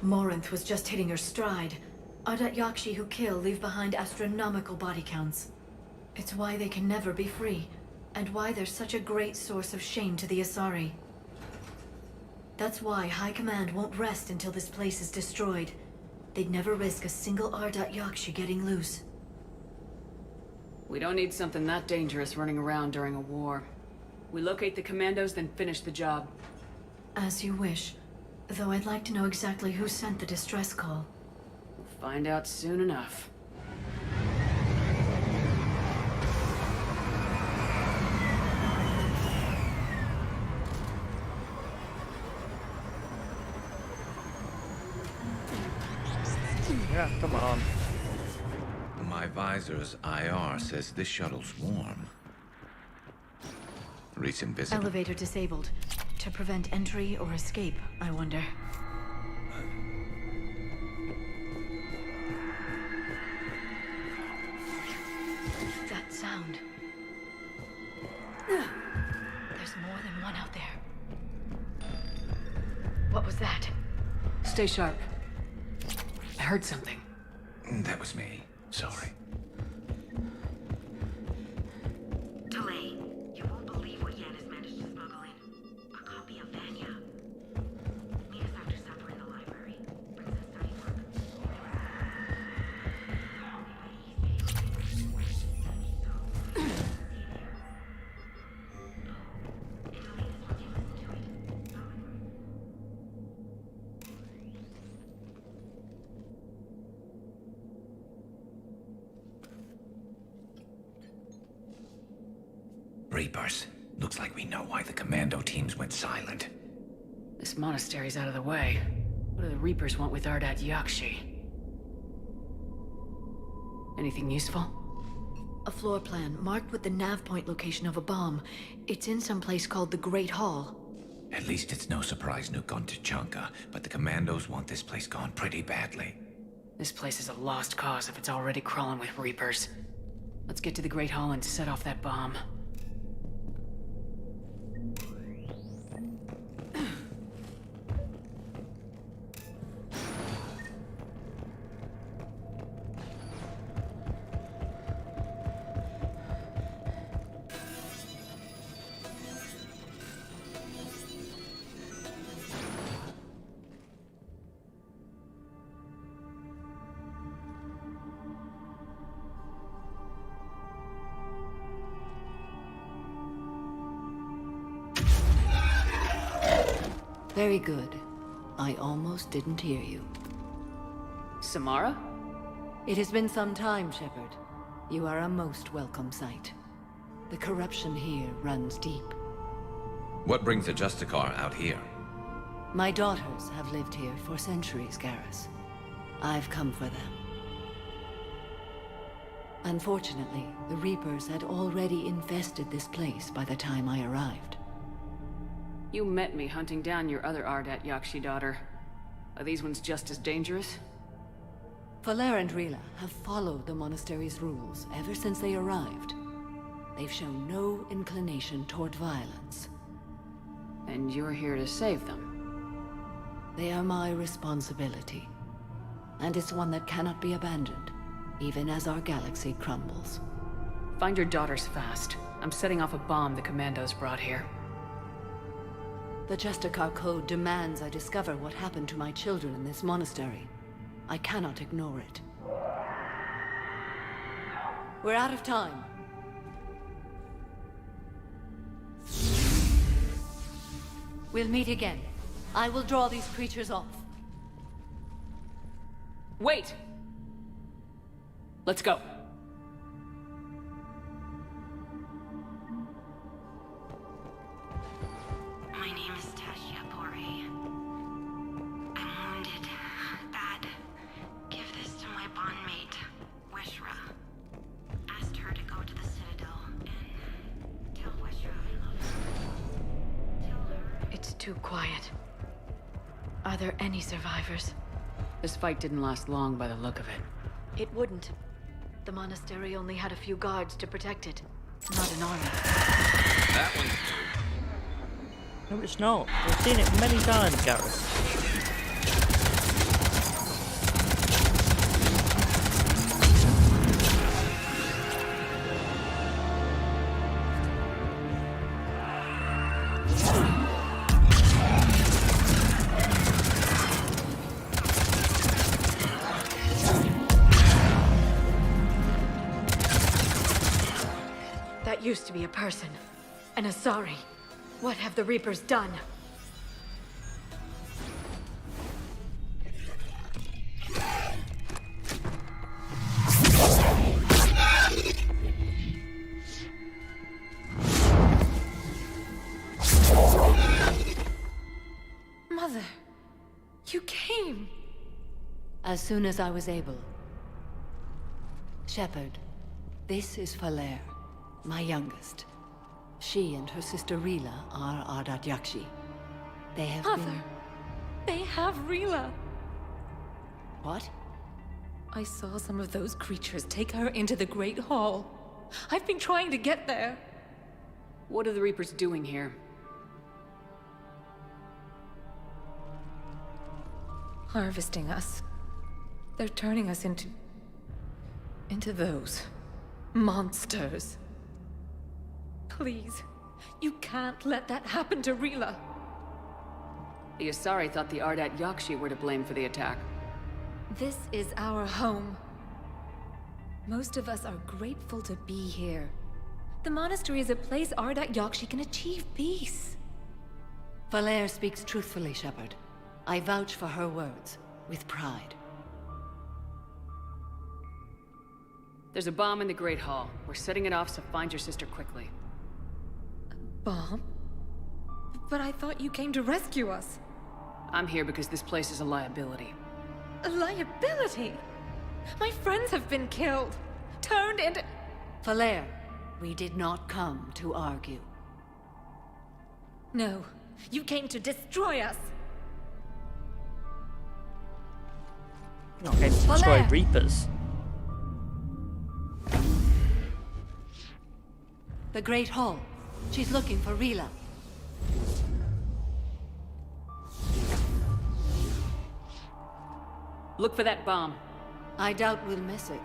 S17: Morinth was just hitting her stride. Ardat Yakshi who kill leave behind astronomical body counts. It's why they can never be free, and why they're such a great source of shame to the Asari. That's why High Command won't rest until this place is destroyed. They'd never risk a single Ardat Yakshi getting loose.
S8: We don't need something that dangerous running around during a war. We locate the commandos, then finish the job.
S17: As you wish. Though I'd like to know exactly who sent the distress call.
S8: We'll find out soon enough.
S1: Yeah, come on.
S3: My visor's IR says this shuttle's warm. Reach invisible.
S17: Elevator disabled. To prevent entry or escape, I wonder. That sound. There's more than one out there. What was that?
S8: Stay sharp. I heard something.
S3: That was me. Sorry.
S7: Delay. You won't believe what Yan has managed to smuggle in. A copy of Vanya. Meet us after supper in the library. Brings us study work.
S3: Reapers. Looks like we know why the commando teams went silent.
S8: This monastery's out of the way. What do the Reapers want with Ardat Yakshi? Anything useful?
S17: A floor plan marked with the nav point location of a bomb. It's in some place called the Great Hall.
S3: At least it's no surprise nuke on Tachanka, but the commandos want this place gone pretty badly.
S8: This place is a lost cause if it's already crawling with Reapers. Let's get to the Great Hall and set off that bomb.
S19: Very good. I almost didn't hear you.
S8: Samara?
S19: It has been some time, Shepard. You are a most welcome sight. The corruption here runs deep.
S3: What brings a Justicar out here?
S19: My daughters have lived here for centuries, Garrus. I've come for them. Unfortunately, the Reapers had already infested this place by the time I arrived.
S8: You met me hunting down your other Ardat Yakshi daughter. Are these ones just as dangerous?
S19: Falere and Rila have followed the monastery's rules ever since they arrived. They've shown no inclination toward violence.
S8: And you're here to save them?
S19: They are my responsibility. And it's one that cannot be abandoned, even as our galaxy crumbles.
S8: Find your daughters fast. I'm setting off a bomb the commandos brought here.
S19: The Justicar Code demands I discover what happened to my children in this monastery. I cannot ignore it. We're out of time. We'll meet again. I will draw these creatures off.
S8: Wait! Let's go.
S17: quiet. Are there any survivors?
S8: This fight didn't last long by the look of it.
S17: It wouldn't. The monastery only had a few guards to protect it, not an army.
S3: That one's new.
S1: No, it's not. We've seen it many times, Gareth.
S17: That used to be a person. An Asari. What have the Reapers done?
S23: Mother, you came.
S19: As soon as I was able. Shepard, this is Falair, my youngest. She and her sister Rila are Ardat Yakshi. They have
S23: Mother, they have Rila.
S19: What?
S23: I saw some of those creatures take her into the Great Hall. I've been trying to get there.
S8: What are the Reapers doing here?
S23: Harvesting us. They're turning us into those monsters. Please, you can't let that happen to Rila.
S8: The Asari thought the Ardat Yakshi were to blame for the attack.
S23: This is our home. Most of us are grateful to be here. The monastery is a place Ardat Yakshi can achieve peace.
S19: Falair speaks truthfully, Shepard. I vouch for her words, with pride.
S8: There's a bomb in the Great Hall. We're setting it off, so find your sister quickly.
S23: Bomb? But I thought you came to rescue us.
S8: I'm here because this place is a liability.
S23: A liability? My friends have been killed. Turned into...
S19: Falair, we did not come to argue.
S23: No, you came to destroy us.
S1: No, okay, destroy Reapers.
S19: The Great Hall. She's looking for Rila.
S8: Look for that bomb.
S19: I doubt we'll miss it.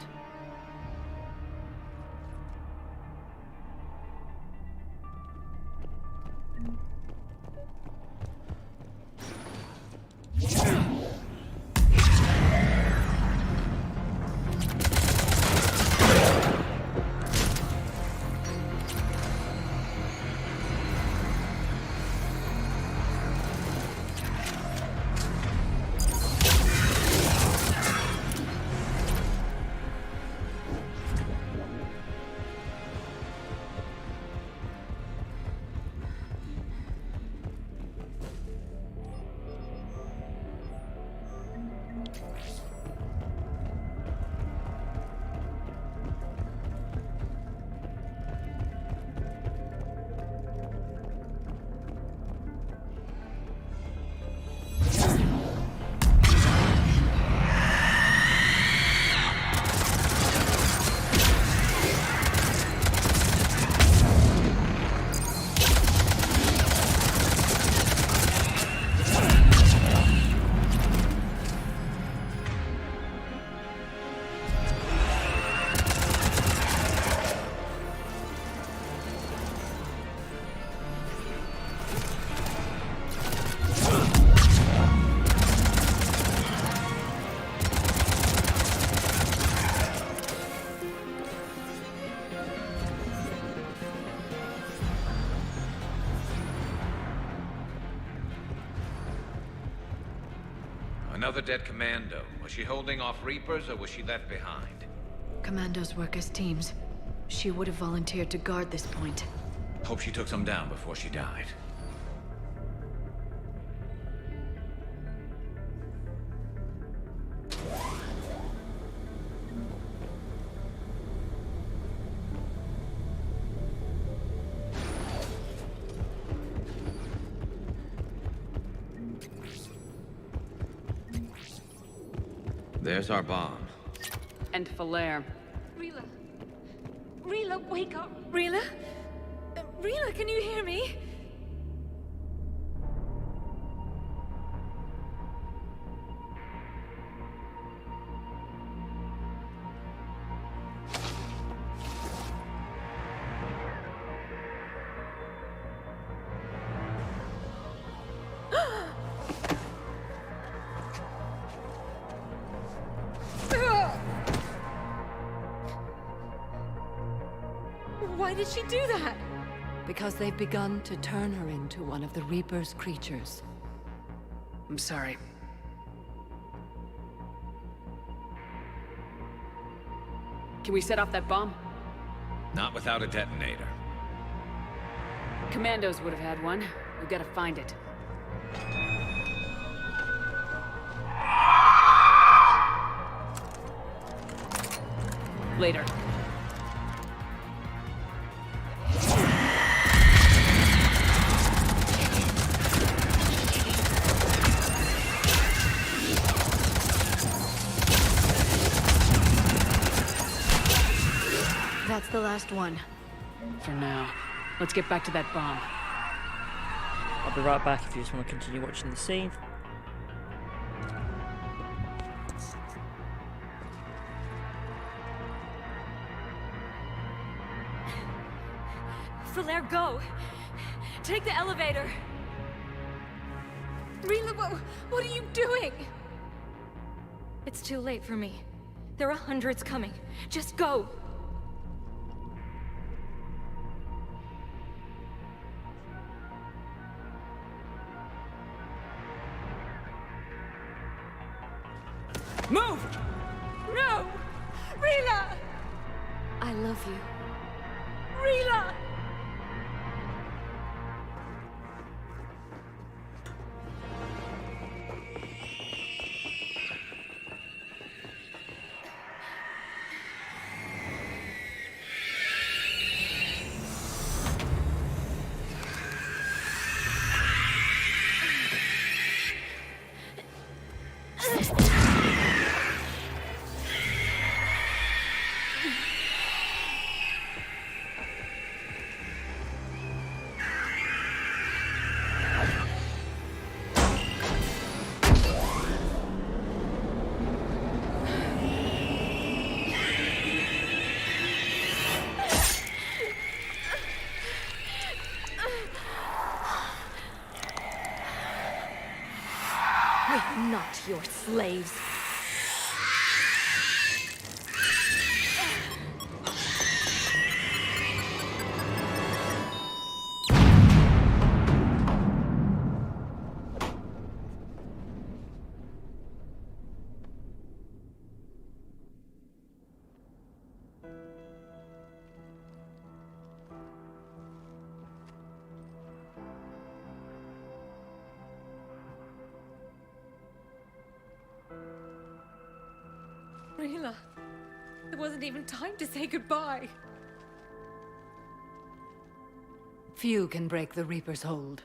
S3: Another dead commando. Was she holding off Reapers, or was she left behind?
S17: Commandos work as teams. She would have volunteered to guard this point.
S3: Hope she took some down before she died. There's our bomb.
S8: And Falaire.
S23: Rila. Rila, wake up. Rila? Rila, can you hear me? Why did she do that?
S19: Because they've begun to turn her into one of the Reaper's creatures.
S8: I'm sorry. Can we set off that bomb?
S3: Not without a detonator.
S8: Commandos would have had one. We've got to find it. Later.
S19: That's the last one.
S8: For now. Let's get back to that bomb.
S1: I'll be right back if you just want to continue watching the scene.
S23: Falaire, go! Take the elevator! Rila, what are you doing? It's too late for me. There are hundreds coming. Just go!
S8: Move!
S23: No! Rila! I love you. Rila! We're not your slaves. Rila, there wasn't even time to say goodbye.
S19: Few can break the Reaper's hold.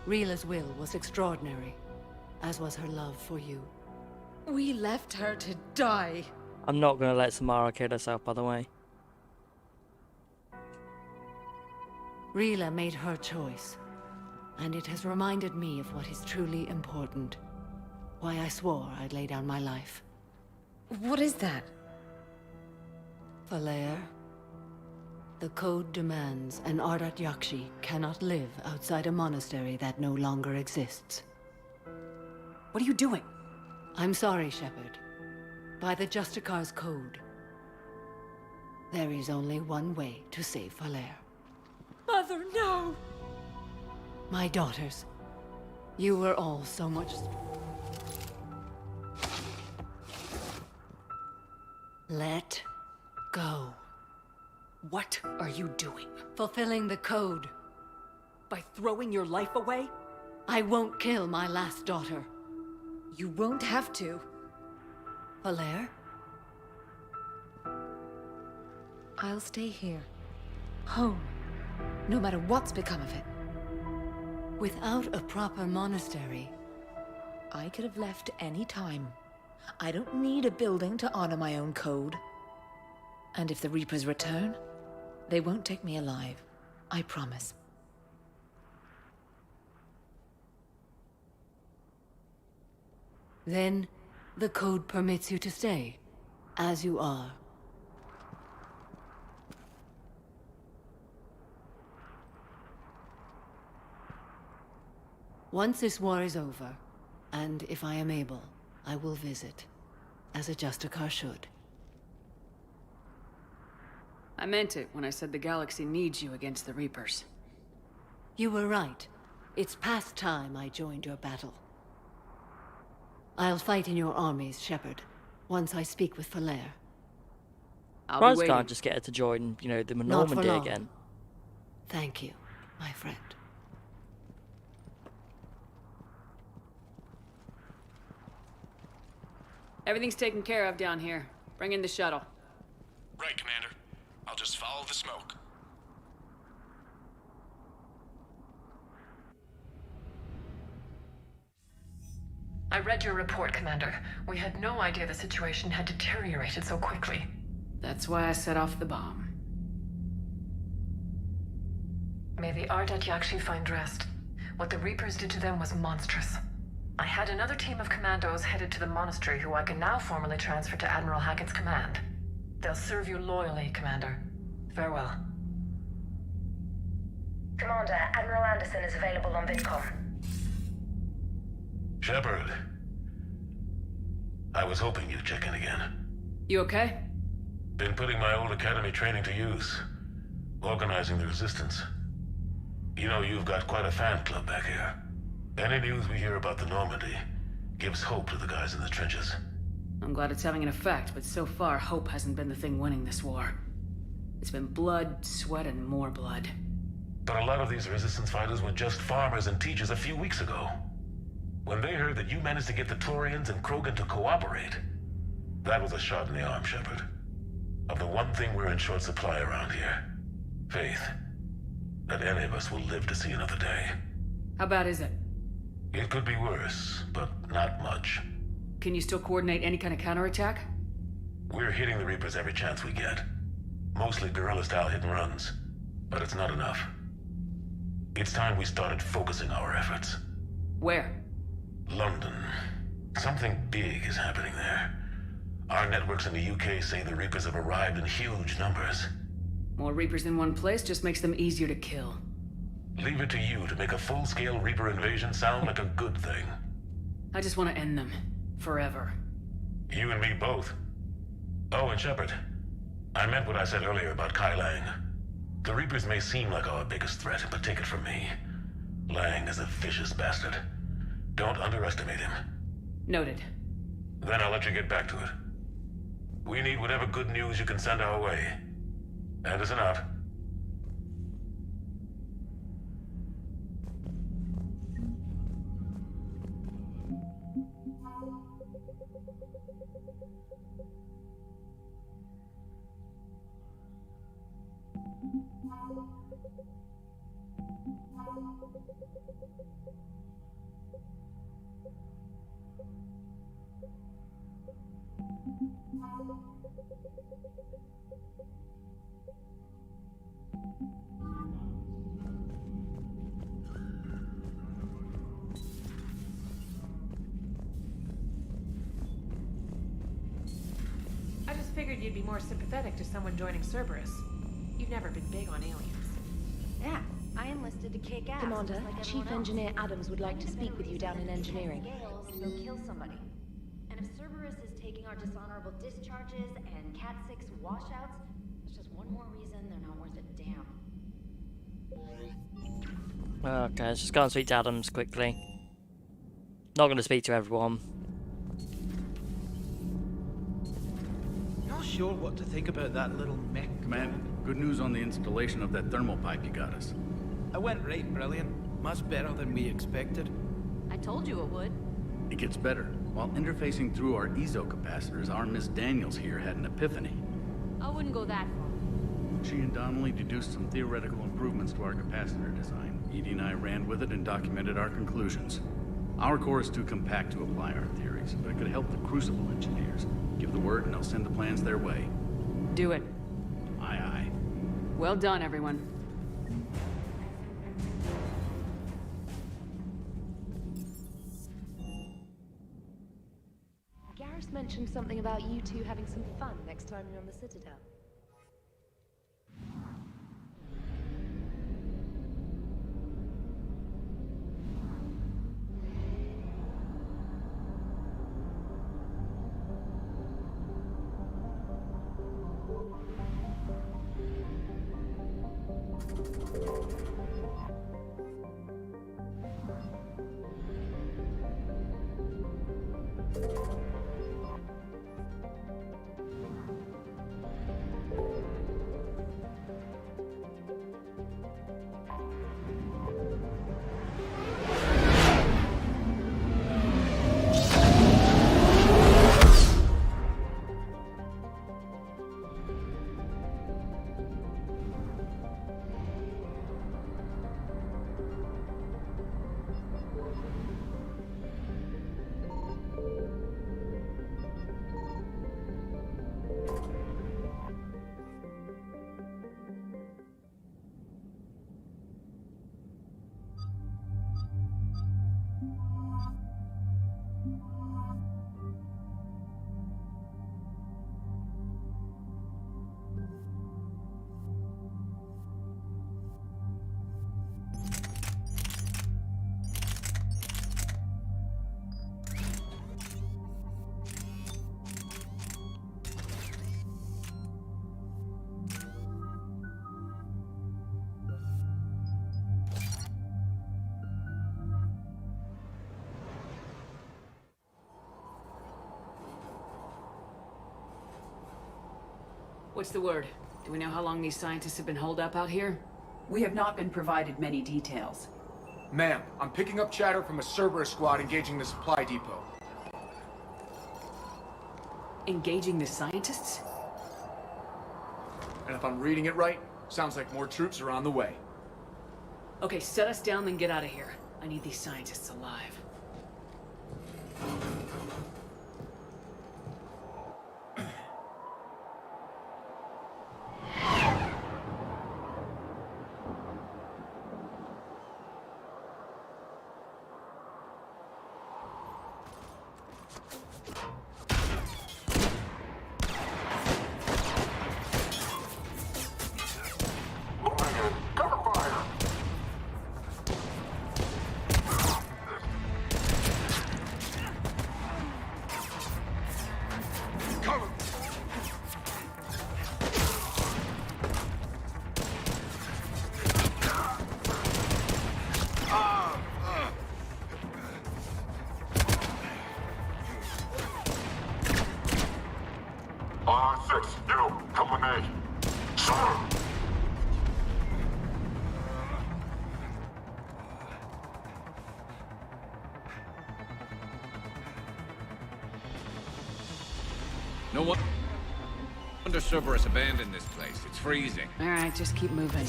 S19: Rila's will was extraordinary, as was her love for you.
S23: We left her to die.
S1: I'm not going to let Samara kill herself, by the way.
S19: Rila made her choice, and it has reminded me of what is truly important. Why I swore I'd lay down my life.
S23: What is that?
S19: Falaire, the code demands an Ardat Yakshi cannot live outside a monastery that no longer exists.
S8: What are you doing?
S19: I'm sorry, Shepard. By the Justicar's code, there is only one way to save Falaire.
S23: Mother, no!
S19: My daughters, you were all so much... Let go.
S8: What are you doing?
S19: Fulfilling the code.
S8: By throwing your life away?
S19: I won't kill my last daughter.
S23: You won't have to.
S19: Falaire?
S23: I'll stay here. Home. No matter what's become of it.
S19: Without a proper monastery,
S23: I could have left any time.
S19: I don't need a building to honor my own code. And if the Reapers return, they won't take me alive. I promise.
S10: Then, the code permits you to stay, as you are. Once this war is over, and if I am able, I will visit, as a Justicar should.
S8: I meant it when I said the galaxy needs you against the Reapers.
S10: You were right. It's past time I joined your battle. I'll fight in your armies, Shepard, once I speak with Falair.
S1: Surprised I can't just get her to join, you know, the Normandy again.
S10: Thank you, my friend.
S8: Everything's taken care of down here. Bring in the shuttle.
S11: Right, Commander. I'll just follow the smoke.
S15: I read your report, Commander. We had no idea the situation had deteriorated so quickly.
S8: That's why I set off the bomb.
S15: May the Ardat Yakshi find rest. What the Reapers did to them was monstrous. I had another team of commandos headed to the monastery who I can now formally transfer to Admiral Hackett's command. They'll serve you loyally, Commander. Farewell.
S2: Commander, Admiral Anderson is available on VidCom.
S16: Shepard. I was hoping you'd check in again.
S8: You okay?
S16: Been putting my old academy training to use. Organizing the resistance. You know, you've got quite a fan club back here. Any news we hear about the Normandy gives hope to the guys in the trenches.
S8: I'm glad it's having an effect, but so far, hope hasn't been the thing winning this war. It's been blood, sweat, and more blood.
S16: But a lot of these resistance fighters were just farmers and teachers a few weeks ago. When they heard that you managed to get the Turians and Krogan to cooperate, that was a shot in the arm, Shepard. Of the one thing we're in short supply around here. Faith. That any of us will live to see another day.
S8: How bad is it?
S16: It could be worse, but not much.
S8: Can you still coordinate any kind of counterattack?
S16: We're hitting the Reapers every chance we get. Mostly guerrilla-style hit-and-runs, but it's not enough. It's time we started focusing our efforts.
S8: Where?
S16: London. Something big is happening there. Our networks in the UK say the Reapers have arrived in huge numbers.
S8: More Reapers in one place just makes them easier to kill.
S16: Leave it to you to make a full-scale Reaper invasion sound like a good thing.
S8: I just want to end them. Forever.
S16: You and me both. Oh, and Shepard. I meant what I said earlier about Kai Lang. The Reapers may seem like our biggest threat, but take it from me. Lang is a vicious bastard. Don't underestimate him.
S8: Noted.
S16: Then I'll let you get back to it. We need whatever good news you can send our way. Anderson out.
S18: I just figured you'd be more sympathetic to someone joining Cerberus. You've never been big on aliens.
S23: Yeah, I enlisted to kick ass. Commander, just like Chief everyone else. Engineer Adams would like to speak with you down in engineering.
S7: They'll kill somebody. And if Cerberus is taking our dishonorable discharges and Cat 6 washouts, it's just one more reason they're not worth a damn.
S1: Okay, let's just go and speak to Adams quickly. Not going to speak to everyone.
S24: Not sure what to think about that little mech.
S25: Commander, good news on the installation of that thermal pipe you got us.
S24: I went right brilliant. Much better than we expected.
S20: I told you it would.
S25: It gets better. While interfacing through our ezo capacitors, our Miss Daniels here had an epiphany.
S20: I wouldn't go that far.
S25: She and Donnelly deduced some theoretical improvements to our capacitor design. Edie and I ran with it and documented our conclusions. Our core is too compact to apply our theories, but it could help the Crucible engineers. Give the word and I'll send the plans their way.
S8: Do it.
S25: Aye, aye.
S8: Well done, everyone.
S4: Garrus mentioned something about you two having some fun next time you're on the Citadel.
S8: What's the word? Do we know how long these scientists have been holed up out here?
S21: We have not been provided many details.
S6: Ma'am, I'm picking up chatter from a Cerberus squad engaging the supply depot.
S8: Engaging the scientists?
S6: And if I'm reading it right, sounds like more troops are on the way.
S8: Okay, set us down, then get out of here. I need these scientists alive.
S3: No wonder Cerberus abandoned this place. It's freezing.
S8: All right, just keep moving.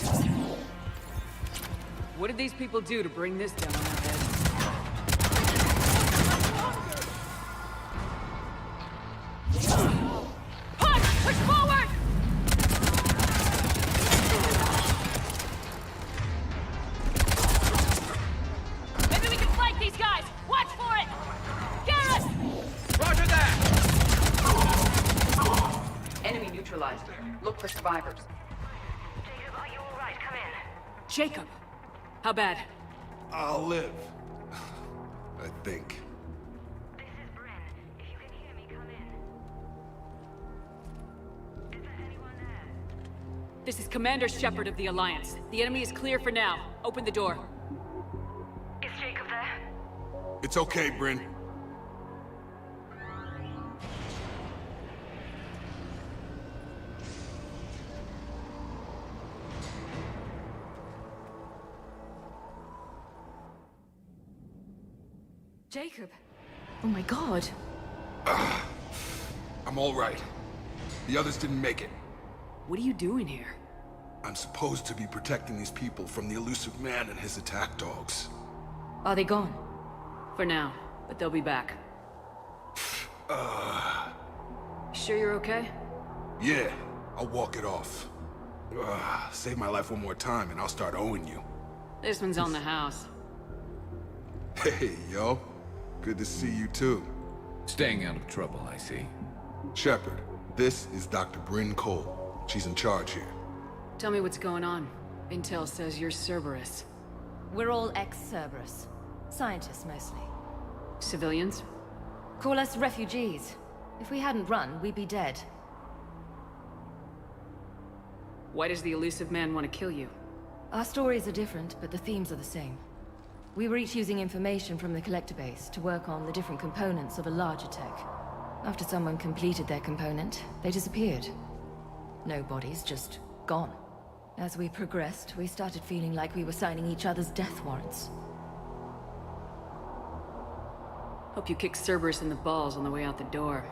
S8: What did these people do to bring this down on our heads?
S12: Push! Push forward! Maybe we can flank these guys! Watch for it! Garrus!
S3: Roger that!
S21: Enemy neutralized. Look for survivors.
S2: Jacob, are you alright? Come in.
S8: Jacob! How bad?
S13: I'll live. I think.
S2: This is Bryn. If you can hear me, come in. Is there anyone there?
S8: This is Commander Shepard of the Alliance. The enemy is clear for now. Open the door.
S2: Is Jacob there?
S13: It's okay, Bryn.
S17: Jacob. Oh my god.
S13: I'm all right. The others didn't make it.
S8: What are you doing here?
S13: I'm supposed to be protecting these people from the elusive man and his attack dogs.
S17: Are they gone?
S8: For now, but they'll be back. Sure you're okay?
S13: Yeah, I'll walk it off. Save my life one more time and I'll start owing you.
S8: This one's on the house.
S13: Hey, yo. Good to see you too.
S3: Staying out of trouble, I see.
S13: Shepard, this is Dr. Bryn Cole. She's in charge here.
S8: Tell me what's going on. Intel says you're Cerberus.
S23: We're all ex-Cerberus. Scientists, mostly.
S8: Civilians?
S23: Call us refugees. If we hadn't run, we'd be dead.
S8: Why does the elusive man want to kill you?
S23: Our stories are different, but the themes are the same. We were each using information from the collector base to work on the different components of a larger tech. After someone completed their component, they disappeared. No bodies, just gone. As we progressed, we started feeling like we were signing each other's death warrants.
S8: Hope you kicked Cerberus in the balls on the way out the door.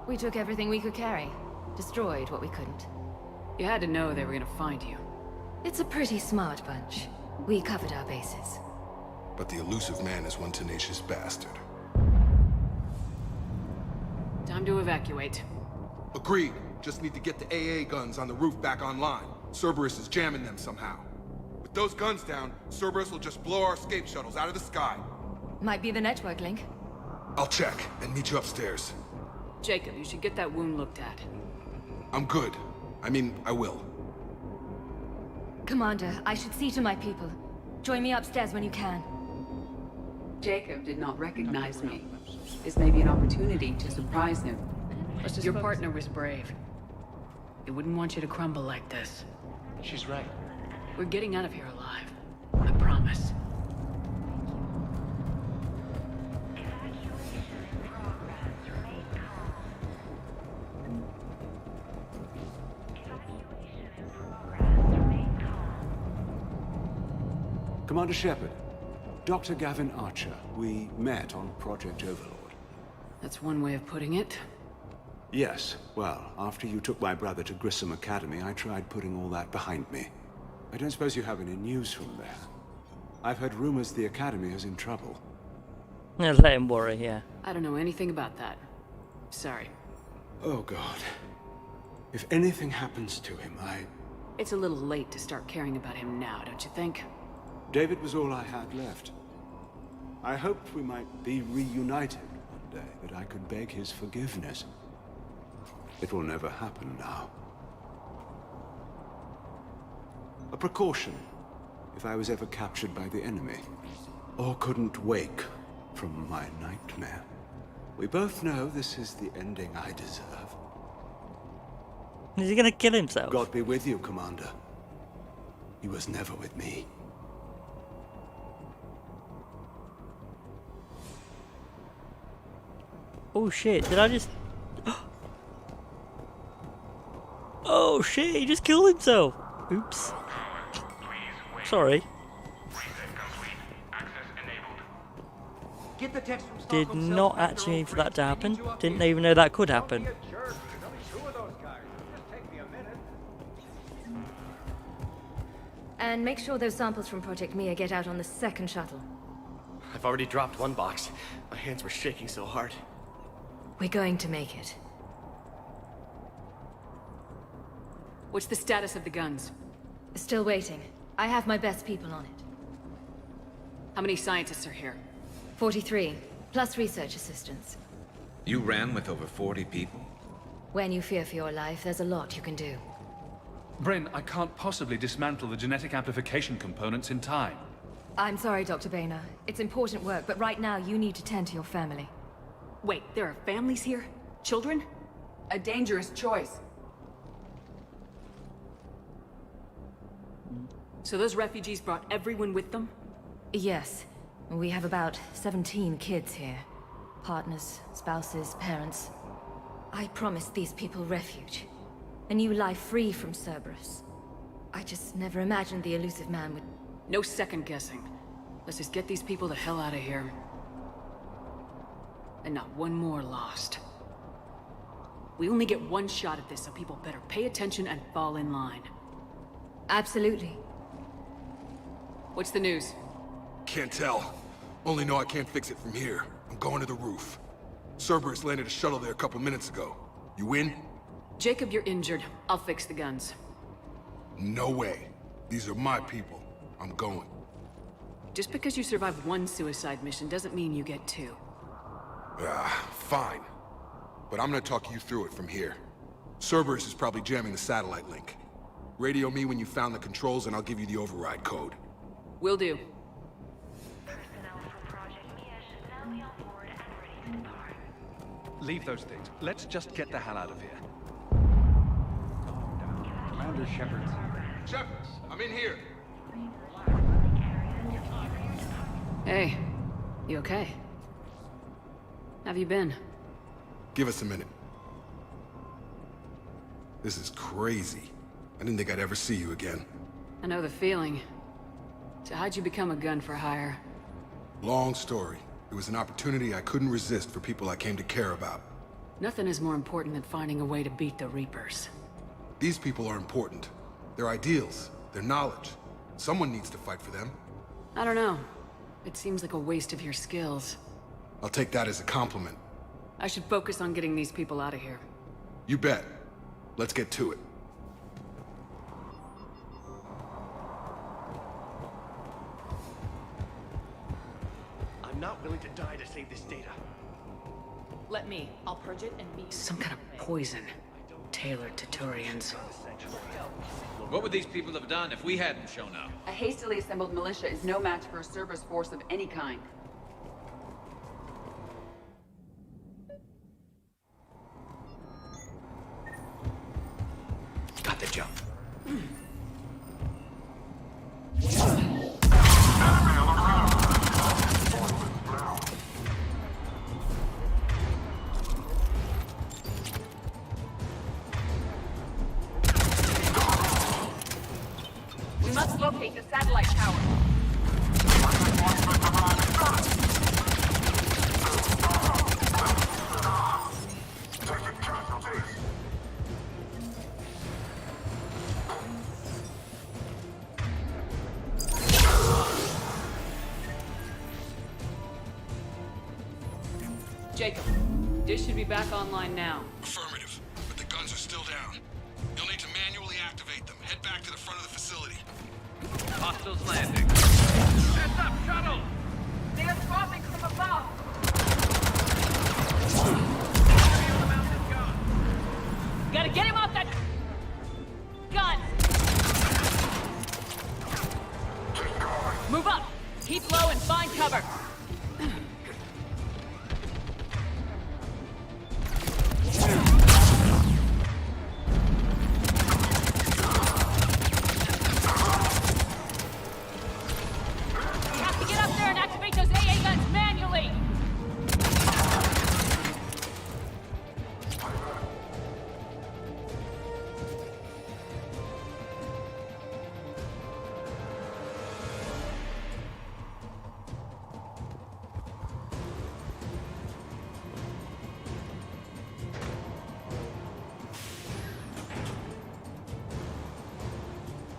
S23: We took everything we could carry. Destroyed what we couldn't.
S8: You had to know they were gonna find you.
S23: It's a pretty smart bunch. We covered our bases.
S13: But the elusive man is one tenacious bastard.
S8: Time to evacuate.
S13: Agreed. Just need to get the AA guns on the roof back online. Cerberus is jamming them somehow. With those guns down, Cerberus will just blow our escape shuttles out of the sky.
S23: Might be the network link.
S13: I'll check and meet you upstairs.
S8: Jacob, you should get that wound looked at.
S13: I'm good. I mean, I will.
S23: Commander, I should see to my people. Join me upstairs when you can.
S21: Jacob did not recognize me. This may be an opportunity to surprise him.
S8: Your partner was brave. He wouldn't want you to crumble like this.
S5: She's right.
S8: We're getting out of here alive. I promise.
S9: Commander Shepard, Dr. Gavin Archer, we met on Project Overlord.
S8: That's one way of putting it.
S9: Yes, well, after you took my brother to Grissom Academy, I tried putting all that behind me. I don't suppose you have any news from there. I've heard rumors the Academy is in trouble.
S1: Yeah, let him worry, yeah.
S8: I don't know anything about that. Sorry.
S9: Oh, God. If anything happens to him,
S8: It's a little late to start caring about him now, don't you think?
S9: David was all I had left. I hoped we might be reunited one day, that I could beg his forgiveness. It will never happen now. A precaution, if I was ever captured by the enemy, or couldn't wake from my nightmare. We both know this is the ending I deserve.
S1: Is he gonna kill himself?
S9: God be with you, Commander. He was never with me.
S1: Oh shit, did I just... Oh shit, he just killed himself! Oops. Sorry. Did not actually mean for that to happen. Didn't even know that could happen.
S23: And make sure those samples from Project Mia get out on the second shuttle.
S5: I've already dropped one box. My hands were shaking so hard.
S23: We're going to make it.
S8: What's the status of the guns?
S23: Still waiting. I have my best people on it.
S8: How many scientists are here?
S23: 43, plus research assistants.
S3: You ran with over 40 people?
S23: When you fear for your life, there's a lot you can do.
S14: Bryn, I can't possibly dismantle the genetic amplification components in time.
S23: I'm sorry, Dr. Boehner. It's important work, but right now you need to tend to your family.
S8: Wait, there are families here? Children?
S21: A dangerous choice.
S8: So those refugees brought everyone with them?
S23: Yes. We have about 17 kids here. Partners, spouses, parents. I promised these people refuge. A new life free from Cerberus. I just never imagined the elusive man would...
S8: No second guessing. Let's just get these people the hell out of here. And not one more lost. We only get one shot at this, so people better pay attention and fall in line.
S23: Absolutely.
S8: What's the news?
S13: Can't tell. Only know I can't fix it from here. I'm going to the roof. Cerberus landed a shuttle there a couple minutes ago. You in?
S8: Jacob, you're injured. I'll fix the guns.
S13: No way. These are my people. I'm going.
S8: Just because you survived one suicide mission doesn't mean you get two.
S13: Fine. But I'm gonna talk you through it from here. Cerberus is probably jamming the satellite link. Radio me when you found the controls and I'll give you the override code.
S8: Will do.
S14: Leave those things. Let's just get the hell out of here.
S10: Commander Shepard.
S13: Shepard, I'm in here.
S8: Hey, you okay? Have you been?
S13: Give us a minute. This is crazy. I didn't think I'd ever see you again.
S8: I know the feeling. So how'd you become a gun for hire?
S13: Long story. It was an opportunity I couldn't resist for people I came to care about.
S8: Nothing is more important than finding a way to beat the Reapers.
S13: These people are important. Their ideals, their knowledge. Someone needs to fight for them.
S8: I don't know. It seems like a waste of your skills.
S13: I'll take that as a compliment.
S8: I should focus on getting these people out of here.
S13: You bet. Let's get to it.
S5: I'm not willing to die to save this data.
S18: Let me. I'll purge it and meet.
S8: Some kind of poison. Tailored to Turians.
S3: What would these people have done if we hadn't shown up?
S21: A hastily assembled militia is no match for a Cerberus force of any kind.
S3: Got the jump.
S12: We must locate the satellite tower.
S8: Jacob, dish should be back online now.
S13: Affirmative, but the guns are still down. You'll need to manually activate them. Head back to the front of the facility.
S3: Hostiles landing. Heads up, shuttle!
S12: They are dropping from above. Gotta get him off that gun. Move up. Keep low and find cover. We have to get up there and activate those AA guns manually.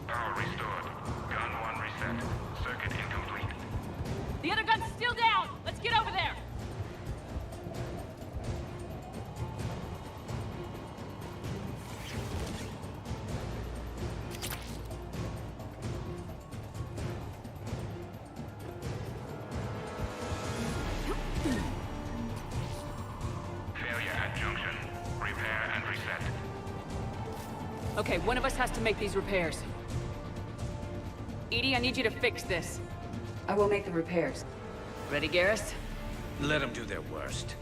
S16: Power restored. Gun 1 reset. Circuit incomplete.
S12: The other gun's still down. Let's get over there.
S16: Failure at junction. Repair and reset.
S8: Okay, one of us has to make these repairs. Edie, I need you to fix this.
S21: I will make the repairs.
S8: Ready, Garrus?
S3: Let them do their worst.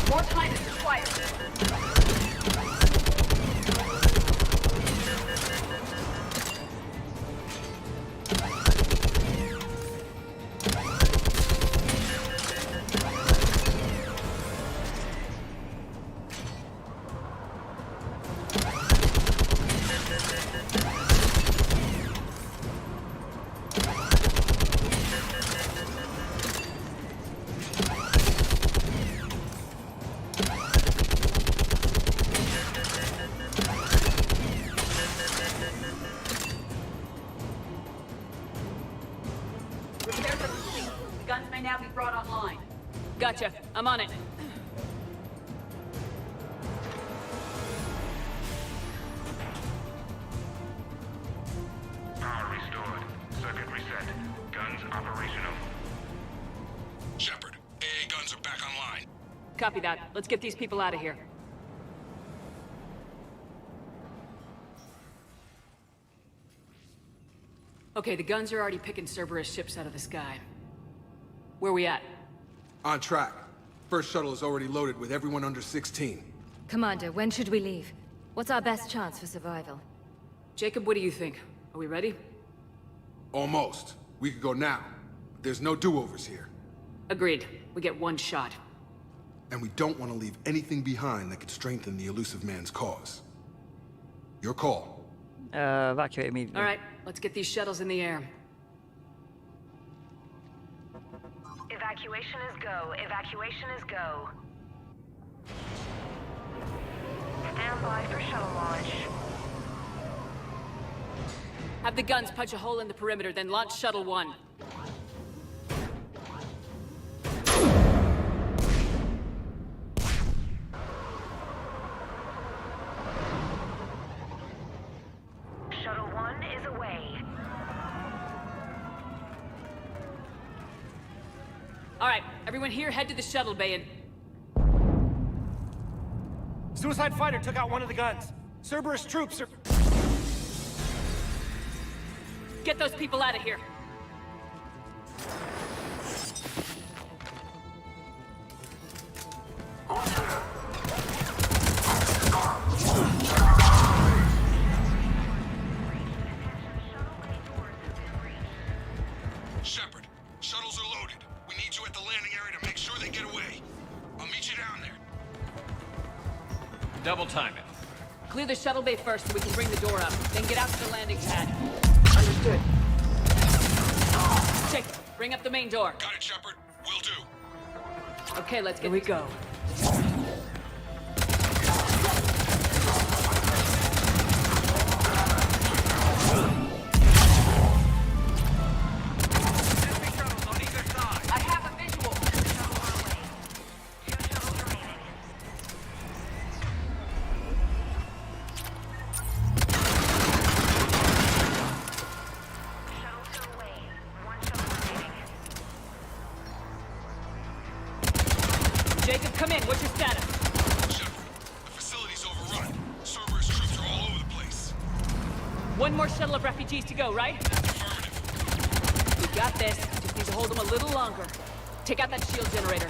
S12: More time is required.
S8: have me brought online.
S12: Gotcha. I'm on it.
S10: Power restored. Circuit reset. Guns operational. Shepard, AA guns are back online.
S12: Copy that. Let's get these people out of here.
S8: Okay, the guns are already picking Cerberus ships out of the sky. Where we at?
S13: On track. First shuttle is already loaded with everyone under 16.
S17: Commander, when should we leave? What's our best chance for survival?
S8: Jacob, what do you think? Are we ready?
S13: Almost. We could go now. But there's no do-overs here.
S8: Agreed. We get one shot.
S13: And we don't want to leave anything behind that could strengthen the elusive man's cause. Your call.
S1: Evacuate immediately.
S8: All right, let's get these shuttles in the air.
S2: Evacuation is go. Evacuation is go. Stand by for shuttle launch.
S12: Have the guns punch a hole in the perimeter, then launch Shuttle 1.
S2: Shuttle 1 is away.
S12: All right, everyone here, head to the shuttle bay and...
S5: Suicide fighter took out one of the guns. Cerberus troops are...
S12: Get those people out of here.
S10: Shepard, shuttles are loaded. We need you at the landing area to make sure they get away. I'll meet you down there.
S14: Double time it.
S12: Clear the shuttle bay first so we can bring the door up. Then get out to the landing pad.
S13: Understood.
S12: Jacob, bring up the main door.
S10: Got it, Shepard. Will do.
S12: Okay, let's get... Here we go.
S2: I have a visual.
S12: Jacob, come in. What's your status?
S10: Shepard, the facility's overrun. Cerberus troops are all over the place.
S12: One more shuttle of refugees to go, right?
S10: Affirmative.
S12: We got this. Just need to hold them a little longer. Take out that shield generator.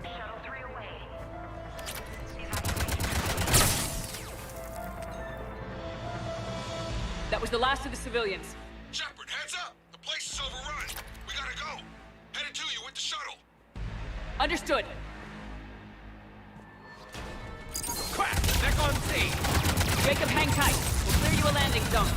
S2: Shuttle 3 away.
S12: That was the last of the civilians.
S10: Shepard, heads up! The place is overrun. We gotta go. Headed to you with the shuttle.
S12: Understood.
S5: Crack! Neck on C!
S12: Jacob, hang tight. We'll clear you a landing zone.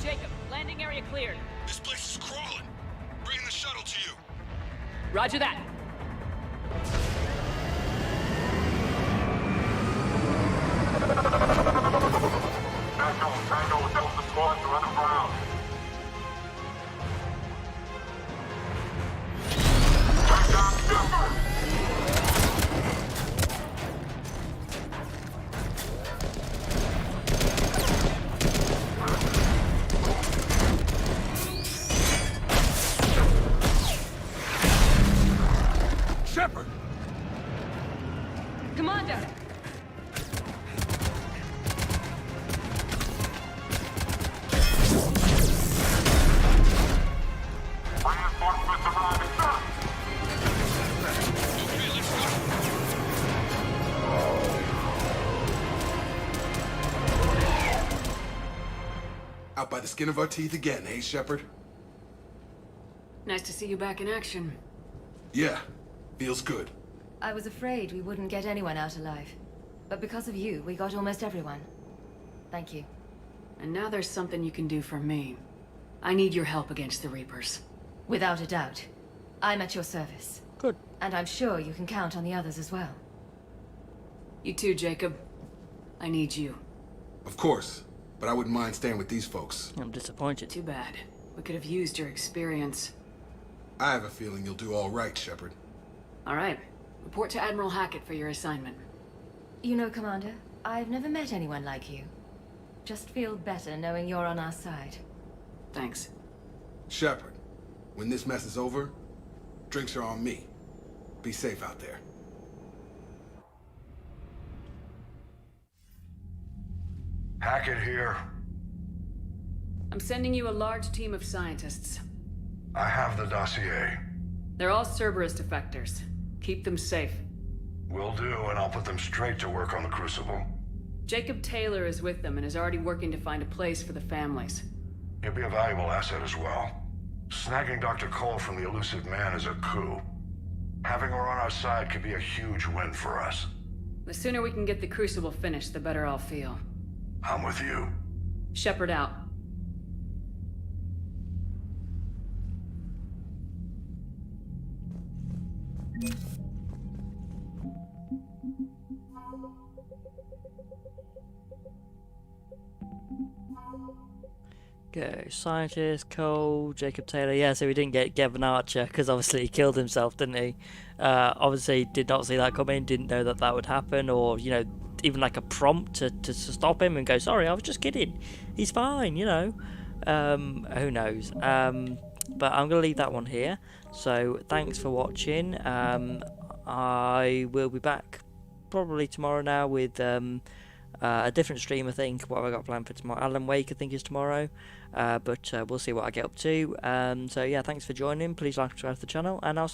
S12: Jacob, landing area cleared.
S10: This place is crawling. Bringing the shuttle to you.
S12: Roger that.
S10: Tango, Delta squad to run around. Take down Shepard!
S13: Shepard!
S12: Commander!
S10: Reinforcements arriving, sir.
S13: Out by the skin of our teeth again, hey, Shepard?
S8: Nice to see you back in action.
S13: Yeah, feels good.
S17: I was afraid we wouldn't get anyone out alive.
S4: But because of you, we got almost everyone. Thank you.
S8: And now there's something you can do for me. I need your help against the Reapers.
S4: Without a doubt. I'm at your service.
S1: Good.
S4: And I'm sure you can count on the others as well.
S8: You too, Jacob. I need you.
S13: Of course, but I wouldn't mind staying with these folks.
S1: I'm disappointed.
S8: Too bad. We could have used your experience.
S13: I have a feeling you'll do all right, Shepard.
S8: All right. Report to Admiral Hackett for your assignment.
S4: You know, Commander, I've never met anyone like you. Just feel better knowing you're on our side.
S8: Thanks.
S13: Shepard, when this mess is over, drinks are on me. Be safe out there.
S10: Hackett here.
S8: I'm sending you a large team of scientists.
S10: I have the dossier.
S8: They're all Cerberus defectors. Keep them safe.
S10: Will do, and I'll put them straight to work on the Crucible.
S8: Jacob Taylor is with them and is already working to find a place for the families.
S10: He'll be a valuable asset as well. Snagging Dr. Cole from the elusive man is a coup. Having her on our side could be a huge win for us.
S8: The sooner we can get the Crucible finished, the better I'll feel.
S10: I'm with you.
S8: Shepard out.
S1: Go. Scientist, Cole, Jacob Taylor. Yeah, so we didn't get Gavin Archer because obviously he killed himself, didn't he? Obviously did not see that coming, didn't know that that would happen, or, you know, even like a prompt to stop him and go, sorry, I was just kidding. He's fine, you know. Who knows? But I'm going to leave that one here. So thanks for watching. I will be back probably tomorrow now with a different stream, I think. What have I got planned for tomorrow? Alan Wake, I think, is tomorrow. But we'll see what I get up to. So yeah, thanks for joining. Please like and subscribe to the channel, and I'll see you